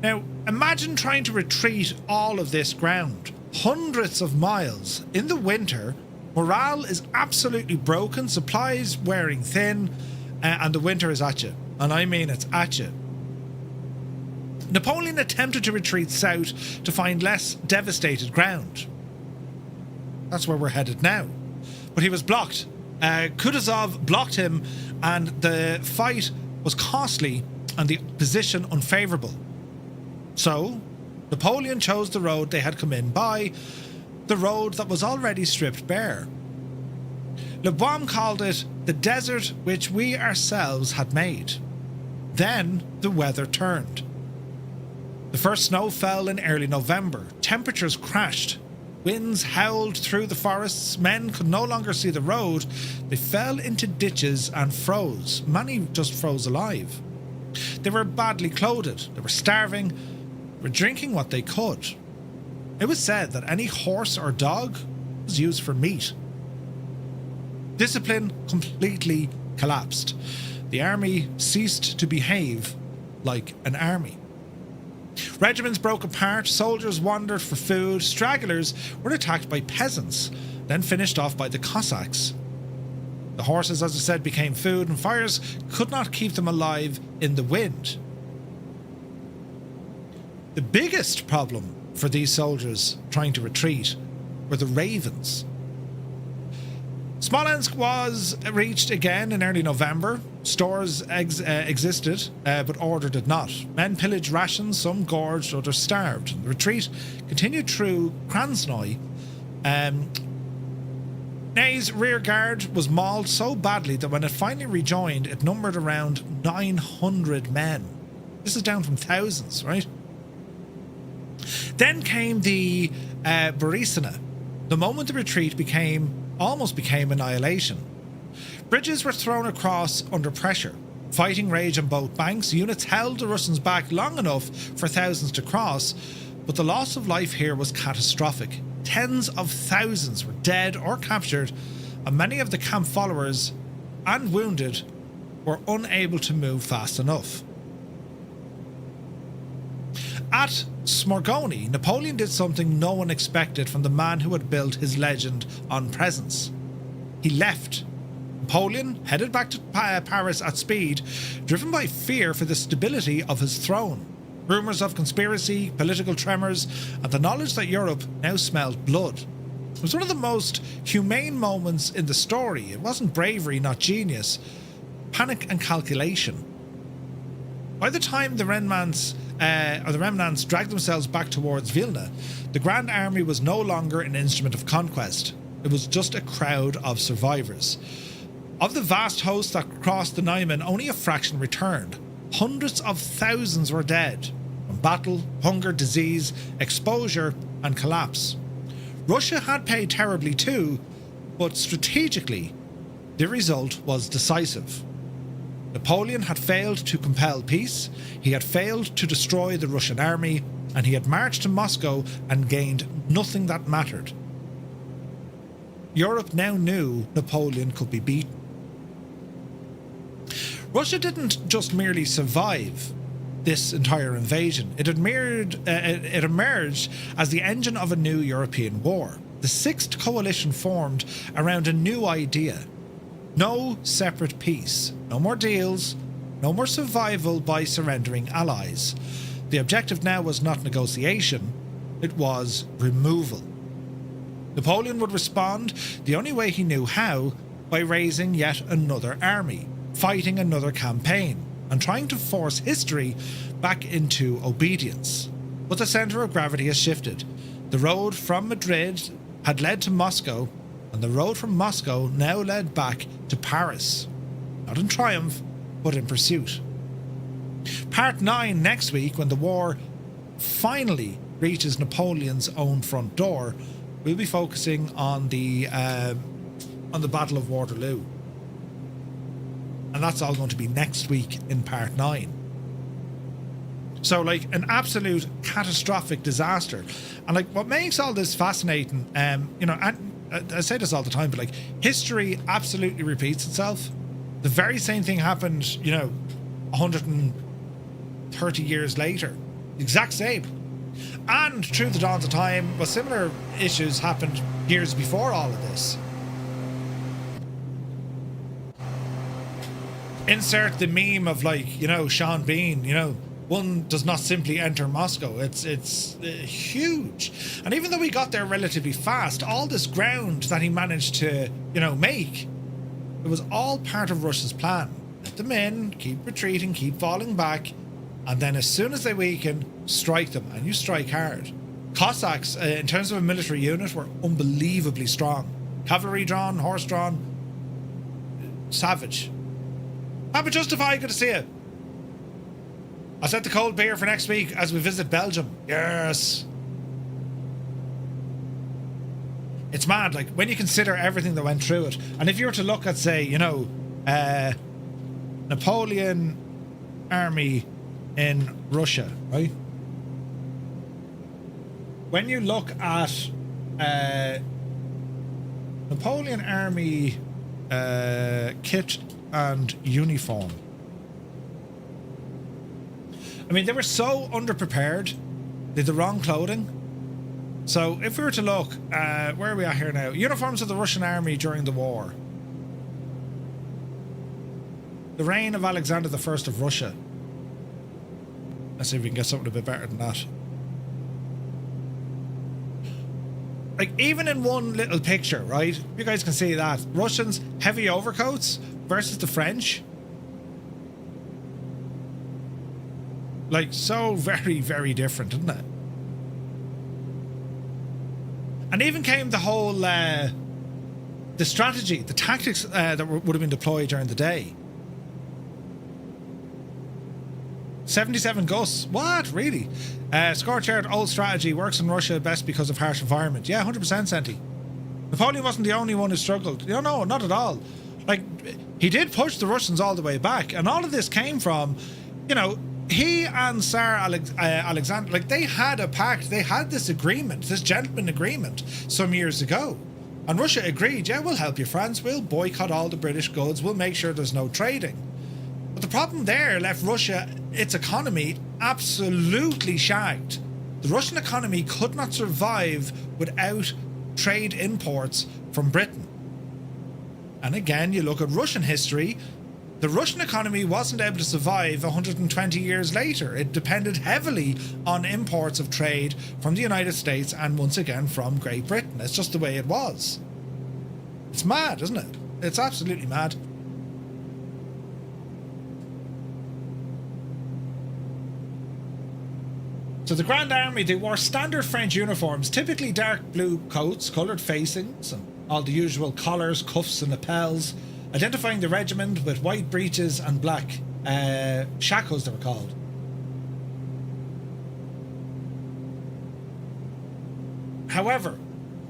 S2: Now, imagine trying to retreat all of this ground, hundreds of miles, in the winter. Morale is absolutely broken, supplies wearing thin, and the winter is at you. And I mean it's at you. Napoleon attempted to retreat south to find less devastated ground. That's where we're headed now. But he was blocked. Kutuzov blocked him, and the fight was costly and the position unfavourable. So, Napoleon chose the road they had come in by, the road that was already stripped bare. Le Bois called it the desert which we ourselves had made. Then the weather turned. The first snow fell in early November. Temperatures crashed. Winds howled through the forests. Men could no longer see the road. They fell into ditches and froze. Many just froze alive. They were badly clothed. They were starving. They were drinking what they could. It was said that any horse or dog was used for meat. Discipline completely collapsed. The army ceased to behave like an army. Regiments broke apart, soldiers wandered for food, stragglers were attacked by peasants, then finished off by the Cossacks. The horses, as I said, became food, and fires could not keep them alive in the wind. The biggest problem for these soldiers trying to retreat were the ravens. Smolensk was reached again in early November. Stores existed, but order did not. Men pillaged rations, some gorged, others starved. The retreat continued through Krasnoy. Ney's rear guard was mauled so badly that when it finally rejoined, it numbered around 900 men. This is down from thousands, right? Then came the Berezina. The moment the retreat almost became annihilation. Bridges were thrown across under pressure. Fighting raged on both banks. Units held the Russians back long enough for thousands to cross, but the loss of life here was catastrophic. Tens of thousands were dead or captured, and many of the camp followers and wounded were unable to move fast enough. At Smorgoni, Napoleon did something no one expected from the man who had built his legend on presence. He left. Napoleon headed back to Paris at speed, driven by fear for the stability of his throne. Rumours of conspiracy, political tremors, and the knowledge that Europe now smelled blood. It was one of the most humane moments in the story. It wasn't bravery, not genius. Panic and calculation. By the time the remnants dragged themselves back towards Vilna, the Grand Army was no longer an instrument of conquest. It was just a crowd of survivors. Of the vast host that crossed the Niemen, only a fraction returned. Hundreds of thousands were dead from battle, hunger, disease, exposure, and collapse. Russia had paid terribly too, but strategically, the result was decisive. Napoleon had failed to compel peace, he had failed to destroy the Russian army, and he had marched to Moscow and gained nothing that mattered. Europe now knew Napoleon could be beaten. Russia didn't just merely survive this entire invasion. It emerged as the engine of a new European war. The Sixth Coalition formed around a new idea. No separate peace, no more deals, no more survival by surrendering allies. The objective now was not negotiation, it was removal. Napoleon would respond the only way he knew how, by raising yet another army, fighting another campaign, and trying to force history back into obedience. But the centre of gravity has shifted. The road from Madrid had led to Moscow, and the road from Moscow now led back to Paris. Not in triumph, but in pursuit. Part 9 next week, when the war finally reaches Napoleon's own front door, we'll be focusing on the Battle of Waterloo. And that's all going to be next week in Part 9. So, like, an absolute catastrophic disaster. And, like, what makes all this fascinating, you know, and I say this all the time, but, like, history absolutely repeats itself. The very same thing happened, you know, 130 years later. The exact same. And through the dawns of time, well, similar issues happened years before all of this. Insert the meme of, like, you know, Sean Bean, you know, one does not simply enter Moscow. It's huge. And even though we got there relatively fast, all this ground that he managed to, you know, make, it was all part of Russia's plan. Let them in, keep retreating, keep falling back, and then as soon as they weaken, strike them, and you strike hard. Cossacks, in terms of a military unit, were unbelievably strong. Cavalry drawn, horse drawn, savage. Papa Justify, good to see you. I'll set the cold beer for next week as we visit Belgium. Yes. It's mad, like, when you consider everything that went through it. And if you were to look at, say, you know, Napoleon army in Russia, right? When you look at Napoleon army kit and uniform, I mean, they were so underprepared. They had the wrong clothing. So if we were to look, where are we at here now? Uniforms of the Russian army during the war. The reign of Alexander I of Russia. Let's see if we can get something a bit better than that. Like, even in one little picture, right? You guys can see that. Russians, heavy overcoats versus the French. Like, so very, very different, isn't it? And even came the whole, the strategy, the tactics that would have been deployed during the day. 77 Gus. What? Really? Scorched old strategy works in Russia best because of harsh environment. Yeah, 100% Senti. Napoleon wasn't the only one who struggled. No, not at all. Like, he did push the Russians all the way back. And all of this came from, you know, he and Tsar Alexander, like, they had a pact. They had this agreement, this gentleman agreement some years ago. And Russia agreed, yeah, we'll help you, France. We'll boycott all the British goods. We'll make sure there's no trading. But the problem there left Russia, its economy, absolutely shagged. The Russian economy could not survive without trade imports from Britain. And again, you look at Russian history, the Russian economy wasn't able to survive 120 years later. It depended heavily on imports of trade from the United States and once again from Great Britain. It's just the way it was. It's mad, isn't it? It's absolutely mad. So the Grand Army, they wore standard French uniforms, typically dark blue coats, coloured facings, and all the usual collars, cuffs and lapels, identifying the regiment with white breeches and black shakos, they were called. However,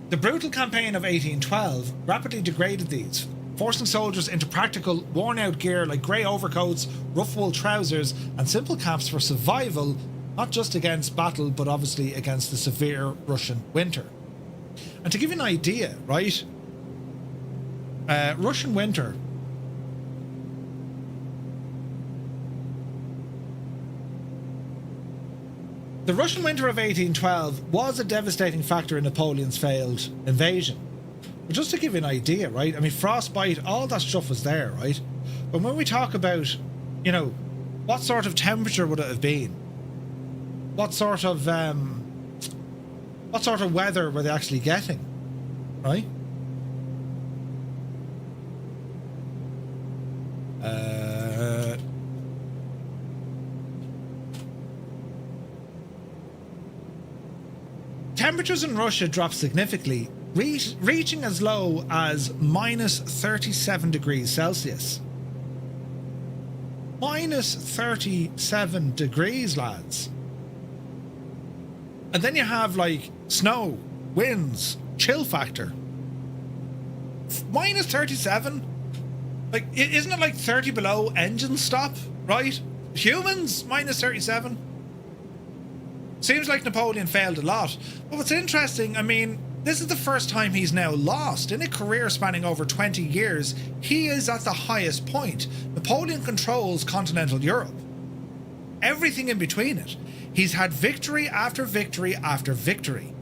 S2: the brutal campaign of 1812 rapidly degraded these, forcing soldiers into practical, worn-out gear like grey overcoats, rough wool trousers and simple caps for survival, not just against battle, but obviously against the severe Russian winter. And to give you an idea, right? Russian winter. The Russian winter of 1812 was a devastating factor in Napoleon's failed invasion. But just to give you an idea, right? I mean, frostbite, all that stuff was there, right? But when we talk about, you know, what sort of temperature would it have been? what sort of weather were they actually getting, right? Temperatures in Russia dropped significantly, reaching as low as minus 37 degrees Celsius. Minus 37 degrees, lads. And then you have like snow, winds, chill factor. Minus 37? Like, isn't it like 30 below, engine stop, right? Humans, minus 37. Seems like Napoleon failed a lot. But what's interesting, I mean, this is the first time he's now lost. In a career spanning over 20 years, he is at the highest point. Napoleon controls continental Europe. Everything in between it. He's had victory after victory after victory.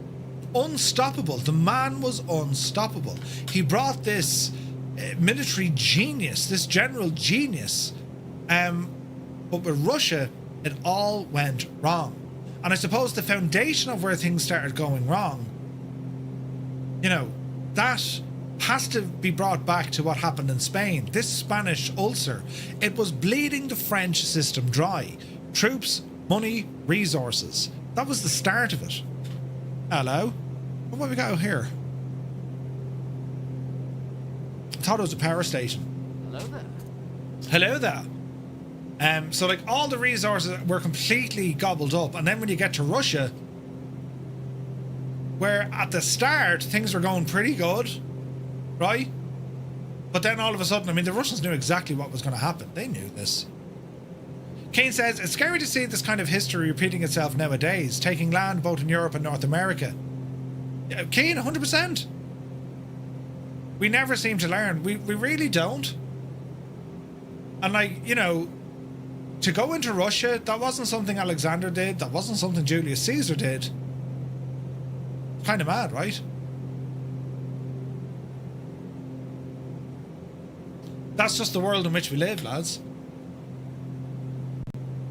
S2: Unstoppable. The man was unstoppable. He brought this military genius, this general genius. But with Russia, it all went wrong. And I suppose the foundation of where things started going wrong, you know, that has to be brought back to what happened in Spain. This Spanish ulcer, it was bleeding the French system dry. Troops, money, resources. That was the start of it. Hello? What have we got out here? I thought it was a power station.
S1: Hello there.
S2: Hello there. So like all the resources were completely gobbled up, and then when you get to Russia, where at the start things were going pretty good, right? But then all of a sudden, I mean, the Russians knew exactly what was going to happen. They knew this. Kane says, it's scary to see this kind of history repeating itself nowadays, taking land both in Europe and North America. Yeah, Kane, 100%. We never seem to learn. We really don't. And like, you know, to go into Russia, that wasn't something Alexander did. That wasn't something Julius Caesar did. Kind of mad, right? That's just the world in which we live, lads.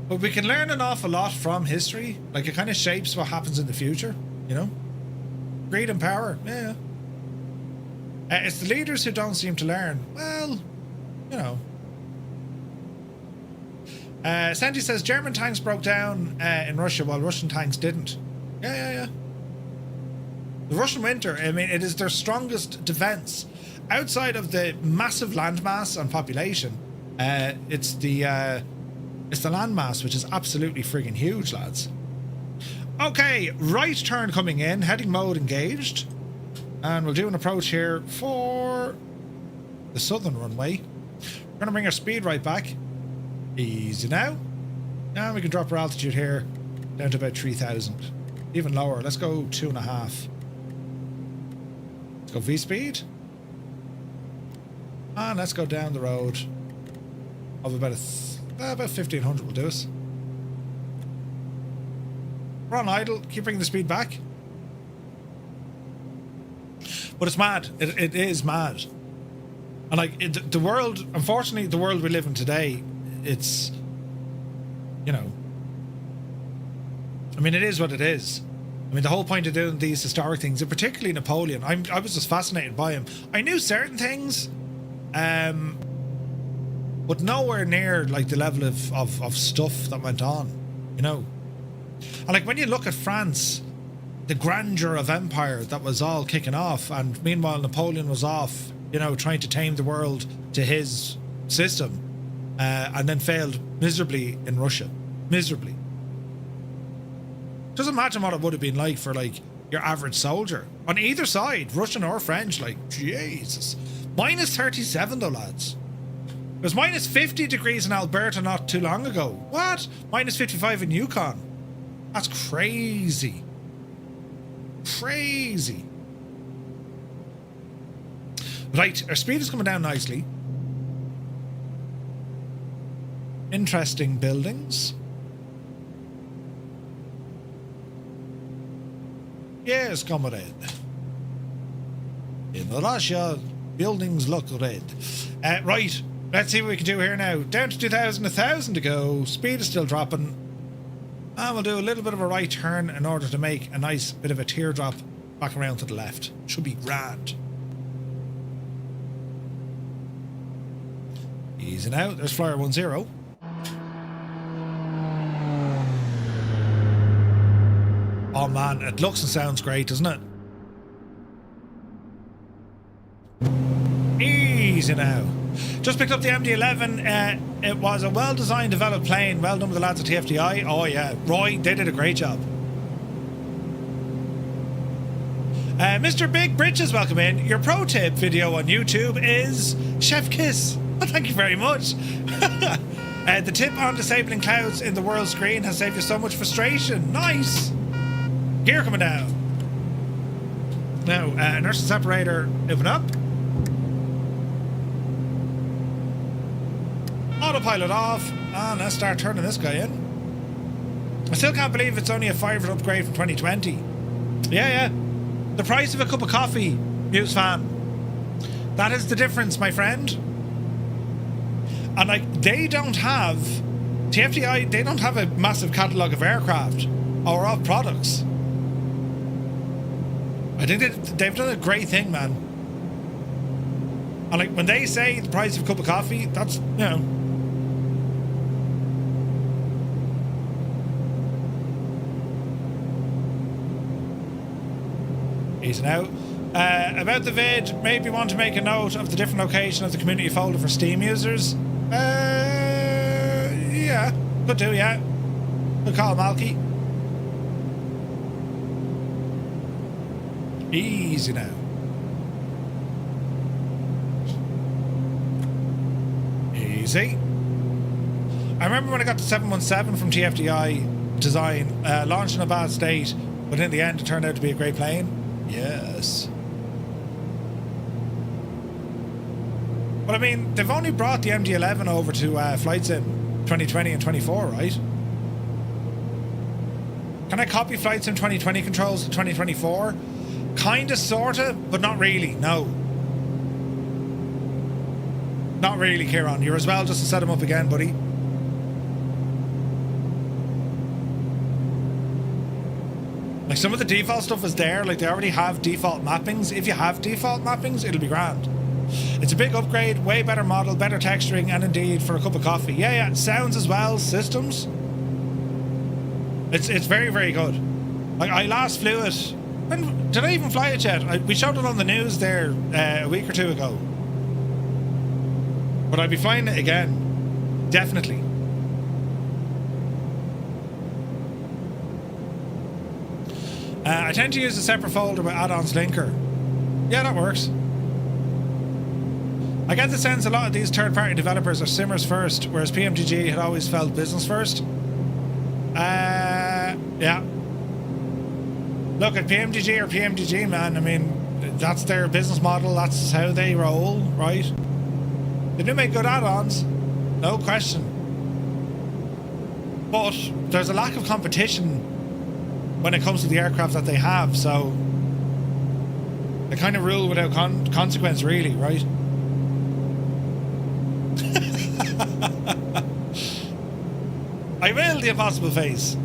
S2: But we can learn an awful lot from history. Like, it kind of shapes what happens in the future, you know? Greed and power, yeah. It's the leaders who don't seem to learn. Well, you know. Sandy says German tanks broke down in Russia while Russian tanks didn't. Yeah. The Russian winter, I mean, it is their strongest defense. Outside of the massive landmass and population, it's the landmass, which is absolutely friggin' huge, lads. Okay, right turn coming in, heading mode engaged. And we'll do an approach here for the southern runway. We're going to bring our speed right back. Easy now. Now we can drop our altitude here down to about 3,000. Even lower. Let's go 2.5. Let's go V-speed. And let's go down the road of about 1,500 will do us. We're on idle. Keep bringing the speed back. But it's mad. It is mad. And like the world, unfortunately, the world we live in today, it's, you know, I mean, it is what it is. I mean, the whole point of doing these historic things, and particularly Napoleon, I was just fascinated by him. I knew certain things, but nowhere near like the level of stuff that went on, you know. And like when you look at France, the grandeur of empire that was all kicking off, and meanwhile Napoleon was off, you know, trying to tame the world to his system, and then failed miserably in Russia. Miserably. Just imagine what it would have been like for like your average soldier on either side, Russian or French. Like, Jesus. Minus 37 though, lads. It was minus 50 degrees in Alberta not too long ago. What? Minus 55 in Yukon. That's crazy. Crazy. Right, our speed is coming down nicely. Interesting buildings. Yes, comrade. In Russia, buildings look red. Right, let's see what we can do here now. Down to 2,000, 1,000 to go. Speed is still dropping. And we'll do a little bit of a right turn in order to make a nice bit of a teardrop back around to the left. Should be grand. Easing out. There's Flyer 10. Oh man, it looks and sounds great, doesn't it? Easy now. Just picked up the MD-11. It was a well-designed, developed plane. Well done with the lads at TFDI. Oh yeah, Roy, they did a great job. Mr. Big Britches, welcome in. Your pro tip video on YouTube is Chef Kiss. Oh, thank you very much. The tip on disabling clouds in the world screen has saved you so much frustration. Nice. Gear coming down. Now, inertial separator moving up. Autopilot off. And let's start turning this guy in. I still can't believe it's only a 5 upgrade from 2020. Yeah. The price of a cup of coffee, Muse fan. That is the difference, my friend. And like, they don't have, TFDI, they don't have a massive catalogue of aircraft or of products. I think they've done a great thing, man. And like, when they say the price of a cup of coffee, that's, you know. Easing out. About the vid, maybe want to make a note of the different location of the community folder for Steam users. Yeah, could do, yeah. Good call, Malky. Easy now. Easy. I remember when I got the 717 from TFDI design, launched in a bad state, but in the end it turned out to be a great plane. Yes. But I mean, they've only brought the MD-11 over to Flight Sim 2020 and 24, right? Can I copy Flight Sim 2020 controls to 2024? Kinda, sorta, but not really, no. Not really, Kieran. You're as well just to set them up again, buddy. Like, some of the default stuff is there. Like, they already have default mappings. If you have default mappings, it'll be grand. It's a big upgrade, way better model, better texturing, and indeed for a cup of coffee. Yeah, sounds as well, systems. It's very, very good. Like, I last flew it. When did I even fly it yet? We showed it on the news there a week or two ago. But I'll be flying it again. Definitely. I tend to use a separate folder with add-ons linker. Yeah, that works. I get the sense a lot of these third-party developers are simmers first, whereas PMGG had always felt business first. Yeah. Look, at PMGG or PMGG, man, I mean, that's their business model, that's how they roll, right? They do make good add-ons, no question. But there's a lack of competition when it comes to the aircraft that they have, so they kind of rule without consequence, really, right? I will, the impossible face.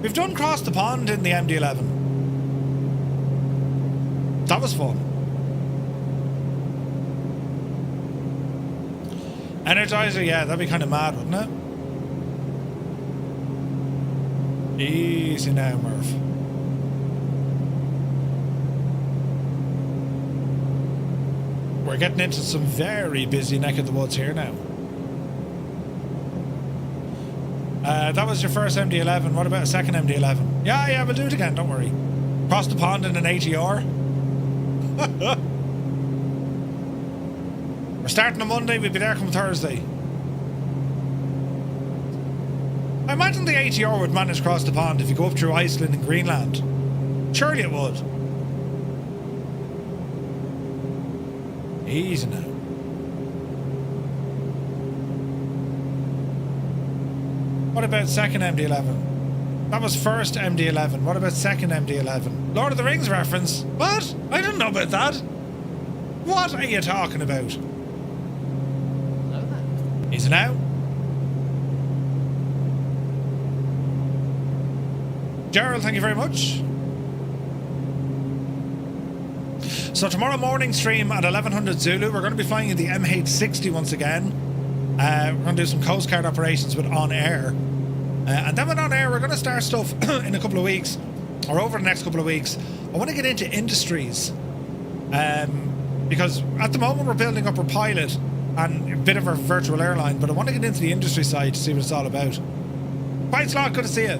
S2: We've done cross the pond in the MD-11. That was fun. Energizer, yeah, that'd be kind of mad, wouldn't it? Easy now, Murph. We're getting into some very busy neck of the woods here now. That was your first MD-11. What about a second MD-11? Yeah, we'll do it again, don't worry. Cross the pond in an ATR. We're starting on Monday, we'll be there come Thursday. I imagine the ATR would manage across the pond if you go up through Iceland and Greenland. Surely it would. Easy now. What about second MD-11? That was first MD-11. What about second MD-11? Lord of the Rings reference? What? I didn't know about that. What are you talking about? Is it now? Gerald, thank you very much. So tomorrow morning stream at 1100 Zulu, we're going to be flying in the MH60 once again. We're going to do some Coast Guard operations with On Air. And then with On Air, we're going to start stuff in a couple of weeks, or over the next couple of weeks. I want to get into industries. Because at the moment we're building up our pilot and a bit of our virtual airline, but I want to get into the industry side to see what it's all about. Quite Slot, good to see you.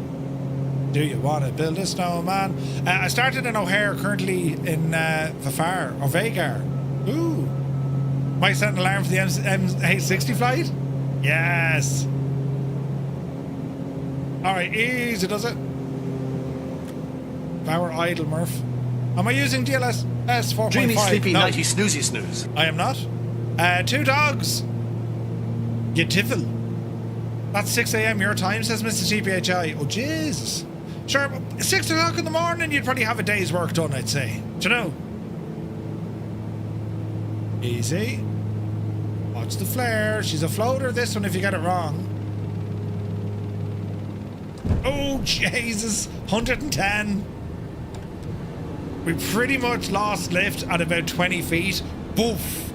S2: Do you want to build a snowman? I started in O'Hare, currently in Vafar, or Vagar. Ooh. Might set an alarm for the MH60 flight? Yes. Alright, easy does it. Power idle, Murph. Am I using DLS 4.5?
S1: Dreamy, sleepy,
S2: no.
S1: nighty, snoozy, snooze.
S2: I am not. 2 dogs. You tiffle. That's 6 a.m. your time, says Mr. GPHI. Oh, Jesus. Sure, 6 o'clock in the morning, you'd probably have a day's work done, I'd say. Do you know? Easy. Watch the flare. She's a floater, this one, if you get it wrong. Oh, Jesus. 110. We pretty much lost lift at about 20 feet. Boof.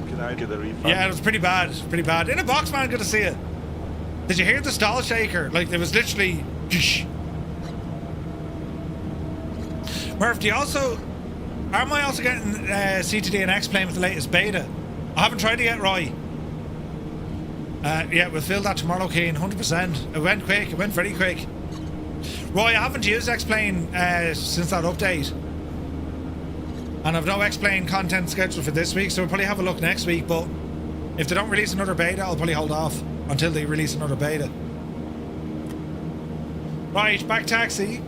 S3: Can I get a refund?
S2: Yeah, it was pretty bad. Pretty bad. In a box, man, good to see you. Did you hear the stall shaker? Like, there was literally... Murph, do you also... Am I also getting CTD and X-Plane with the latest beta? I haven't tried it yet, Roy. Yeah, we'll fill that tomorrow, Keen, 100%. It went quick. It went very quick. Roy, I haven't used X-Plane since that update. And I've no X-Plane content scheduled for this week, so we'll probably have a look next week, but if they don't release another beta, I'll probably hold off until they release another beta. Right, back taxi.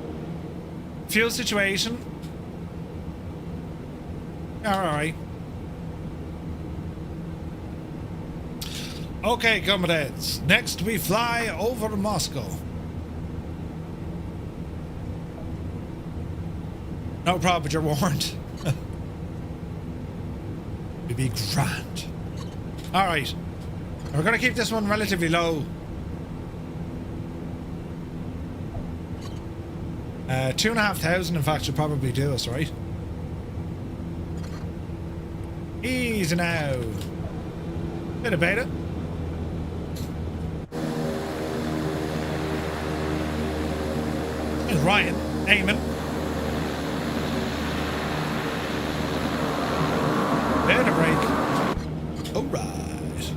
S2: Fuel situation. Alright. Okay, comrades. Next we fly over Moscow. No problem, but you're warned. It'd be grand. Alright. We're going to keep this one relatively low. 2,500 in fact should probably do us, right? Easy now. Bit of beta. There's Ryan aiming. Bit of break. Alright.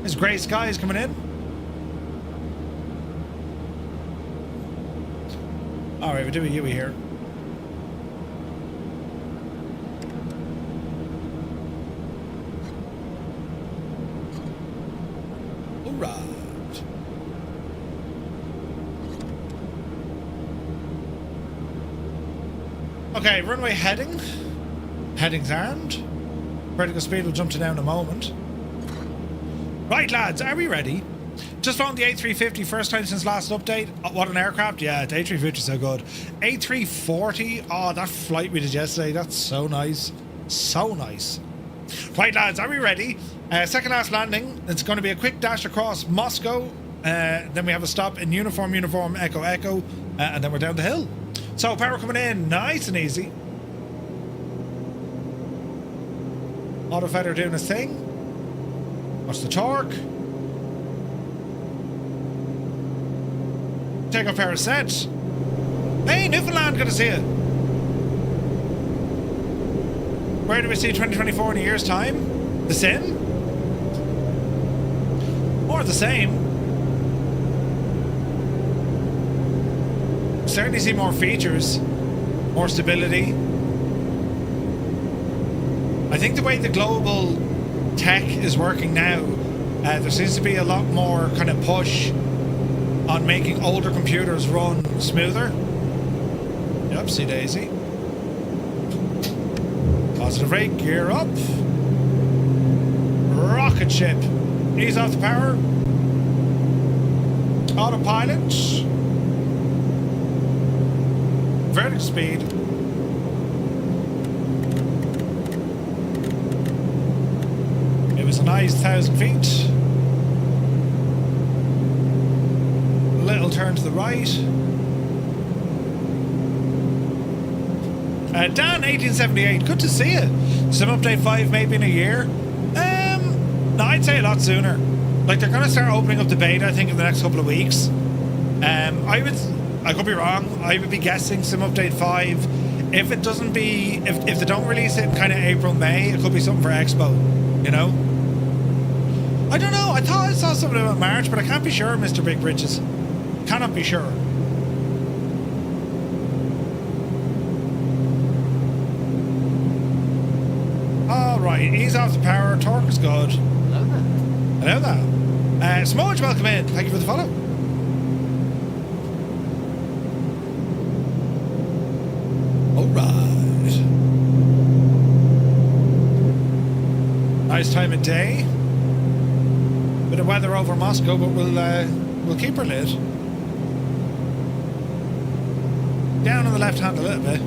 S2: There's grey skies coming in. Alright, we're doing Yui here. Alright. Okay, runway heading. Heading's armed. Vertical speed will jump to down in a moment. Right, lads, are we ready? Just found the A350, first time since last update. Oh, what an aircraft. Yeah, the A350 is so good. A340, oh, that flight we did yesterday, that's so nice. So nice. Right, lads, are we ready? Second last landing. It's going to be a quick dash across Moscow. Then we have a stop in uniform, echo, echo. And then we're down the hill. So, power coming in, nice and easy. Autofighter doing his thing. Watch the torque. Take off power set. Hey, Newfoundland, good to see you. Where do we see 2024 in a year's time? The Sim? Or the same? Certainly see more features, more stability. I think the way the global tech is working now, there seems to be a lot more kind of push on making older computers run smoother. Yep, see Daisy. Positive rate, gear up. Rocket ship. Ease off the power. Autopilot. Vertical speed. It was a nice 1,000 feet. we'll turn to the right. Dan 1878, good to see you. Sim Update 5 maybe in a year. No, I'd say a lot sooner. Like, they're gonna start opening up the beta, I think, in the next couple of weeks. I could be wrong. I would be guessing Sim Update 5. If it doesn't be, if they don't release it in kind of April, May, it could be something for Expo, you know? I don't know. I thought I saw something about March, but I can't be sure, Mr. Big Bridges. Cannot be sure. Alright, ease off the power. Torque is good. Hello there. Smudge, welcome in. Thank you for the follow. Alright. Nice time of day. Bit of weather over Moscow, but we'll keep her lit. Down on the left hand a little bit.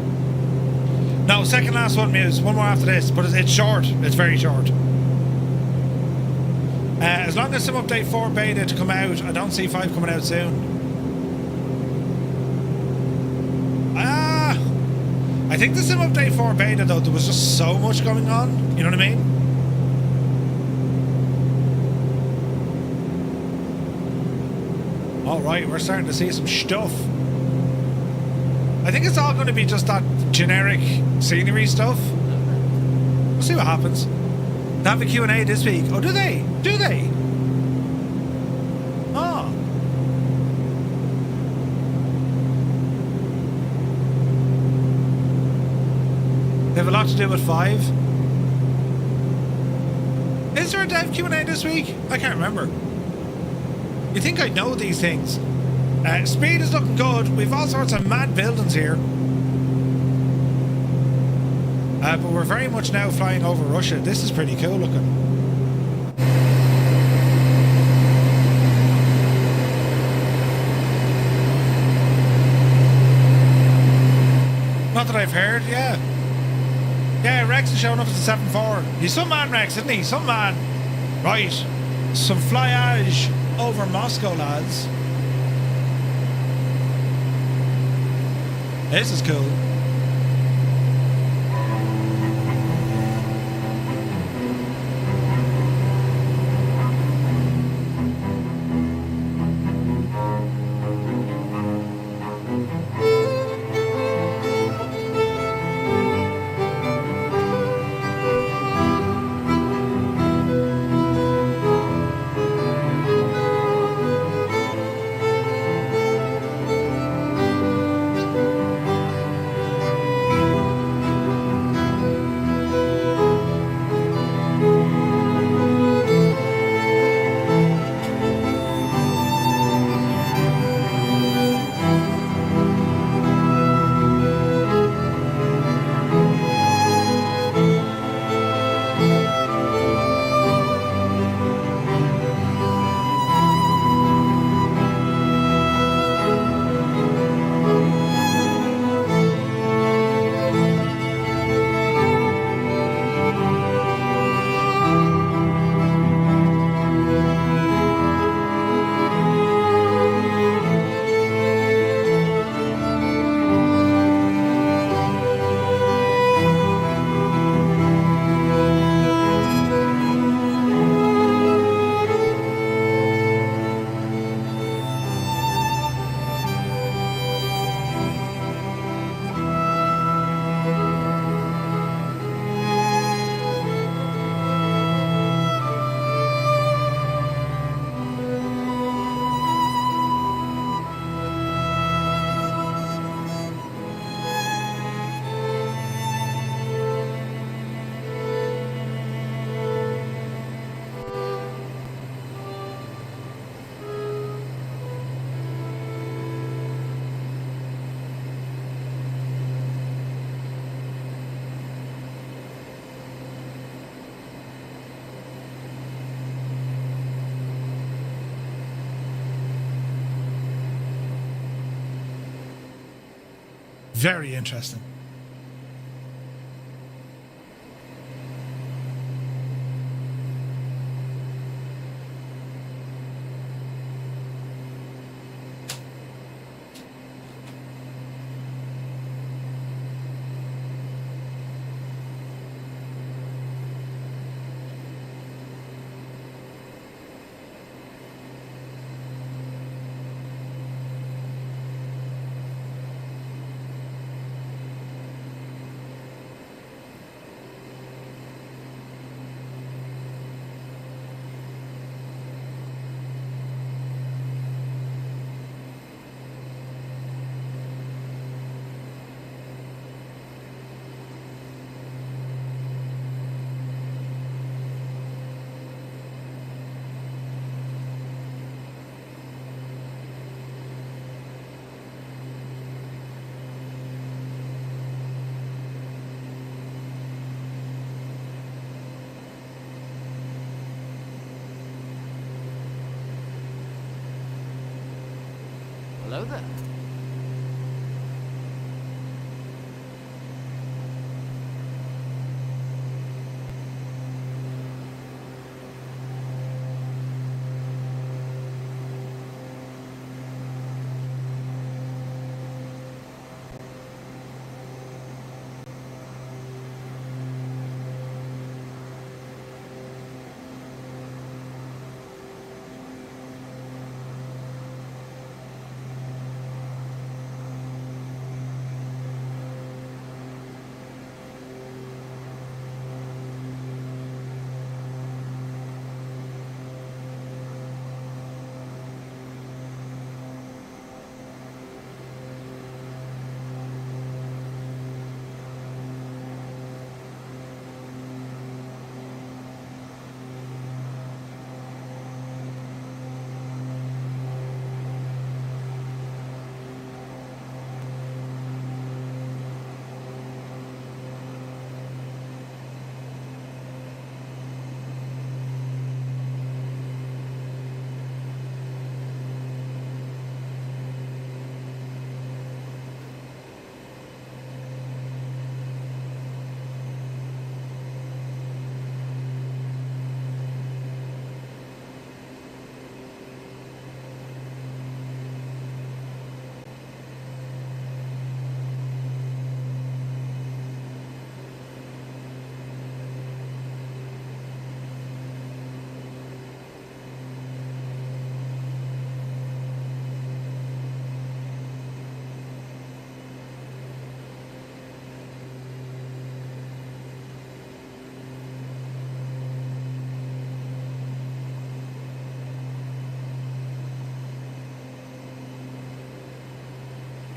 S2: No, second last one, Muse. One more after this, but it's short. It's very short. As long as Sim Update 4 beta to come out, I don't see 5 coming out soon. I think the Sim Update 4 beta, though, there was just so much going on. You know what I mean? Alright, we're starting to see some stuff. I think it's all going to be just that generic scenery stuff. We'll see what happens. They have a Q&A this week. Oh, do they? Do they? Oh. They have a lot to do with 5. Is there a dev Q&A this week? I can't remember. You think I'd know these things? Speed is looking good. We've all sorts of mad buildings here. But we're very much now flying over Russia. This is pretty cool looking. Not that I've heard, yeah. Yeah, Rex is showing up as a 7-4. He's some man, Rex, isn't he? Some man. Right. Some flyage over Moscow, lads. This is cool. Very interesting.
S3: Hello there.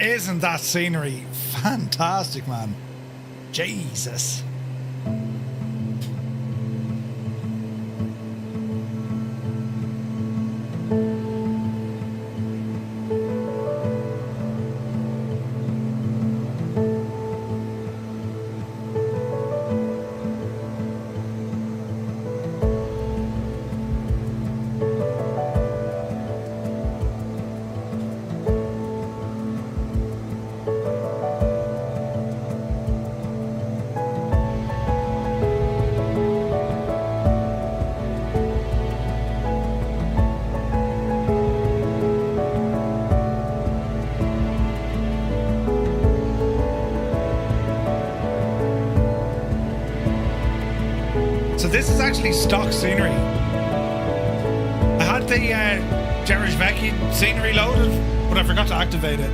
S2: Isn't that scenery fantastic, man? Jesus. So this is actually stock scenery. I had the Vecchi scenery loaded, but I forgot to activate it.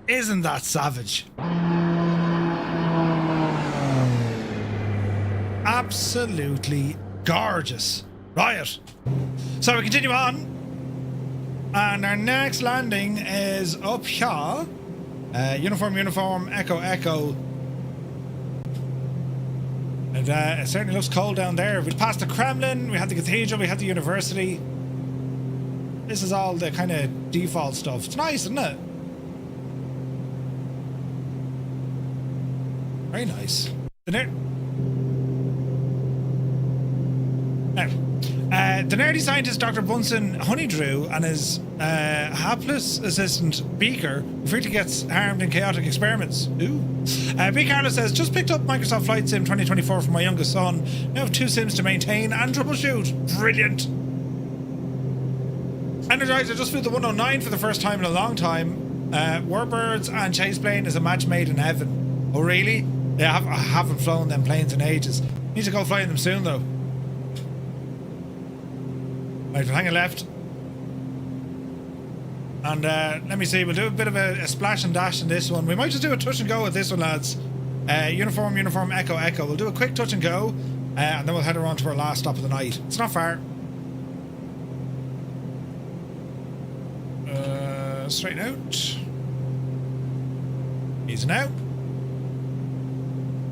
S2: Isn't that savage? Absolutely gorgeous. Right. So we continue on. And our next landing is up here. Uniform, echo. And it certainly looks cold down there. We passed the Kremlin, we had the cathedral, we had the university. This is all the kind of default stuff. It's nice, isn't it? Very nice. The nerdy scientist Dr. Bunsen Honeydrew and his hapless assistant Beaker frequently gets harmed in chaotic experiments. Ooh. B. Carlos says, just picked up Microsoft Flight Sim 2024 for my youngest son. Now have 2 sims to maintain and troubleshoot. Brilliant. Energizer just flew the 109 for the first time in a long time. Warbirds and Chase Plane is a match made in heaven. Oh, really? Yeah, I haven't flown them planes in ages. Need to go flying them soon, though. Right, we'll hang a left. And let me see, we'll do a bit of a splash and dash in this one. We might just do a touch and go with this one, lads. Uniform, echo. We'll do a quick touch and go, and then we'll head around to our last stop of the night. It's not far. Straighten out. Easing out.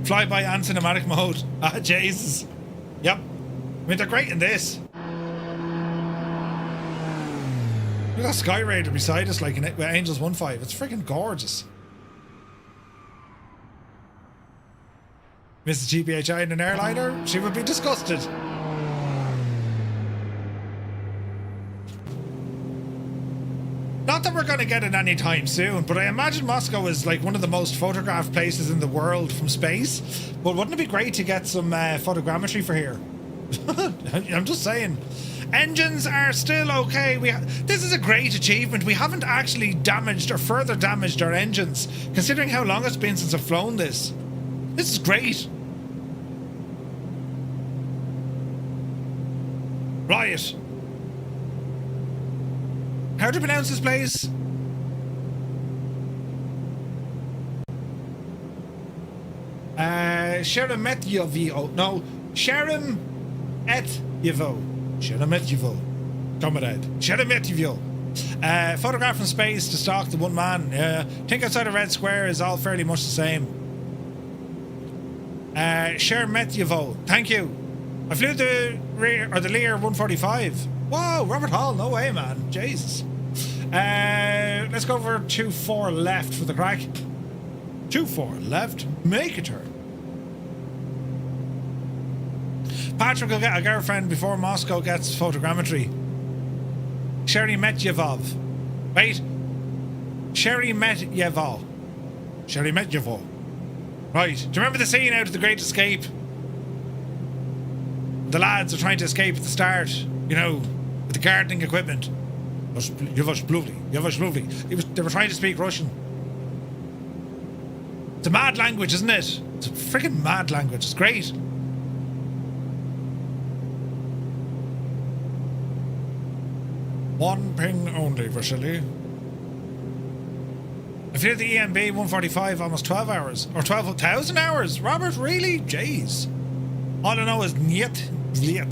S2: Flyby and cinematic mode. Ah, Jesus. Yep. I mean, they're great in this. Look at that Sky Raider beside us, like in Angels 1.5. It's freaking gorgeous. Mrs. GBHI in an airliner, she would be disgusted. Not that we're going to get it anytime soon, but I imagine Moscow is like one of the most photographed places in the world from space. But wouldn't it be great to get some photogrammetry for here? I'm just saying. Engines are still okay. This is a great achievement. We haven't actually damaged or further damaged our engines, considering how long it's been since I've flown this. This is great. Right. How do you pronounce this place? Sheremetyevo. No, Sheremetyevo. Sheremetyevo. Comrade. Sheremetyevo. Photograph from space to stalk the one man. Think outside a red square is all fairly much the same. Sheremetyevo. Thank you. I flew the Lear 145. Whoa, Robert Hall. No way, man. Jesus. Let's go over 2-4 left for the crack. 2-4 left. Make a turn. Patrick will get a girlfriend before Moscow gets photogrammetry. Sheremetyevo. Wait. Sheremetyevo. Sheremetyevo. Right. Do you remember the scene out of The Great Escape? The lads are trying to escape at the start, you know, with the gardening equipment. They were trying to speak Russian. It's a mad language, isn't it? It's a freaking mad language. It's great. One ping only, Vasily. I flew the EMB 145 almost 12 hours. Or 12,000 hours. Robert, really? Jeez. All I know is niet. Yeah.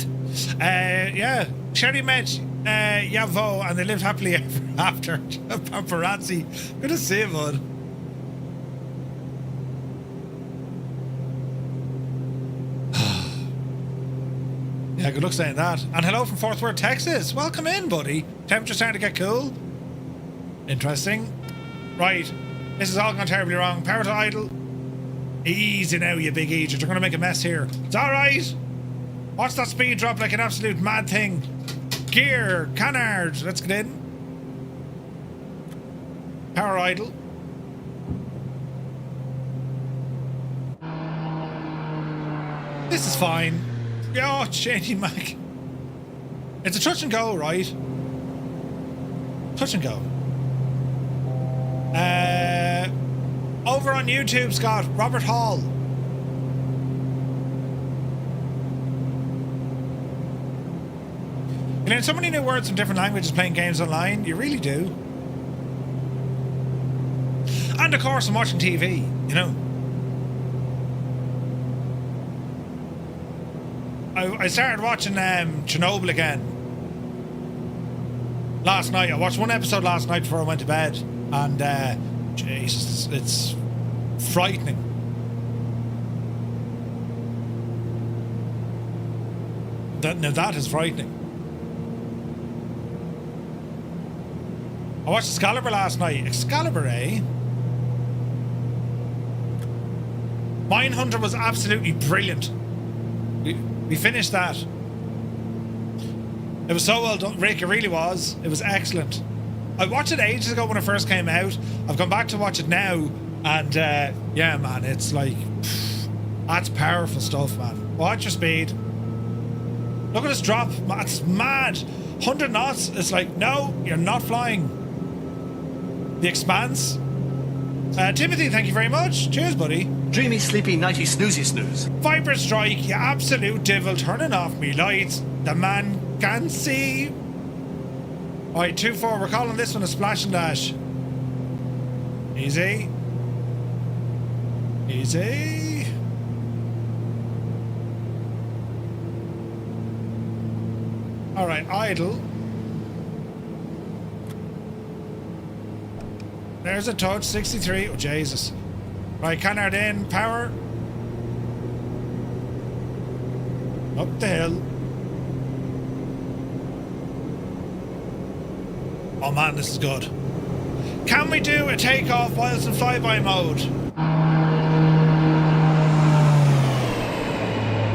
S2: Sherry met Yavo and they lived happily ever after. Paparazzi. Good to see you, bud. Yeah, good luck saying that. And hello from Fort Worth, Texas. Welcome in, buddy. Temperature's starting to get cool. Interesting. Right. This is all gone terribly wrong. Power to idle. Easy now, you big idiot. You're going to make a mess here. It's alright. Watch that speed drop like an absolute mad thing. Gear. Canard. Let's get in. Power idle. This is fine. Oh, changing Mac. It's a touch and go, right? Touch and go. Over on YouTube, Scott, Robert Hall. You learn so many new words from different languages playing games online. You really do. And of course, I'm watching TV, you know. I started watching Chernobyl again last night. I watched one episode last night before I went to bed, and Jesus, it's frightening. Now that is frightening. I watched Excalibur last night. Excalibur, eh? Mindhunter was absolutely brilliant. We finished that. It was so well done, Rick. It really was. It was excellent. I watched it ages ago when it first came out. I've gone back to watch it now, and yeah, man, it's like that's powerful stuff, man. Watch your speed. Look at this drop. It's mad. 100 knots. It's like, no, you're not flying. The Expanse. Timothy, thank you very much. Cheers, buddy.
S1: Dreamy, sleepy, nighty, snoozy, snooze.
S2: Viper strike, you absolute devil, turning off me lights. The man can see. Alright, 2-4, we're calling this one a splash and dash. Easy. Easy. Alright, idle. There's a touch, 63. Oh, Jesus. Right, canard in, power. Up the hill. Oh man, this is good. Can we do a takeoff whilst in flyby mode?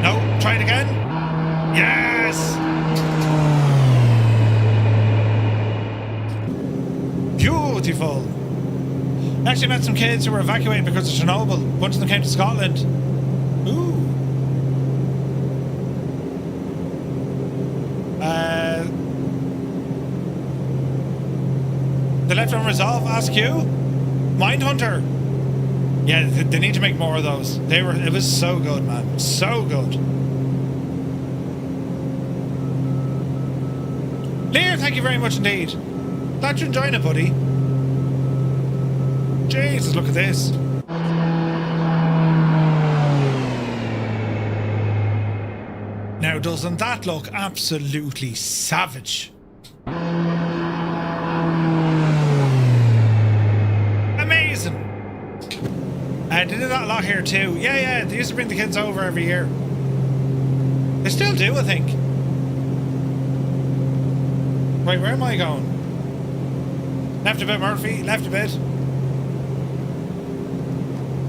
S2: No, try it again. Yes! Beautiful. Actually met some kids who were evacuated because of Chernobyl. A bunch of them came to Scotland. Ooh. They left unresolved, ask you? Mindhunter. Yeah, they need to make more of those. It was so good, man. So good. Lear, thank you very much indeed. Glad you're enjoying it, buddy. Jesus, look at this. Now, doesn't that look absolutely savage? Amazing. They did that a lot here too. Yeah, they used to bring the kids over every year. They still do, I think. Wait, where am I going? Left a bit, Murphy. Left a bit.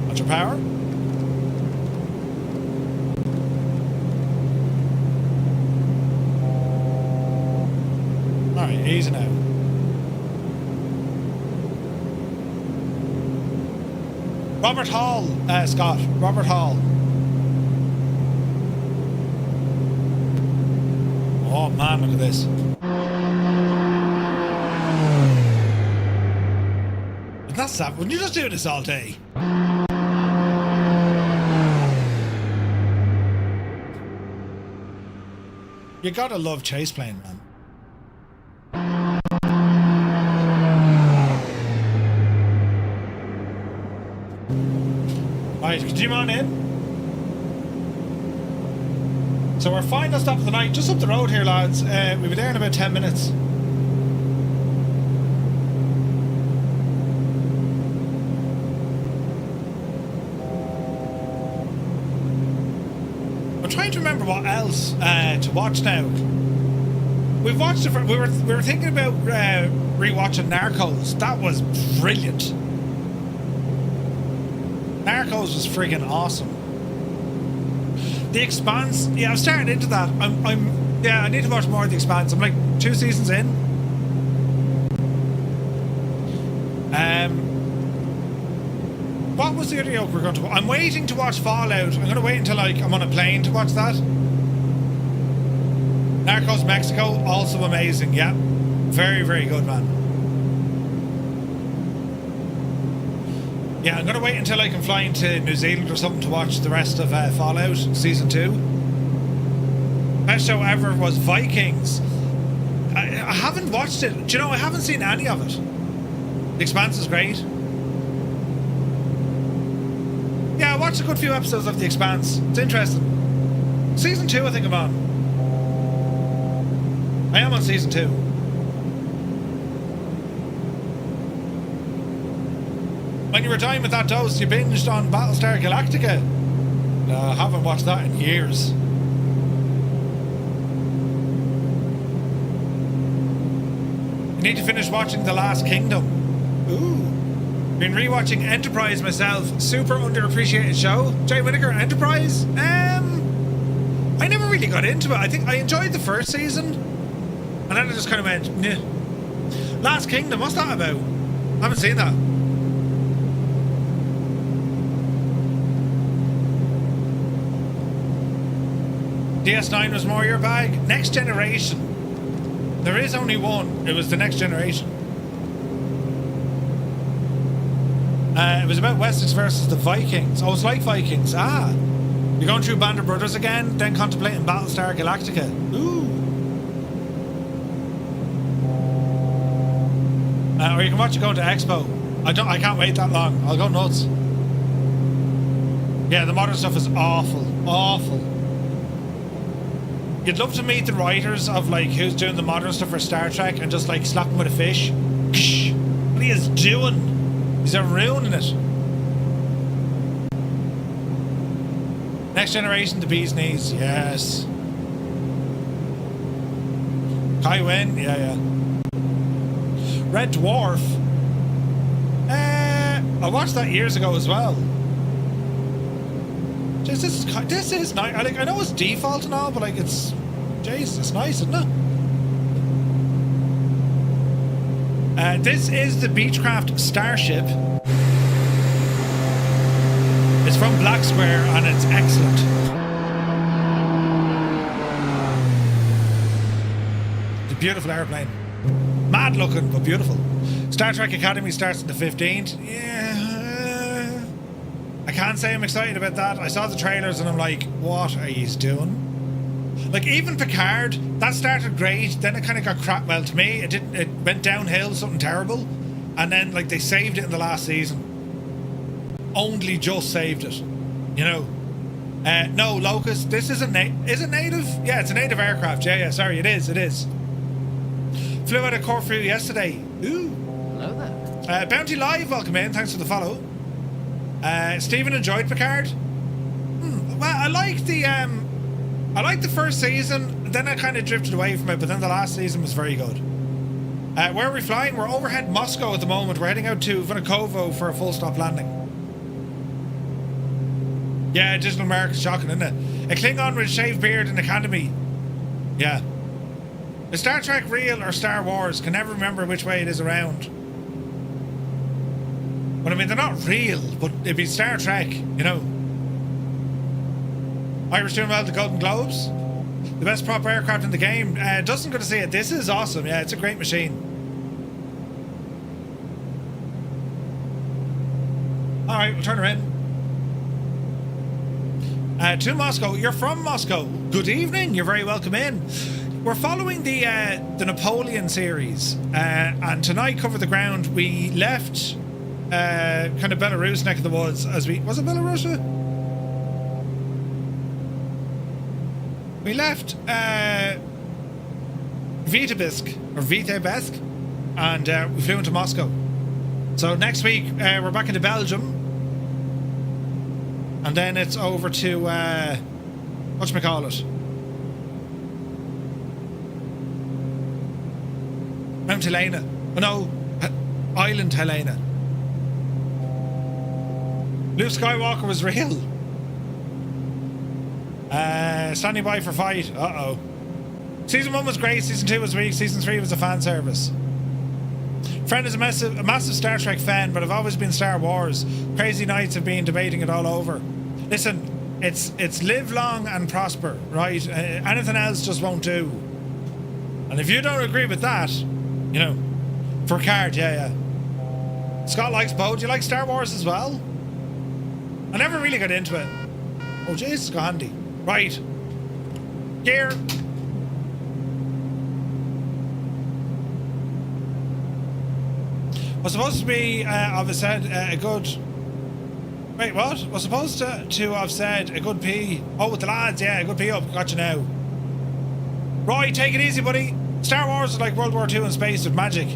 S2: What's your power? Alright, easy now. Robert Hall, Scott. Robert Hall. Oh man, look at this. That's that. Wouldn't you just do this all day? You gotta love chase plane, man. Alright, continue on in. So our final stop of the night, just up the road here, lads. We'll be there in about 10 minutes. I'm trying to remember what else to watch now. We've watched it. We were thinking about rewatching Narcos. That was brilliant. Narcos was friggin' awesome. The Expanse, yeah, I'm starting into that. I need to watch more of The Expanse. I'm like 2 seasons in. What was the other yoke we're going to watch? I'm waiting to watch Fallout. I'm going to wait until like I'm on a plane to watch that. Narcos Mexico, also amazing. Yeah, very, very good, man. Yeah, I'm going to wait until I can fly into New Zealand or something to watch the rest of Fallout Season 2. Best show ever was Vikings. I haven't watched it. Do you know, I haven't seen any of it. The Expanse is great. watched a good few episodes of The Expanse. It's interesting. Season 2, I think I'm on. I am on season 2. When you were dying with that dose, you binged on Battlestar Galactica. No, I haven't watched that in years. You need to finish watching The Last Kingdom. Ooh. Been rewatching Enterprise myself. Super underappreciated show. Jay Whittaker, Enterprise? I never really got into it. I think I enjoyed the first season. And then I just kind of went, nah. Last Kingdom, what's that about? I haven't seen that. DS9 was more your bag. Next Generation. There is only one. It was The Next Generation. It was about Wessex versus the Vikings. Oh, it's like Vikings. Ah. You're going through Band of Brothers again, then contemplating Battlestar Galactica. Ooh. Or you can watch it going to Expo. I can't wait that long. I'll go nuts. Yeah, the modern stuff is awful. Awful. You'd love to meet the writers of like who's doing the modern stuff for Star Trek and just like slap him with a fish. What he is doing? He's ruining it. Next Generation, the bee's knees. Yes. Kai Wen. Yeah. Red Dwarf. I watched that years ago as well. Jeez, this is nice. I know it's default and all, but like it's nice, isn't it? This is the Beechcraft Starship. It's from Black Square and it's excellent. It's a beautiful airplane. Mad looking, but beautiful. Star Trek Academy starts on the 15th. Yeah. I can't say I'm excited about that. I saw the trailers and I'm like, what are you doing? Like, even Picard, that started great, then it kind of got crap. Well, to me, it went downhill, something terrible. And then, like, they saved it in the last season. Only just saved it. You know? No, Locust, this isn't is it native? Yeah, it's a native aircraft. Yeah, sorry, it is. Flew out of Corfu yesterday. Ooh.
S3: Hello there.
S2: Bounty Live, welcome in. Thanks for the follow. Stephen enjoyed Picard. Well, I liked the first season, then I kind of drifted away from it, but then the last season was very good. Where are we flying? We're overhead Moscow at the moment. We're heading out to Vnukovo for a full stop landing. Yeah, digital America, shocking, isn't it? A Klingon with a shaved beard in Academy. Yeah. Is Star Trek real or Star Wars? Can never remember which way it is around. But I mean, they're not real, but it'd be Star Trek, you know. Irish doing well at the Golden Globes. The best prop aircraft in the game. Dustin, good to see it. This is awesome. Yeah, it's a great machine. Alright, we'll turn her in. To Moscow. You're from Moscow. Good evening. You're very welcome in. We're following the Napoleon series. And tonight, Cover the Ground, we left kind of Belarus neck of the woods as we... Was it Belarus? We left Vitebsk and we flew into Moscow. So next week we're back into Belgium, and then it's over to whatchamacallit, Mount Helena. Oh no, Island Helena. Luke Skywalker was real. Standing by for fight. Uh-oh. Season 1 was great, Season 2 was weak, Season 3 was a fan service. Friend is a massive Star Trek fan, but I've always been Star Wars. Crazy nights have been debating it all over. Listen, it's live long and prosper, right? Anything else just won't do. And if you don't agree with that, you know, for card, yeah. Scott likes Bo. Do you like Star Wars as well? I never really got into it. Oh, jeez, it's got handy. Right. Gear. Was supposed to be, a good Wait, what? Was supposed to have said a good pee. Oh, with the lads, yeah, a good pee up. Got you now. Roy, take it easy, buddy. Star Wars is like World War II in space with magic.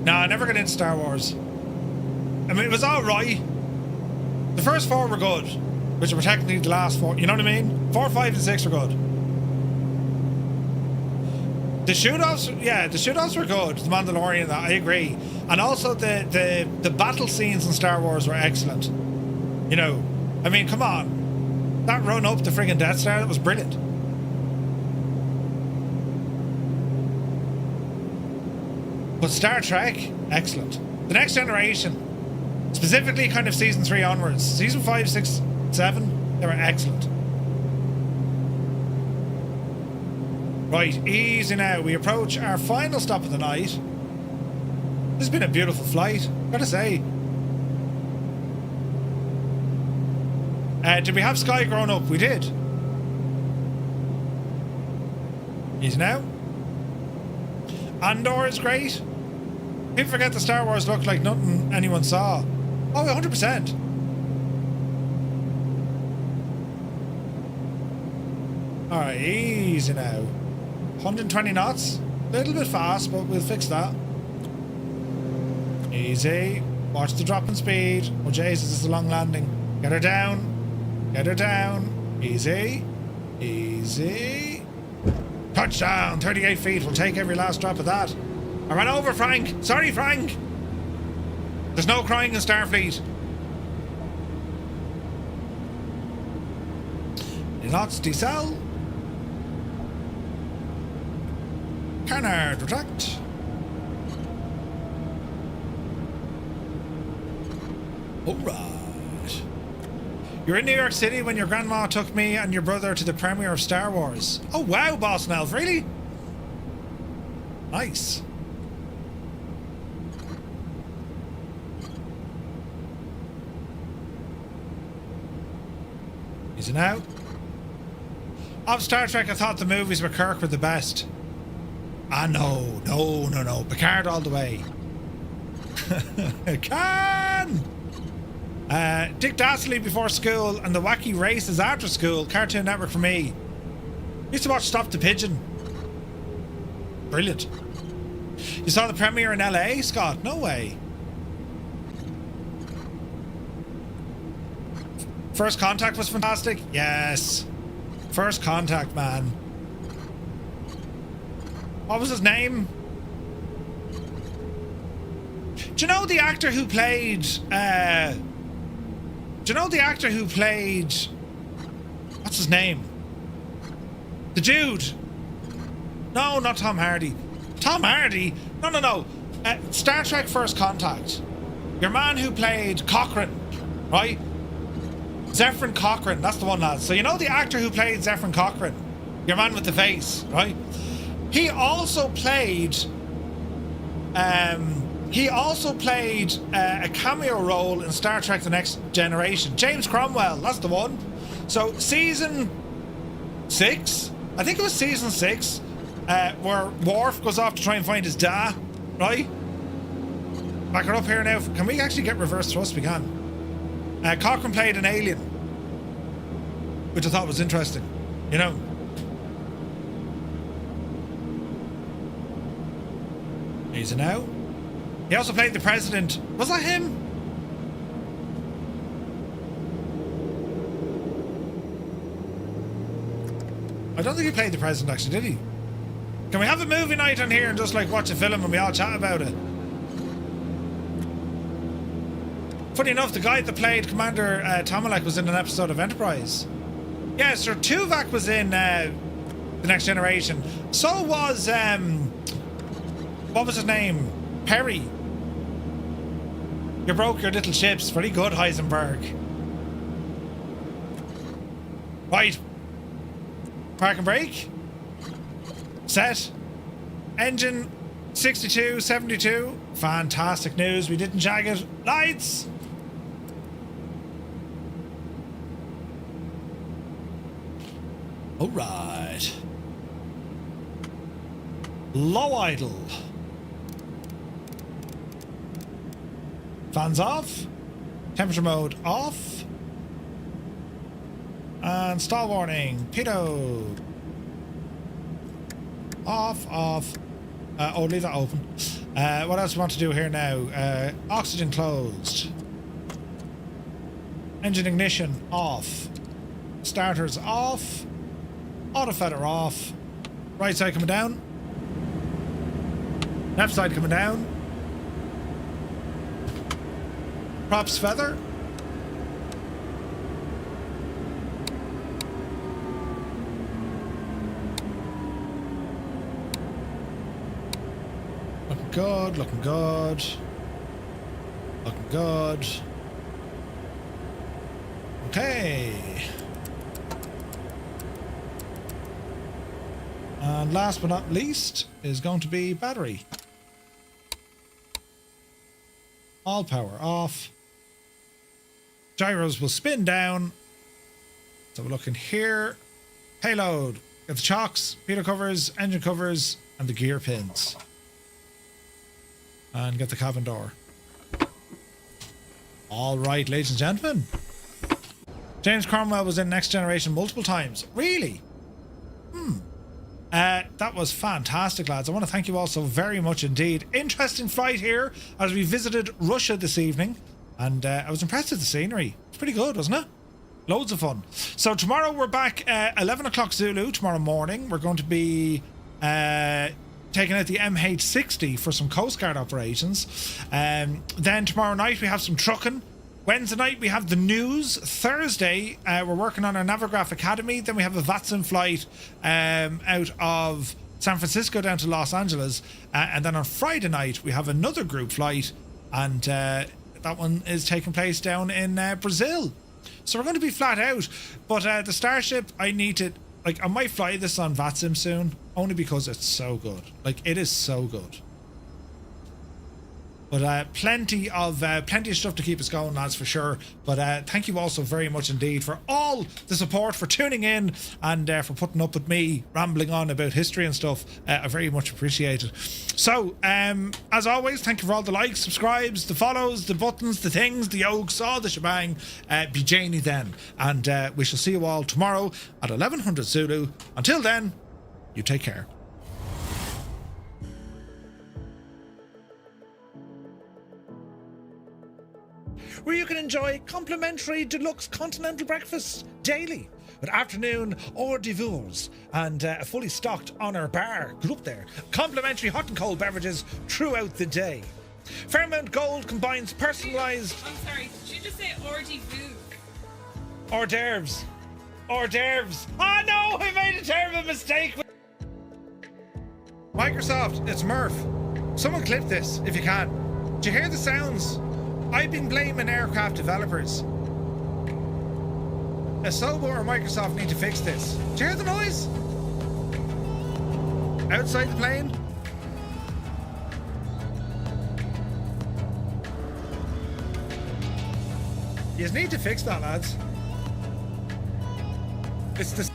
S2: Nah, I never got into Star Wars. I mean, it was alright. The first 4 were good, which were technically the last 4. You know what I mean? 4, 5, and 6 were good. The shoot-offs, yeah, the shoot-offs were good. The Mandalorian, I agree. And also the battle scenes in Star Wars were excellent. You know, I mean, come on. That run up the friggin' Death Star, that was brilliant. But Star Trek, excellent. The Next Generation, specifically kind of season 3 onwards. Season 5, 6, 7, they were excellent. Right, easy now. We approach our final stop of the night. This has been a beautiful flight, gotta say. Did we have Sky growing up? We did. Easy now. Andor is great. People forget the Star Wars looked like nothing anyone saw. Oh, 100%. Alright, easy now. 120 knots. A little bit fast, but we'll fix that. Easy. Watch the drop in speed. Oh, Jesus, it's a long landing. Get her down. Get her down. Easy. Easy. Touchdown. 38 feet. We'll take every last drop of that. I ran over, Frank. Sorry, Frank. There's no crying in Starfleet. Knots decel. Canard retract. Alright. You're in New York City when your grandma took me and your brother to the premiere of Star Wars. Oh wow, Boston Elf, really? Nice. Is it now? Of Star Trek, I thought the movies with Kirk were the best. Ah, no. Picard all the way. Can! Dick Dastardly before school and the wacky races after school. Cartoon Network for me. Used to watch Stop the Pigeon. Brilliant. You saw the premiere in LA, Scott? No way. First Contact was fantastic. Yes. First Contact, man. What was his name? Do you know the actor who played... What's his name? The dude. No, not Tom Hardy. Tom Hardy? No. Star Trek First Contact. Your man who played Cochrane, right? Zephyr Cochrane, that's the one, lads. So you know the actor who played Zephyr Cochrane? Your man with the face, right? He also played a cameo role in Star Trek The Next Generation. James Cromwell, that's the one. So season 6, I think it was season 6, where Worf goes off to try and find his dad, right? Back her up here now. Can we actually get reverse thrust? We can. Cochrane played an alien, which I thought was interesting, you know. Easy now. He also played the president. Was that him? I don't think he played the president, actually, did he? Can we have a movie night on here and just like watch a film and we all chat about it? Funny enough, the guy that played Commander Tomalek was in an episode of Enterprise. Yeah, Sir Tuvok was in The Next Generation. So was, what was his name? Perry. You broke your little ships. Very good, Heisenberg. Right. Park and brake. Set. Engine 62, 72. Fantastic news. We didn't jag it. Lights. All right. Low idle. Fans off. Temperature mode off. And stall warning. Pitot. Off. Oh, leave that open. What else do we want to do here now? Oxygen closed. Engine ignition off. Starters off. Auto feather off. Right side coming down. Left side coming down. Props feather. Looking good, looking good. Looking good. Okay. And last but not least is going to be battery. All power off. Gyros will spin down. So we're looking here. Payload. Get the chocks, pitot covers, engine covers, and the gear pins. And get the cabin door. All right, ladies and gentlemen. James Cromwell was in Next Generation multiple times. Really? That was fantastic, lads. I want to thank you all so very much indeed. Interesting flight here as we visited Russia this evening. And I was impressed with the scenery. It's pretty good, wasn't it? Loads of fun. So tomorrow we're back 11 o'clock Zulu tomorrow morning. We're going to be taking out the MH60 for some Coast Guard operations. Then tomorrow night we have some trucking. Wednesday night we have the news. Thursday we're working on our Navigraph Academy. Then we have a VATSIM flight out of San Francisco down to Los Angeles. And then on Friday night we have another group flight. And that one is taking place down in Brazil. So we're going to be flat out. But the Starship, I need to... Like, I might fly this on VATSIM soon. Only because it's so good. Like, it is so good. But plenty of stuff to keep us going, lads, for sure. But thank you all so very much indeed for all the support, for tuning in, and for putting up with me rambling on about history and stuff. I very much appreciate it. So, as always, thank you for all the likes, subscribes, the follows, the buttons, the things, the yokes, all the shebang. Be Janey then. And we shall see you all tomorrow at 1100 Zulu. Until then, you take care. Where you can enjoy complimentary deluxe continental breakfasts daily with afternoon hors d'oeuvres and a fully stocked honour bar. Good up there. Complimentary hot and cold beverages throughout the day. Fairmount Gold combines personalised...
S3: I'm sorry, did you just say hors d'oeuvres?
S2: Hors d'oeuvres. Hors d'oeuvres. Oh no, I made a terrible mistake. Microsoft, it's Murph. Someone clip this if you can. Do you hear the sounds? I've been blaming aircraft developers. Asobo or Microsoft need to fix this. Do you hear the noise? Outside the plane? You need to fix that, lads. It's the...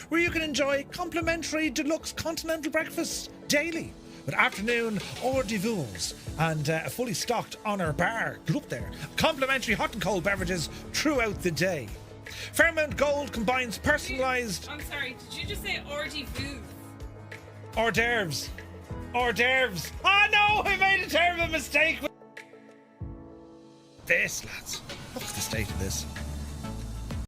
S2: where you can enjoy complimentary deluxe continental breakfasts daily with afternoon hors d'oeuvres and a fully stocked honour bar. Good up there. Complimentary hot and cold beverages throughout the day. Fairmount Gold combines personalised...
S3: I'm sorry, did you just say hors d'oeuvres?
S2: Hors d'oeuvres. Hors d'oeuvres. Oh no, I made a terrible mistake. This, lads. Look at the state of this.